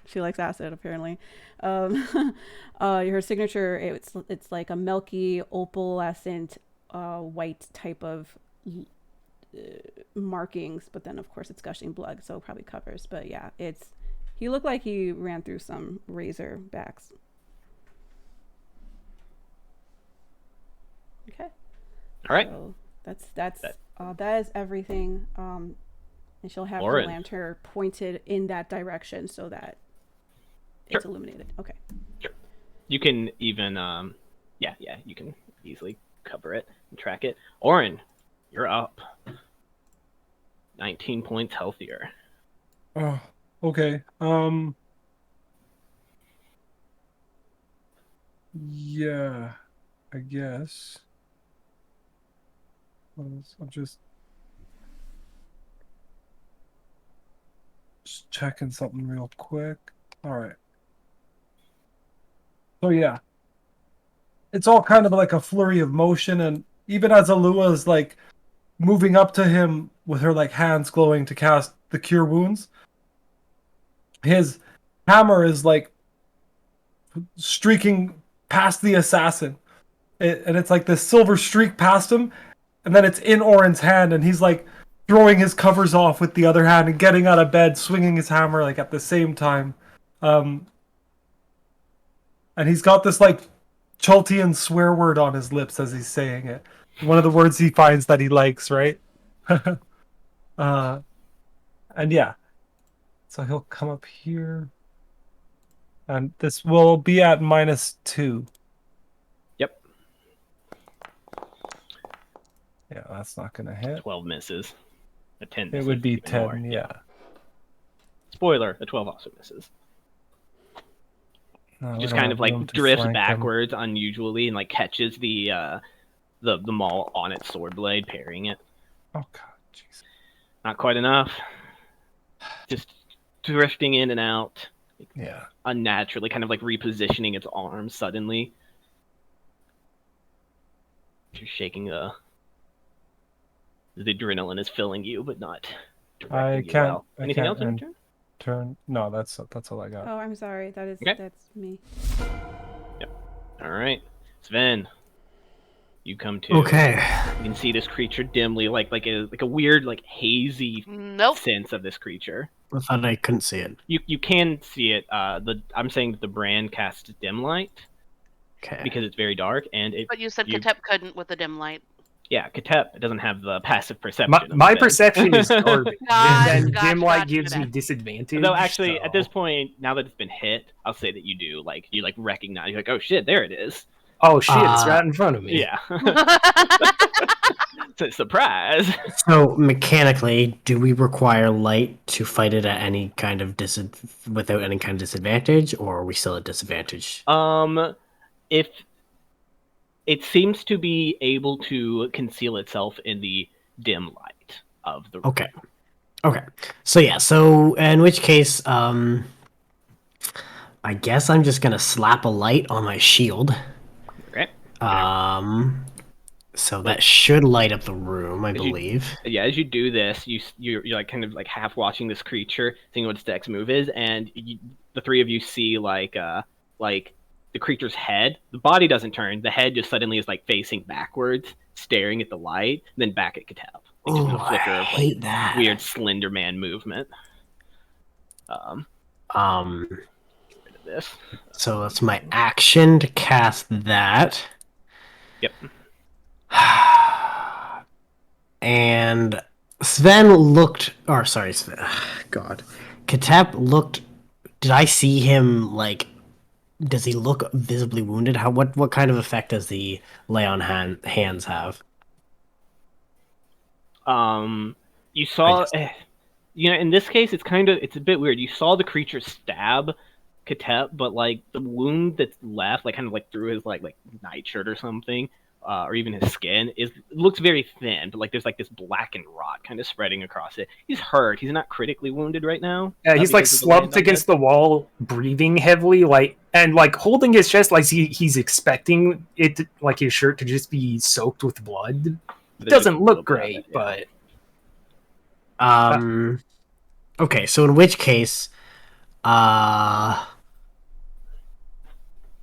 She likes acid, apparently. Her signature, it's like a milky opalescent white type of markings, but then of course it's gushing blood, so it probably covers. But yeah, he looked like he ran through some razor backs. Okay. All right. So that is everything. And she'll have Oren. the lantern pointed in that direction so that it's illuminated. Okay. Sure. You can even you can easily cover it and track it. Oren, you're up. 19 points healthier. Oh, okay. Yeah, I guess. I'm just checking something real quick. All right. So yeah, it's all kind of like a flurry of motion, and even as Alua is like moving up to him with her like hands glowing to cast the Cure Wounds, his hammer is like streaking past the assassin, and it's like this silver streak past him, and then it's in Oren's hand, and he's like throwing his covers off with the other hand and getting out of bed, swinging his hammer like at the same time. And he's got this like Chultian swear word on his lips as he's saying it. One of the words he finds that he likes, right? And yeah. So he'll come up here. And this will be at -2. Yep. Yeah, that's not going to hit. 12 misses. A 10 It misses. would be even 10, more. yeah. Spoiler, a 12 also misses. No, we Just don't kind have of like room to drifts flank him. backwards unusually and like catches the maul on its sword blade, parrying it. Oh, God. Jeez. Not quite enough. Just drifting in and out. Yeah. Unnaturally, kind of like repositioning its arms suddenly. You're shaking the adrenaline is filling you, but not directing I you can't. well. I Anything can't else in return? turn. No, that's all I got. Oh, I'm sorry. Okay. That's me. All right, Sven, you come to. Okay. You can see this creature dimly, like a weird, like hazy Nope. sense of this creature. I thought I couldn't see it. You can see it. I'm saying that the brand casts dim light Okay. because it's very dark, and But you said Katep couldn't with the dim light. Yeah, Katep doesn't have the passive perception. My of it. perception is garbage. Gosh, And then gosh, dim light gosh, gives me gosh. disadvantage. Though actually, at this so- point, now that it's been hit, I'll say that you do you recognize. You're like, oh shit, there it is. Oh shit, it's right in front of me. Yeah. It's a surprise. So mechanically, do we require light to fight it at any kind of without any kind of disadvantage, or are we still at disadvantage? If it seems to be able to conceal itself in the dim light of the room. Okay. So yeah. So in which case, I guess I'm just gonna slap a light on my shield. Okay. So that should light up the room, I As you- believe. Yeah, as you do this, you're like kind of like half watching this creature, seeing what its next move is, and the three of you see like the creature's head. The body doesn't turn. The head just suddenly is like facing backwards, staring at the light, then back at Katep. Like, just Oh, a flicker I of hate that. weird Slender Man movement. This. So that's my action to cast that. Yep. And Sven looked, or sorry, Sven, God, Katep looked. Did I see him like? Does he look visibly wounded? What kind of effect does the lay on hands have? You saw, in this case, it's a bit weird. You saw the creature stab Katep, but like the wound that's left, like kind of like through his like nightshirt or something, or even his skin, looks very thin, but like there's like this blackened rot kind of spreading across it. He's hurt. He's not critically wounded right now. Yeah, he's like slumped against the wall, breathing heavily, and holding his chest like he's expecting it, like his shirt to just be soaked with blood. It doesn't look great, but okay, so in which case,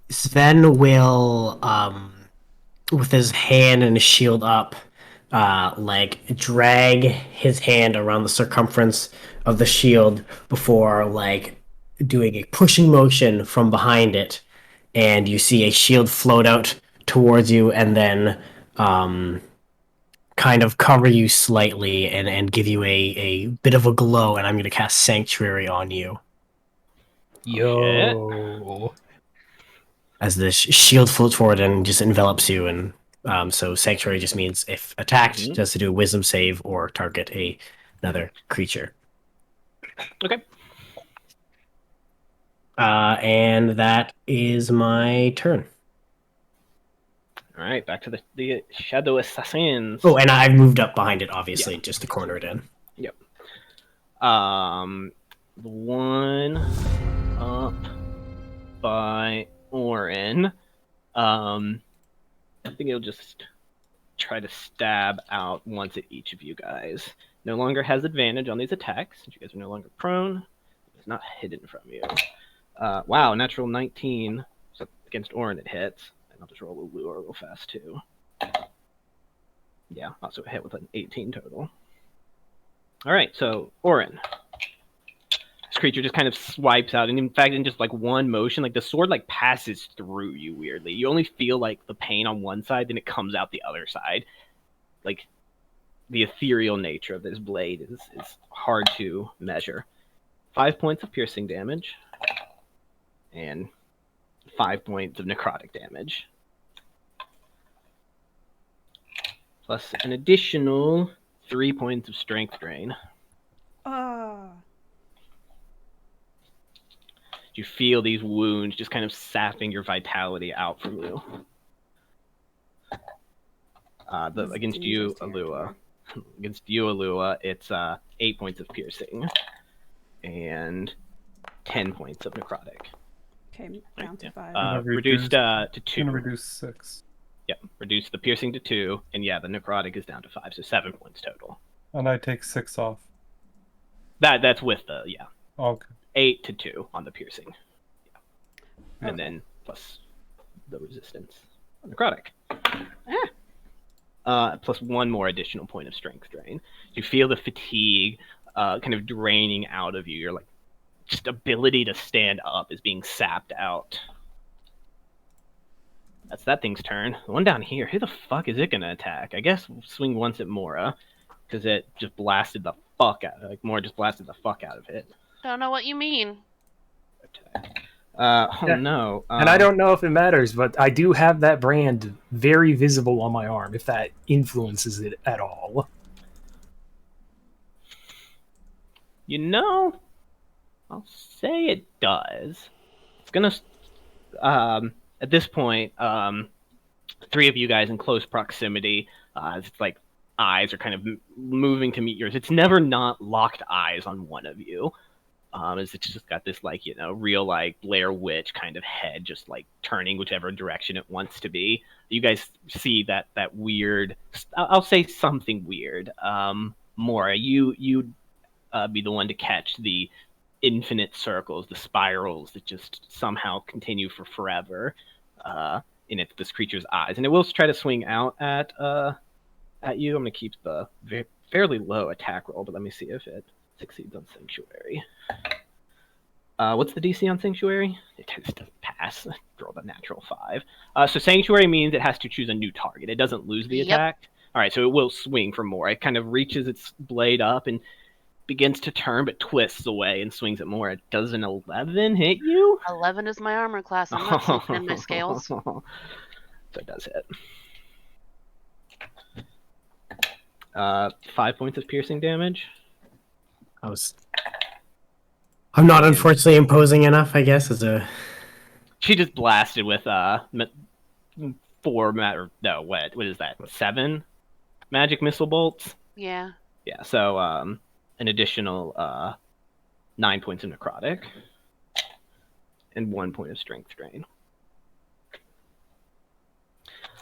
Sven will, with his hand and his shield up, drag his hand around the circumference of the shield before, doing a pushing motion from behind it, and you see a shield float out towards you, and then, kind of cover you slightly and give you a bit of a glow, and I'm going to cast Sanctuary on you. Yo. As the shield floats forward and just envelops you, and so Sanctuary just means if attacked, just has to do a Wisdom save or target another creature. Okay. And that is my turn. All right, back to the Shadow Assassins. Oh, and I've moved up behind it, obviously, just to corner it in. Yep. The one up by Orin. I think it'll just try to stab out once at each of you guys. No longer has advantage on these attacks, since you guys are no longer prone. It's not hidden from you. Wow, natural 19. So against Orin it hits. And I'll just roll a lure real fast too. Yeah, also a hit with an 18 total. Alright, so Orin. This creature just kind of swipes out, and in fact, in just one motion, the sword passes through you weirdly. You only feel the pain on one side, then it comes out the other side. The ethereal nature of this blade is hard to measure. 5 points of piercing damage, and 5 points of necrotic damage. Plus an additional 3 points of strength drain. You feel these wounds just kind of sapping your vitality out from you. Against you, Alua, it's 8 points of piercing and 10 points of necrotic. Okay, down to 5. Reduced to 2. Gonna reduce 6. Yep, reduce the piercing to 2, and the necrotic is down to 5, so 7 points total. And I take 6 off. That's with the Okay. 8 to 2 on the piercing. Yeah. And then plus the resistance on necrotic. Plus 1 more additional point of strength drain. You feel the fatigue kind of draining out of you. Your like just ability to stand up is being sapped out. That's that thing's turn. The one down here, who the fuck is it gonna attack? I guess we'll swing once at Mora, because it just blasted the fuck out of it. Like, Mora just blasted the fuck out of it. Don't know what you mean. Oh Yeah. no. And I don't know if it matters, but I do have that brand very visible on my arm, if that influences it at all. You know, I'll say it does. It's gonna. At this point, three of you guys in close proximity. It's like eyes are kind of moving to meet yours. It's never not locked eyes on one of you. As it's just got this like real like Blair Witch kind of head, just like turning whichever direction it wants to be. You guys see that weird. I'll say something weird. Mora, you be the one to catch the infinite circles, the spirals that just somehow continue for forever in this creature's eyes, and it will try to swing out at you. I'm gonna keep the fairly low attack roll, but let me see if it succeeds on Sanctuary. What's the DC on Sanctuary? It doesn't pass. Roll the natural 5. So Sanctuary means it has to choose a new target. It doesn't lose the attack. All right, so it will swing for more. It kind of reaches its blade up and begins to turn, but twists away and swings at more. Does an 11 hit you? 11 is my armor class. I'm not sleeping in my scales. So it does hit. 5 points of piercing damage. I'm not unfortunately imposing enough, I guess, as a. She just blasted with what is that? 7 magic missile bolts. Yeah. Yeah. So an additional 9 points of necrotic and 1 point of strength drain.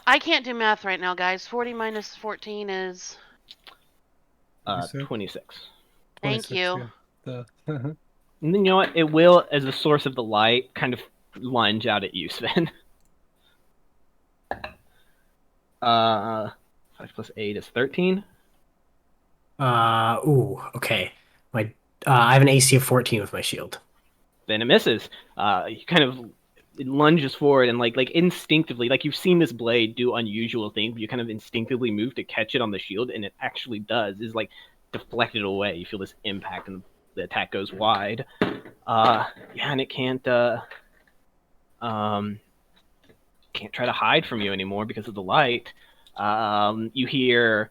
I can't do math right now, guys. 40 minus 14 is... 26. Thank you. Yeah. And then you know what? It will, as the source of the light, kind of lunge out at you, Sven. 5 plus 8 is 13. Okay. I have an AC of 14 with my shield. Then it misses. It lunges forward and like instinctively, like you've seen this blade do unusual things, but you kind of instinctively move to catch it on the shield, and it actually does. Is like deflected away. You feel this impact, and the attack goes wide. And it can't try to hide from you anymore because of the light. You hear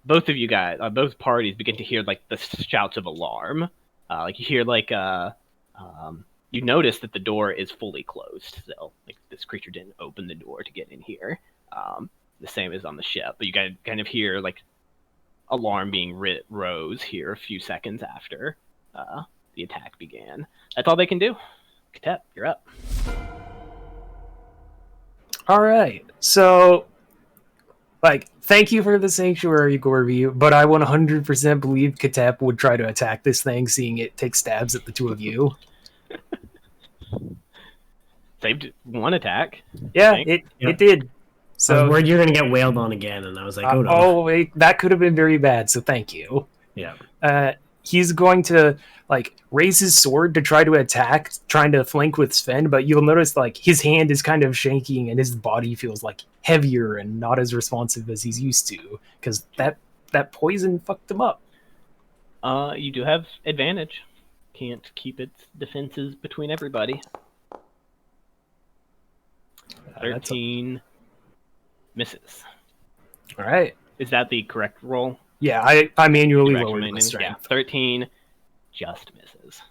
both of you guys, both parties begin to hear like the shouts of alarm. Like you hear like you notice that the door is fully closed still. Like this creature didn't open the door to get in here. The same as on the ship, but you guys kind of hear like alarm being rose here a few seconds after the attack began. That's all they can do. Katep, you're up. All right. So, thank you for the Sanctuary, Gorby, but I 100% believe Katep would try to attack this thing, seeing it take stabs at the two of you. Saved one attack. Yeah, it did. So I was worried you're going to get wailed on again, and I was like, oh no. Oh, wait, that could have been very bad, so thank you. Yeah. He's going to raise his sword to try to attack, trying to flank with Sven, but you'll notice his hand is kind of shaking and his body feels heavier and not as responsive as he's used to, because that poison fucked him up. You do have advantage. Can't keep its defenses between everybody. 13 misses. All right. Is that the correct roll? Yeah, I manually lowered my strength. Yeah, 13 just misses.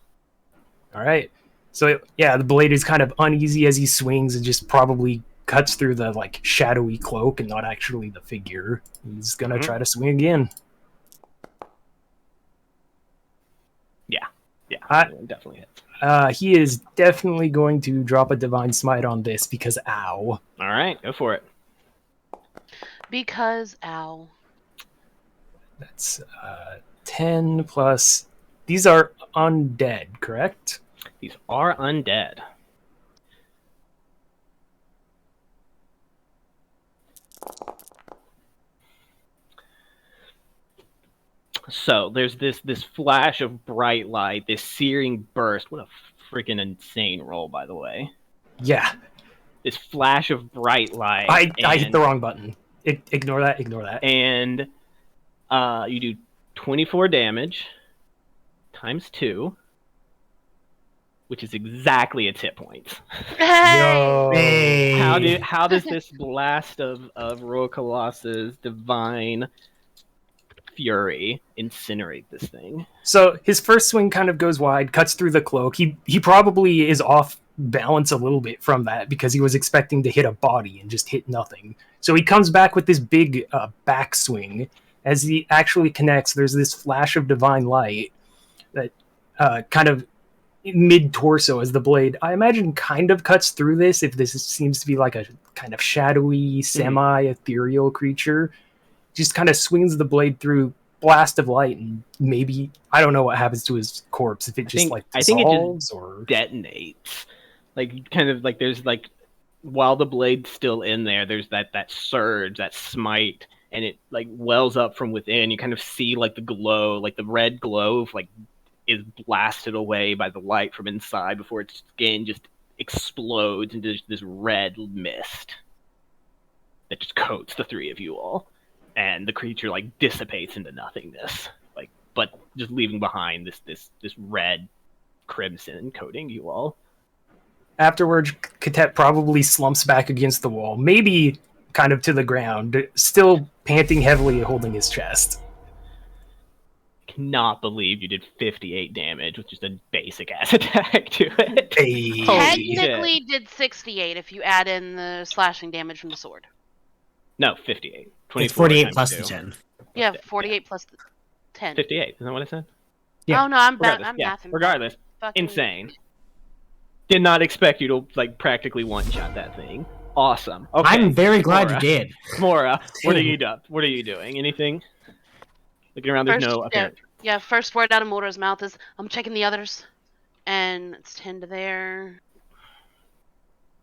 All right. So, yeah, the blade is kind of uneasy as he swings and just probably cuts through the, shadowy cloak and not actually the figure. He's going to try to swing again. Yeah, definitely hits. He is definitely going to drop a Divine Smite on this because ow. All right, go for it. Because ow. That's 10 plus... These are undead, correct? These are undead. So there's this flash of bright light, this searing burst. What a freaking insane roll, by the way. Yeah, This flash of bright light. I hit the wrong button. Ignore that. Ignore that. And you do 24 damage times 2, which is exactly its hit points. Yo. Hey. How does this blast of Royal Colossus divine fury incinerate this thing? So his first swing kind of goes wide, cuts through the cloak. He probably is off balance a little bit from that because he was expecting to hit a body and just hit nothing. So he comes back with this big backswing. As he actually connects, there's this flash of divine light that kind of mid-torso as the blade, I imagine, kind of cuts through this, if this seems to be like a kind of shadowy, semi-ethereal creature. Just kind of swings the blade through, blast of light, and maybe, I don't know what happens to his corpse, if it just I think it dissolves just or detonates. Like, kind of like there's like, while the blade's still in there, there's that surge, that smite, and it like wells up from within. You kind of see like the glow, like the red glow of like is blasted away by the light from inside before its skin just explodes into this red mist that just coats the three of you all, and the creature like dissipates into nothingness, like, but just leaving behind this red crimson coating you all. Afterwards, Katet probably slumps back against the wall, maybe kind of to the ground, still panting heavily, holding his chest. Cannot believe you did 58 damage with just a basic ass attack to it. Hey. Holy Technically shit. did 68 if you add in the slashing damage from the sword. No, 58. It's 48 times plus 2. the 10. Yeah, 48 plus 10. 58, isn't that what I said? Yeah. Oh no, I'm Regardless, mathing. regardless, Fucking- insane. Did not expect you to like practically one-shot that thing. Awesome. Okay, I'm very glad Mora. you did. Mora, what are Same. you doing? What are you doing? Anything? Looking around, there's no apparent. Yeah, first word out of Mora's mouth is, I'm checking the others. And it's 10 to there.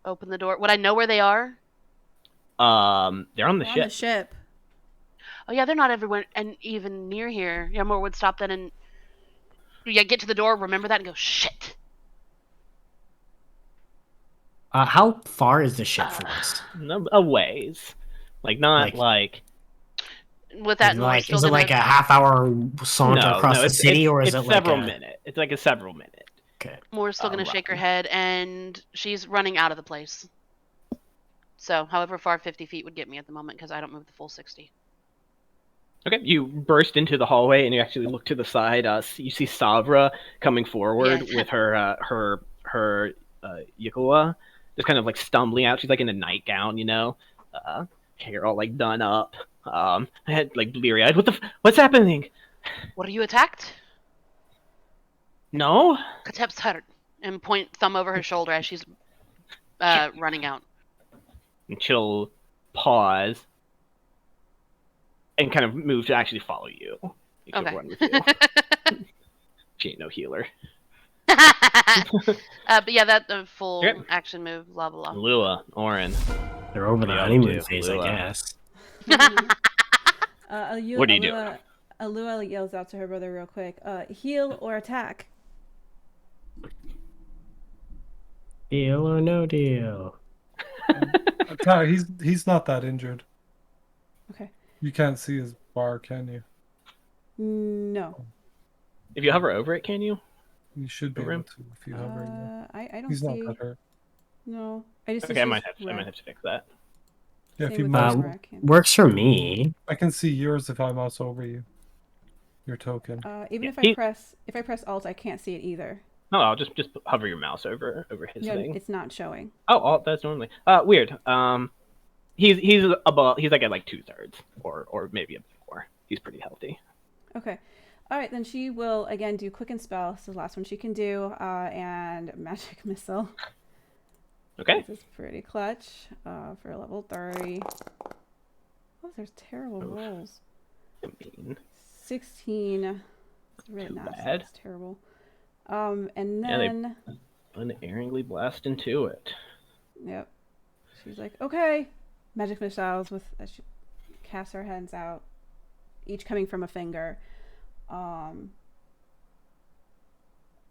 Open the door. Would I know where they are? They're on the We're on the ship. ship. Oh yeah, they're not everywhere and even near here. Yeah, Mora would stop then and get to the door, remember that, and go, shit. How far is the ship from us? No, a ways. Like, not like With that, Mora's Like, still is it gonna- like a half-hour saunter across the city, or is it's it like several a... minutes? It's like a several minute. Okay. Mora's still gonna shake her head, and she's running out of the place. So, however far 50 feet would get me at the moment, because I don't move the full 60. Okay, you burst into the hallway and you actually look to the side. You see Savra coming forward Yeah. with her Yukula, just kind of like stumbling out. She's like in a nightgown, you know, hair all like done up, head like bleary eyed. What's happening? What are you attacked? No. Katep's hurt, and point thumb over her shoulder as she's running out. And she'll pause and kind of move to actually follow you. You can Okay. run with you. She ain't no healer. But yeah, that full Okay. action move, blah blah blah. Lua, Orin. They're over the Yeah, honeymoon too. phase, I Lua. guess. What are you doing? Alua yells out to her brother real quick. Heal or attack. Deal or no deal? He's not that injured. Okay. You can't see his bar, can you? No. If you hover over it, can you? You should be Over him? able to if you hover. Yeah. I don't He's see. not that hurt. No. I just Okay, see I might his have rack. to fix that. Yeah, if Same you with mouse, the rack, yeah. Works for me. I can see yours if I mouse over you. Your token. Even Yeah, if I press Alt, I can't see it either. No, I'll just hover your mouse over his No, thing. it's not showing. Oh, that's normally weird. He's above. He's like at like 2/3 or maybe a bit more. He's pretty healthy. Okay. All right, then she will again do Quicken Spell. This is the last one she can do, and Magic Missile. Okay. This is pretty clutch for level 30. Oh, there's terrible Oof. rolls. I mean, 16. It's really not. bad. It's terrible. And Yeah, they- then, unerringly blast into it. yep. She's like, okay. Magic missiles with, she casts her hands out, each coming from a finger.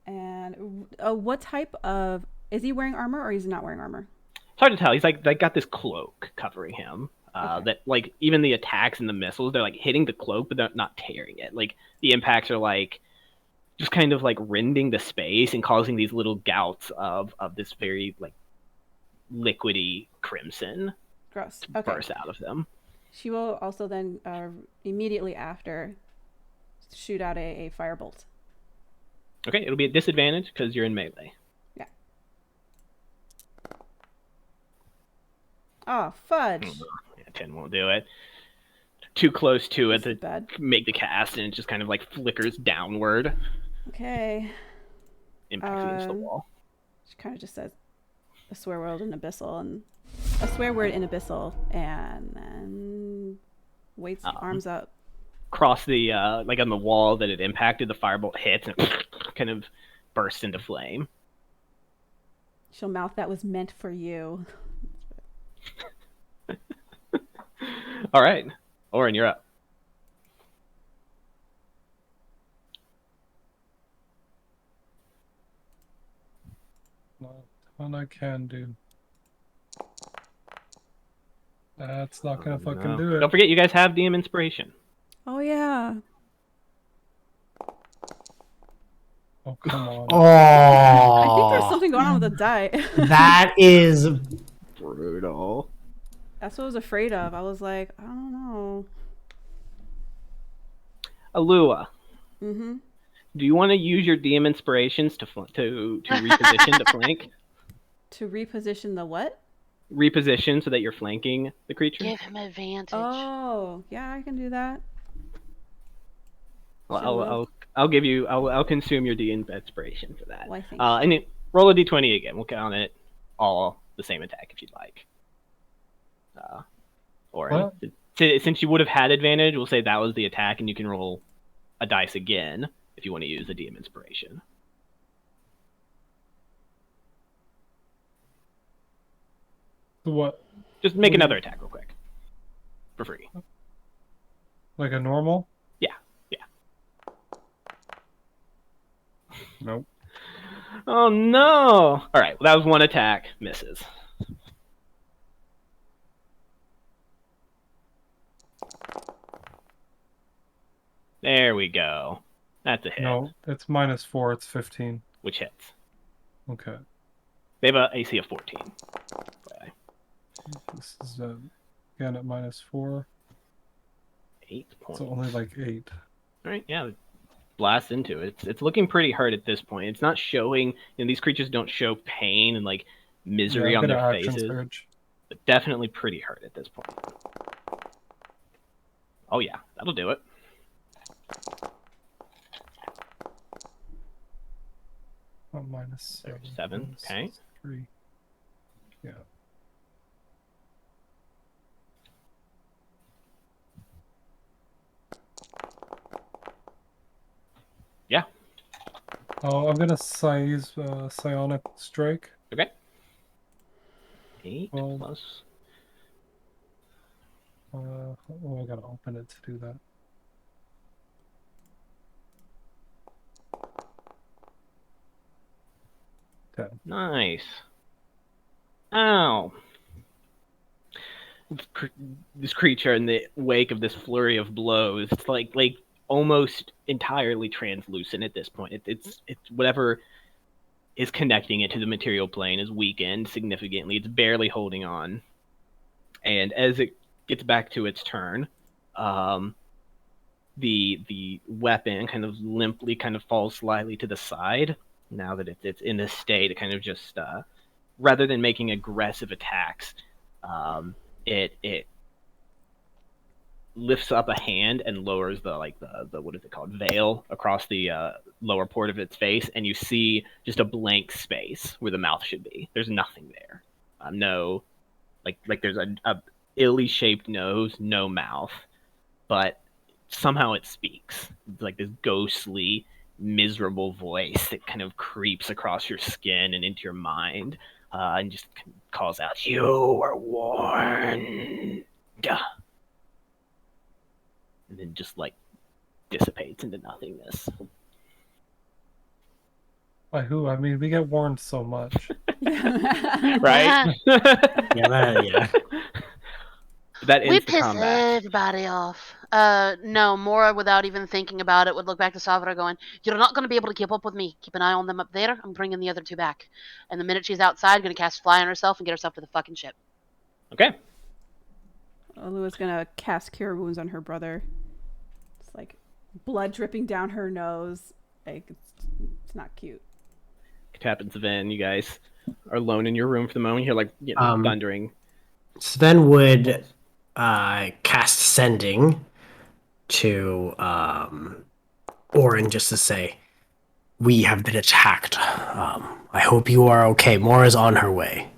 And what type of is he wearing armor or is he not wearing armor? It's hard to tell. He's like got this cloak covering him. Okay. That like even the attacks and the missiles, they're like hitting the cloak, but they're not tearing it. Like the impacts are like just kind of like rending the space and causing these little gouts of this very like liquidy crimson Gross. to Okay. burst out of them. She will also then immediately after shoot out a firebolt. Okay, it'll be a disadvantage because you're in melee. Yeah. Oh, fudge. Yeah, 10 won't do it. Too close to it This is to bad. make the cast, and it just kind of like flickers downward, Okay. impacts against the wall. She kind of just says a swear word in abyssal and then waits arms up. Across the like on the wall that it impacted, the firebolt hits and kind of bursts into flame. She'll mouth that was meant for you. All right, Oren, you're up. Not what I can do. That's not gonna fucking No. do it. Don't forget, you guys have DM inspiration. Oh yeah. Oh come on. I think there's Oh, something going on with the die. that is Brutal. That's what I was afraid of. I was like, I don't know. Alua, Mm-hmm. do you want to use your DM inspirations to reposition to flank? To reposition the what? Reposition so that you're flanking the creature. Give him advantage. Oh, yeah, I can do that. Well, Sure I'll consume your DM inspiration for that. Well, I think And roll a d20 again. We'll count it all the same attack if you'd like. Or since you would have had advantage, we'll say that was the attack, and you can roll a dice again if you want to use the DM inspiration. What? Just make another attack real quick, for free. Like a normal? Yeah. Nope. Oh no! All right, well, that was one attack, misses. There we go. That's a hit. No, it's -4. It's 15. Which hits. Okay. They have an AC of 14. Okay. This is again at -4. 8 points. So only like 8. All right, yeah. Blast into it. It's looking pretty hurt at this point. It's not showing. These creatures don't show pain and like misery on their faces, but definitely pretty hurt at this point. Oh yeah, that'll do it. Oh, -7. 7. Okay. 3. Yeah. Yeah. Oh, I'm gonna size Psionic Strike. Okay. 8 Well, plus. Oh, I gotta open it to do that. Nice. Ow. This creature, in the wake of this flurry of blows, it's like almost entirely translucent at this point. It's whatever is connecting it to the material plane is weakened significantly. It's barely holding on. And as it gets back to its turn, the weapon kind of limply kind of falls slightly to the side. Now that it's in this state, it kind of just rather than making aggressive attacks, it lifts up a hand and lowers the what is it called, veil across the lower port of its face, and you see just a blank space where the mouth should be. There's nothing there. No, like there's a illy shaped nose, no mouth, but somehow it speaks. It's like this ghostly, miserable voice that kind of creeps across your skin and into your mind, and just calls out, "You are warned." And then just like dissipates into nothingness. By who? I mean, we get warned so much. Right? Yeah. That We ends the piss combat. everybody off. No, Mora, without even thinking about it, would look back to Savra going, "You're not going to be able to keep up with me. Keep an eye on them up there. I'm bringing the other two back." And the minute she's outside, going to cast Fly on herself and get herself to the fucking ship. Okay. Alua's gonna cast Cure Wounds on her brother. It's like blood dripping down her nose. Like it's not cute. Katep and Sven, you guys are alone in your room for the moment. You hear thundering. Sven would cast Sending to Orin just to say, "We have been attacked. I hope you are okay. Mora's on her way."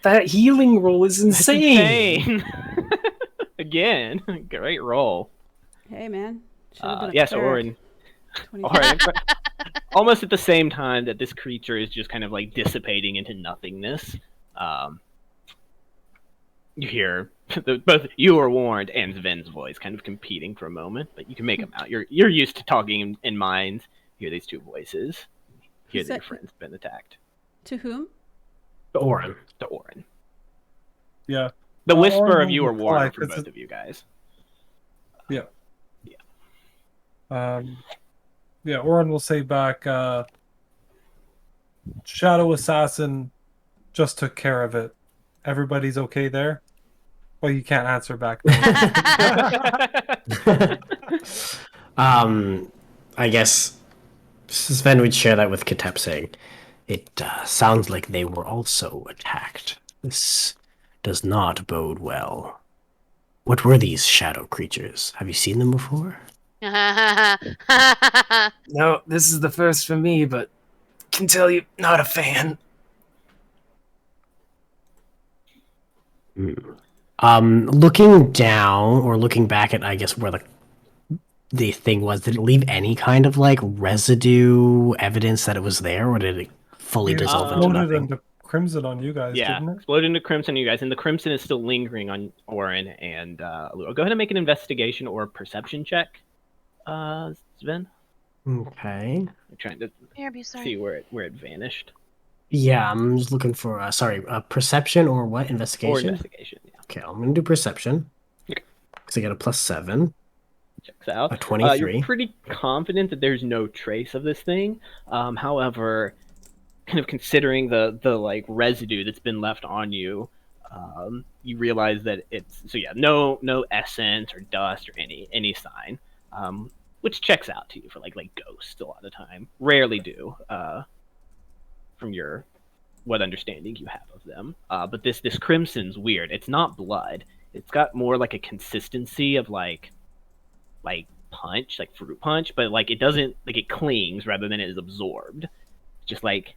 That healing roll is That's insane. insane. Again, great roll. Hey man. Should've been a Yes, cleric. Orin. 25. Almost at the same time that this creature is just kind of like dissipating into nothingness, you hear both you are warned and Sven's voice kind of competing for a moment, but you can make them out. You're used to talking in minds. You hear these two voices. You hear that your friend's been attacked. To whom? Orin. To Orin. Yeah. The whisper Orin of you will are warned reply, for 'cause both of you guys. Yeah, Orin will say back, Shadow Assassin just took care of it. Everybody's okay there? Well, you can't answer back. I guess Sven would share that with Katep, saying, "It sounds like they were also attacked. This does not bode well. What were these shadow creatures? Have you seen them before?" No, this is the first for me, but can tell you, not a fan. Looking down or looking back at, I guess, where the thing was, did it leave any kind of like residue evidence that it was there, or did it fully It dissolve into exploded nothing? into crimson on you guys, Yeah, didn't it? exploded into crimson, you guys, and the crimson is still lingering on Orin and Alua. Go ahead and make an investigation or perception check, Sven. Okay. I'm trying to BRB, sorry. see where it vanished. Yeah, I'm just looking for perception or what? Investigation? Or investigation, yeah. Okay, I'm gonna do perception. Okay. Because I got a +7. Checks out. A 23. You're pretty confident that there's no trace of this thing. However, kind of considering the like residue that's been left on you, you realize that it's no essence or dust or any sign, which checks out to you for like ghosts a lot of the time. Rarely do, from your what understanding you have of them. But this crimson's weird. It's not blood. It's got more like a consistency of like punch, like fruit punch, but like it doesn't, like it clings rather than it is absorbed. Just like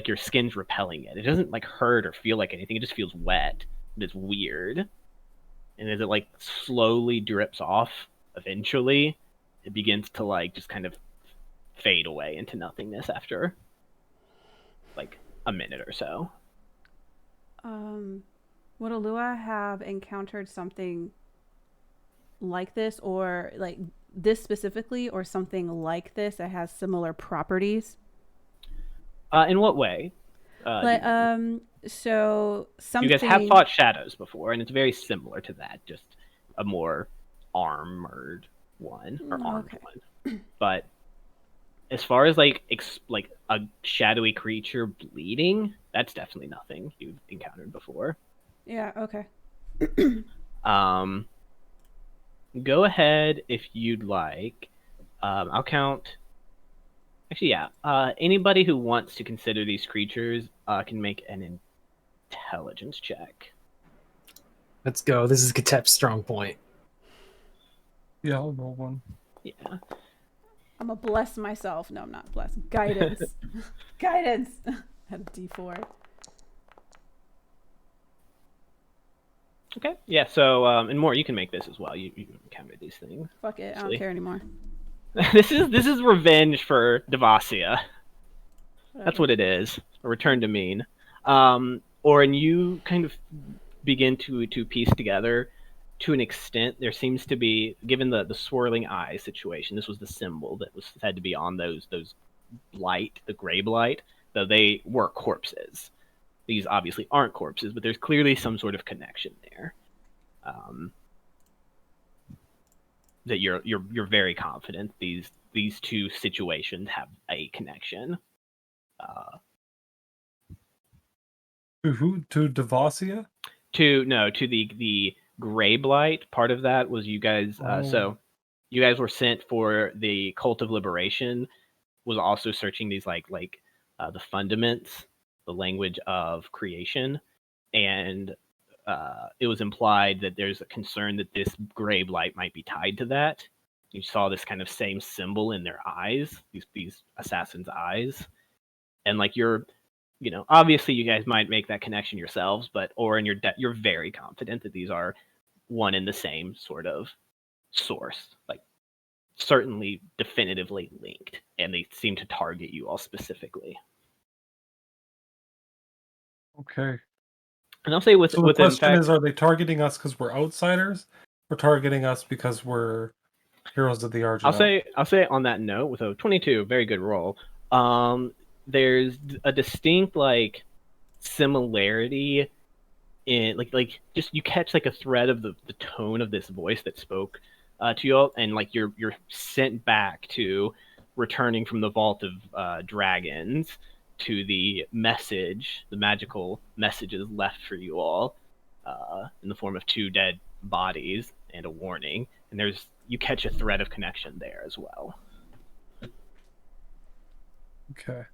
your skin's repelling it. It doesn't like hurt or feel like anything. It just feels wet. It's weird. And as it like slowly drips off, eventually it begins to like just kind of fade away into nothingness after like a minute or so. Would Alua have encountered something like this, or like this specifically, or something like this that has similar properties? In what way? So something. You guys have fought shadows before, and it's very similar to that, just a more armored one or armed one. But as far as like a shadowy creature bleeding, that's definitely nothing you've encountered before. Yeah. Okay. Go ahead if you'd like. I'll count. Actually, yeah. Anybody who wants to consider these creatures can make an intelligence check. Let's go. This is Katep's strong point. Yeah, I'll roll one. Yeah. I'm gonna bless myself. No, I'm not bless. Guidance. Guidance. At D4. Okay. Yeah. So, and more, you can make this as well. You encountered these things. Fuck it. I don't care anymore. This is revenge for Devasia. That's what it is. A return to mean. Orin, you kind of begin to piece together to an extent, there seems to be, given the swirling eye situation, this was the symbol that was said to be on those blight, the gray blight, though they were corpses. These obviously aren't corpses, but there's clearly some sort of connection there. That you're very confident these two situations have a connection. To who? To Devasia? To the gray blight. Part of that was you guys. So you guys were sent for the Cult of Liberation. Was also searching these like the fundaments, the language of creation, and it was implied that there's a concern that this gray blight might be tied to that. You saw this kind of same symbol in their eyes, these assassins' eyes, and like obviously you guys might make that connection yourselves, but or in you're very confident that these are one and the same sort of source, like certainly definitively linked, and they seem to target you all specifically. Okay. And I'll say So the question is, are they targeting us because we're outsiders, or targeting us because we're heroes of the Argent? I'll say on that note, with a 22, very good roll. There's a distinct like similarity in like just you catch like a thread of the tone of this voice that spoke to you all, and like you're sent back to returning from the Vault of Dragons to the magical messages left for you all in the form of 2 dead bodies and a warning, and you catch a thread of connection there as well. Okay.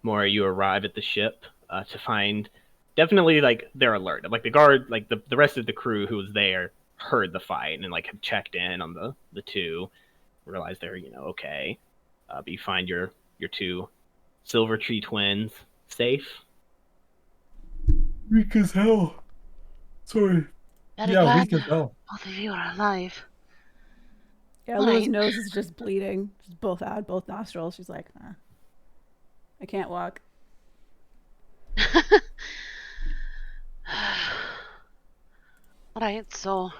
Mora, you arrive at the ship to find definitely like they're alert. Like the guard, like the rest of the crew who was there heard the fight and like had checked in on the two, realized they're okay. But you find your 2 Silver Tree twins safe. Weak as hell. Sorry. Very Yeah, glad weak as hell. both of you are alive. Yeah, All Lou's right. nose is just bleeding. She's both nostrils. She's like, I can't walk. Alright, so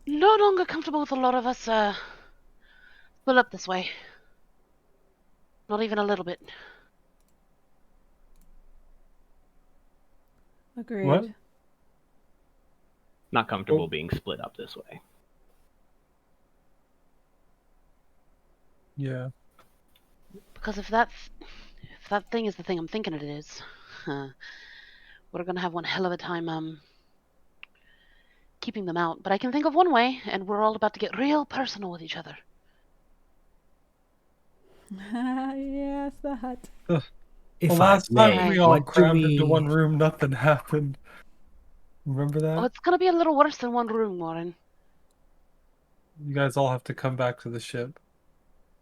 no longer comfortable with a lot of us split up this way. Not even a little bit. Agreed. What? Not comfortable being split up this way. Yeah. Because if that thing is the thing I'm thinking it is, we're gonna have one hell of a time keeping them out. But I can think of one way, and we're all about to get real personal with each other. Yes, the hut. If The I last may, time we all what do crammed into we- one room, nothing happened. Remember that? Oh, it's gonna be a little worse than one room, Warren. You guys all have to come back to the ship.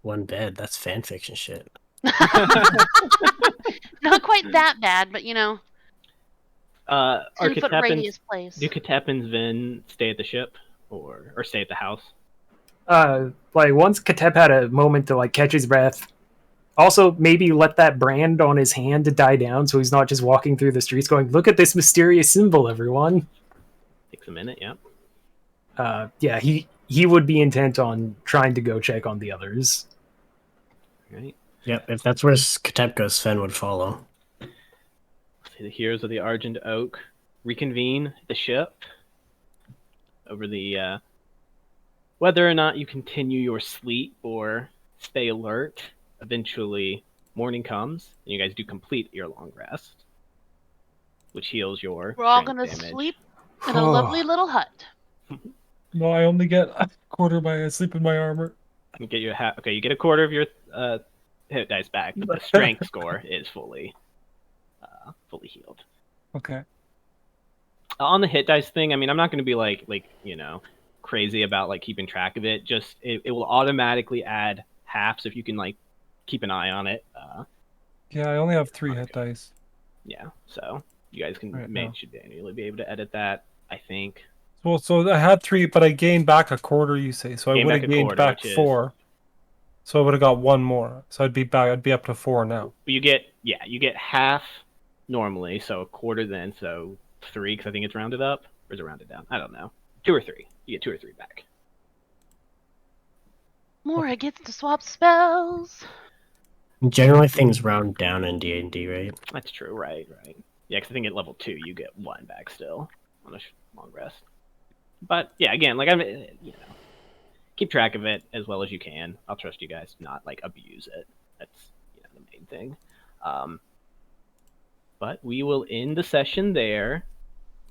One bed. That's fan fiction shit. Not quite that bad, but 10-foot 10-foot radius place. Do Katep and Vin stay at the ship or stay at the house? Like once Katep had a moment to like catch his breath. Also, maybe let that brand on his hand to die down, so he's not just walking through the streets going, "Look at this mysterious symbol, everyone." Takes a minute, yeah. Yeah, he would be intent on trying to go check on the others. Right. Yep, if that's where Katep goes, Sven would follow. The heroes of the Argent Oak reconvene at the ship over the whether or not you continue your sleep or stay alert. Eventually, morning comes, and you guys do complete your long rest, which heals your We're all strength gonna damage. sleep in a lovely little hut. No, I only get a quarter I sleep in my armor. You get your okay, you get a quarter of your hit dice back, but the strength score is fully healed. Okay. On the hit dice thing, I mean, I'm not going to be like crazy about like keeping track of it. Just it will automatically add halves if you can like keep an eye on it. Yeah, I only have 3 hit dice. Yeah, so you guys can Right now. should manually be able to edit that, I think. Well, so I had 3, but I gained back a quarter. You say so? I Gained would back have a gained quarter, back which is- 4. So I would have got 1 more. So I'd be up to 4 now. You get half normally, so a quarter then, so 3 because I think it's rounded up, or is it rounded down? I don't know. 2 or 3. You get 2 or 3 back. Mora gets to swap spells. Generally, things round down in D&D, right? That's true, right? Yeah, because I think at level 2 you get 1 back still on a long rest. But yeah, again, like keep track of it as well as you can. I'll trust you guys to not like abuse it. That's the main thing. But we will end the session there.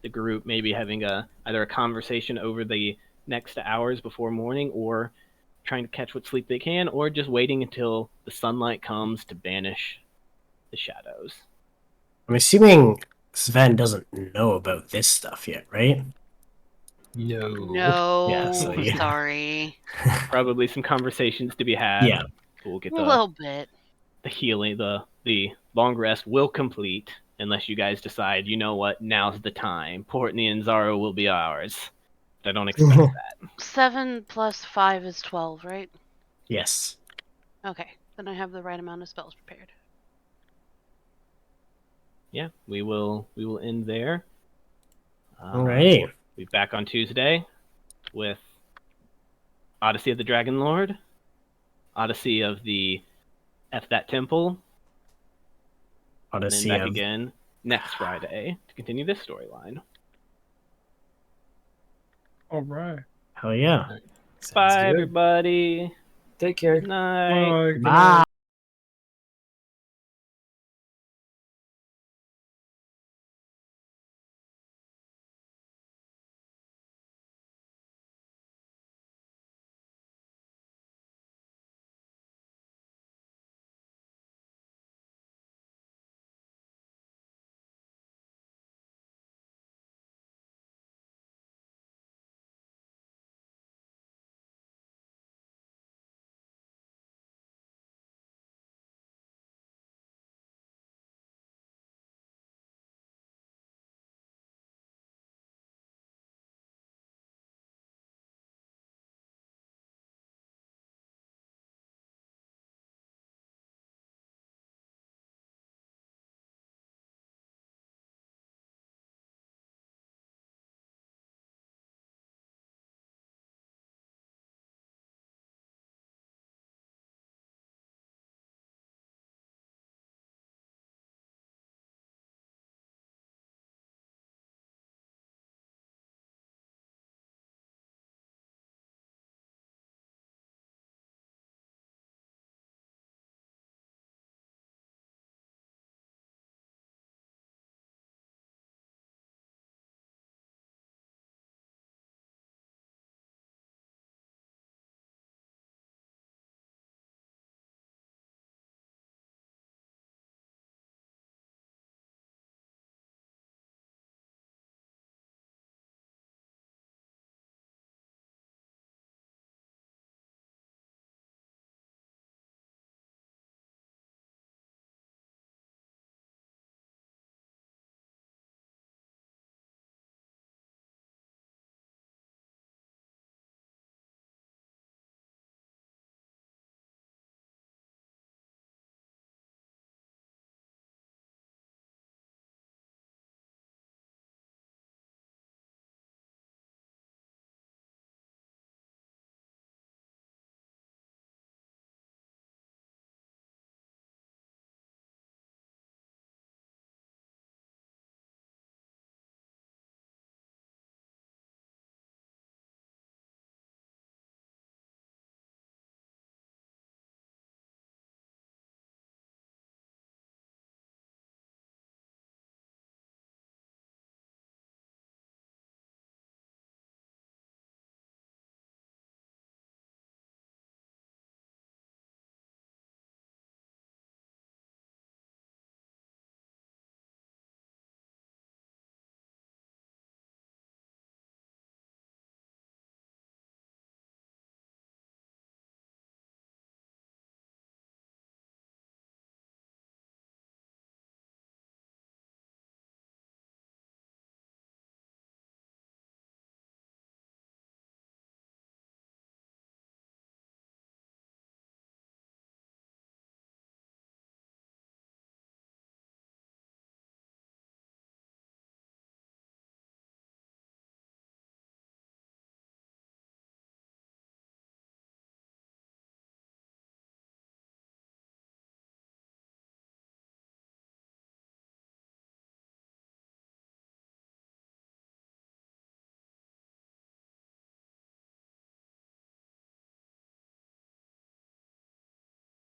The group maybe having either a conversation over the next hours before morning, or trying to catch what sleep they can, or just waiting until the sunlight comes to banish the shadows. I'm assuming Sven doesn't know about this stuff yet, right? No, Yeah, so yeah. sorry. Probably some conversations to be had. Yeah. We'll get A little bit. the healing, the long rest will complete unless you guys decide, you know what, now's the time. Portney and Zaro will be ours. But I don't expect that. 7 plus 5 is 12, right? Yes. Okay, then I have the right amount of spells prepared. Yeah, we will end there. Alrighty. We'll be back on Tuesday with Odyssey of the Dragon Lord, Odyssey of the F That Temple, Odyssey and then back of... again next Friday to continue this storyline. All right. Hell yeah. Sounds Bye, good. everybody. Take care. Good night. Bye. Bye.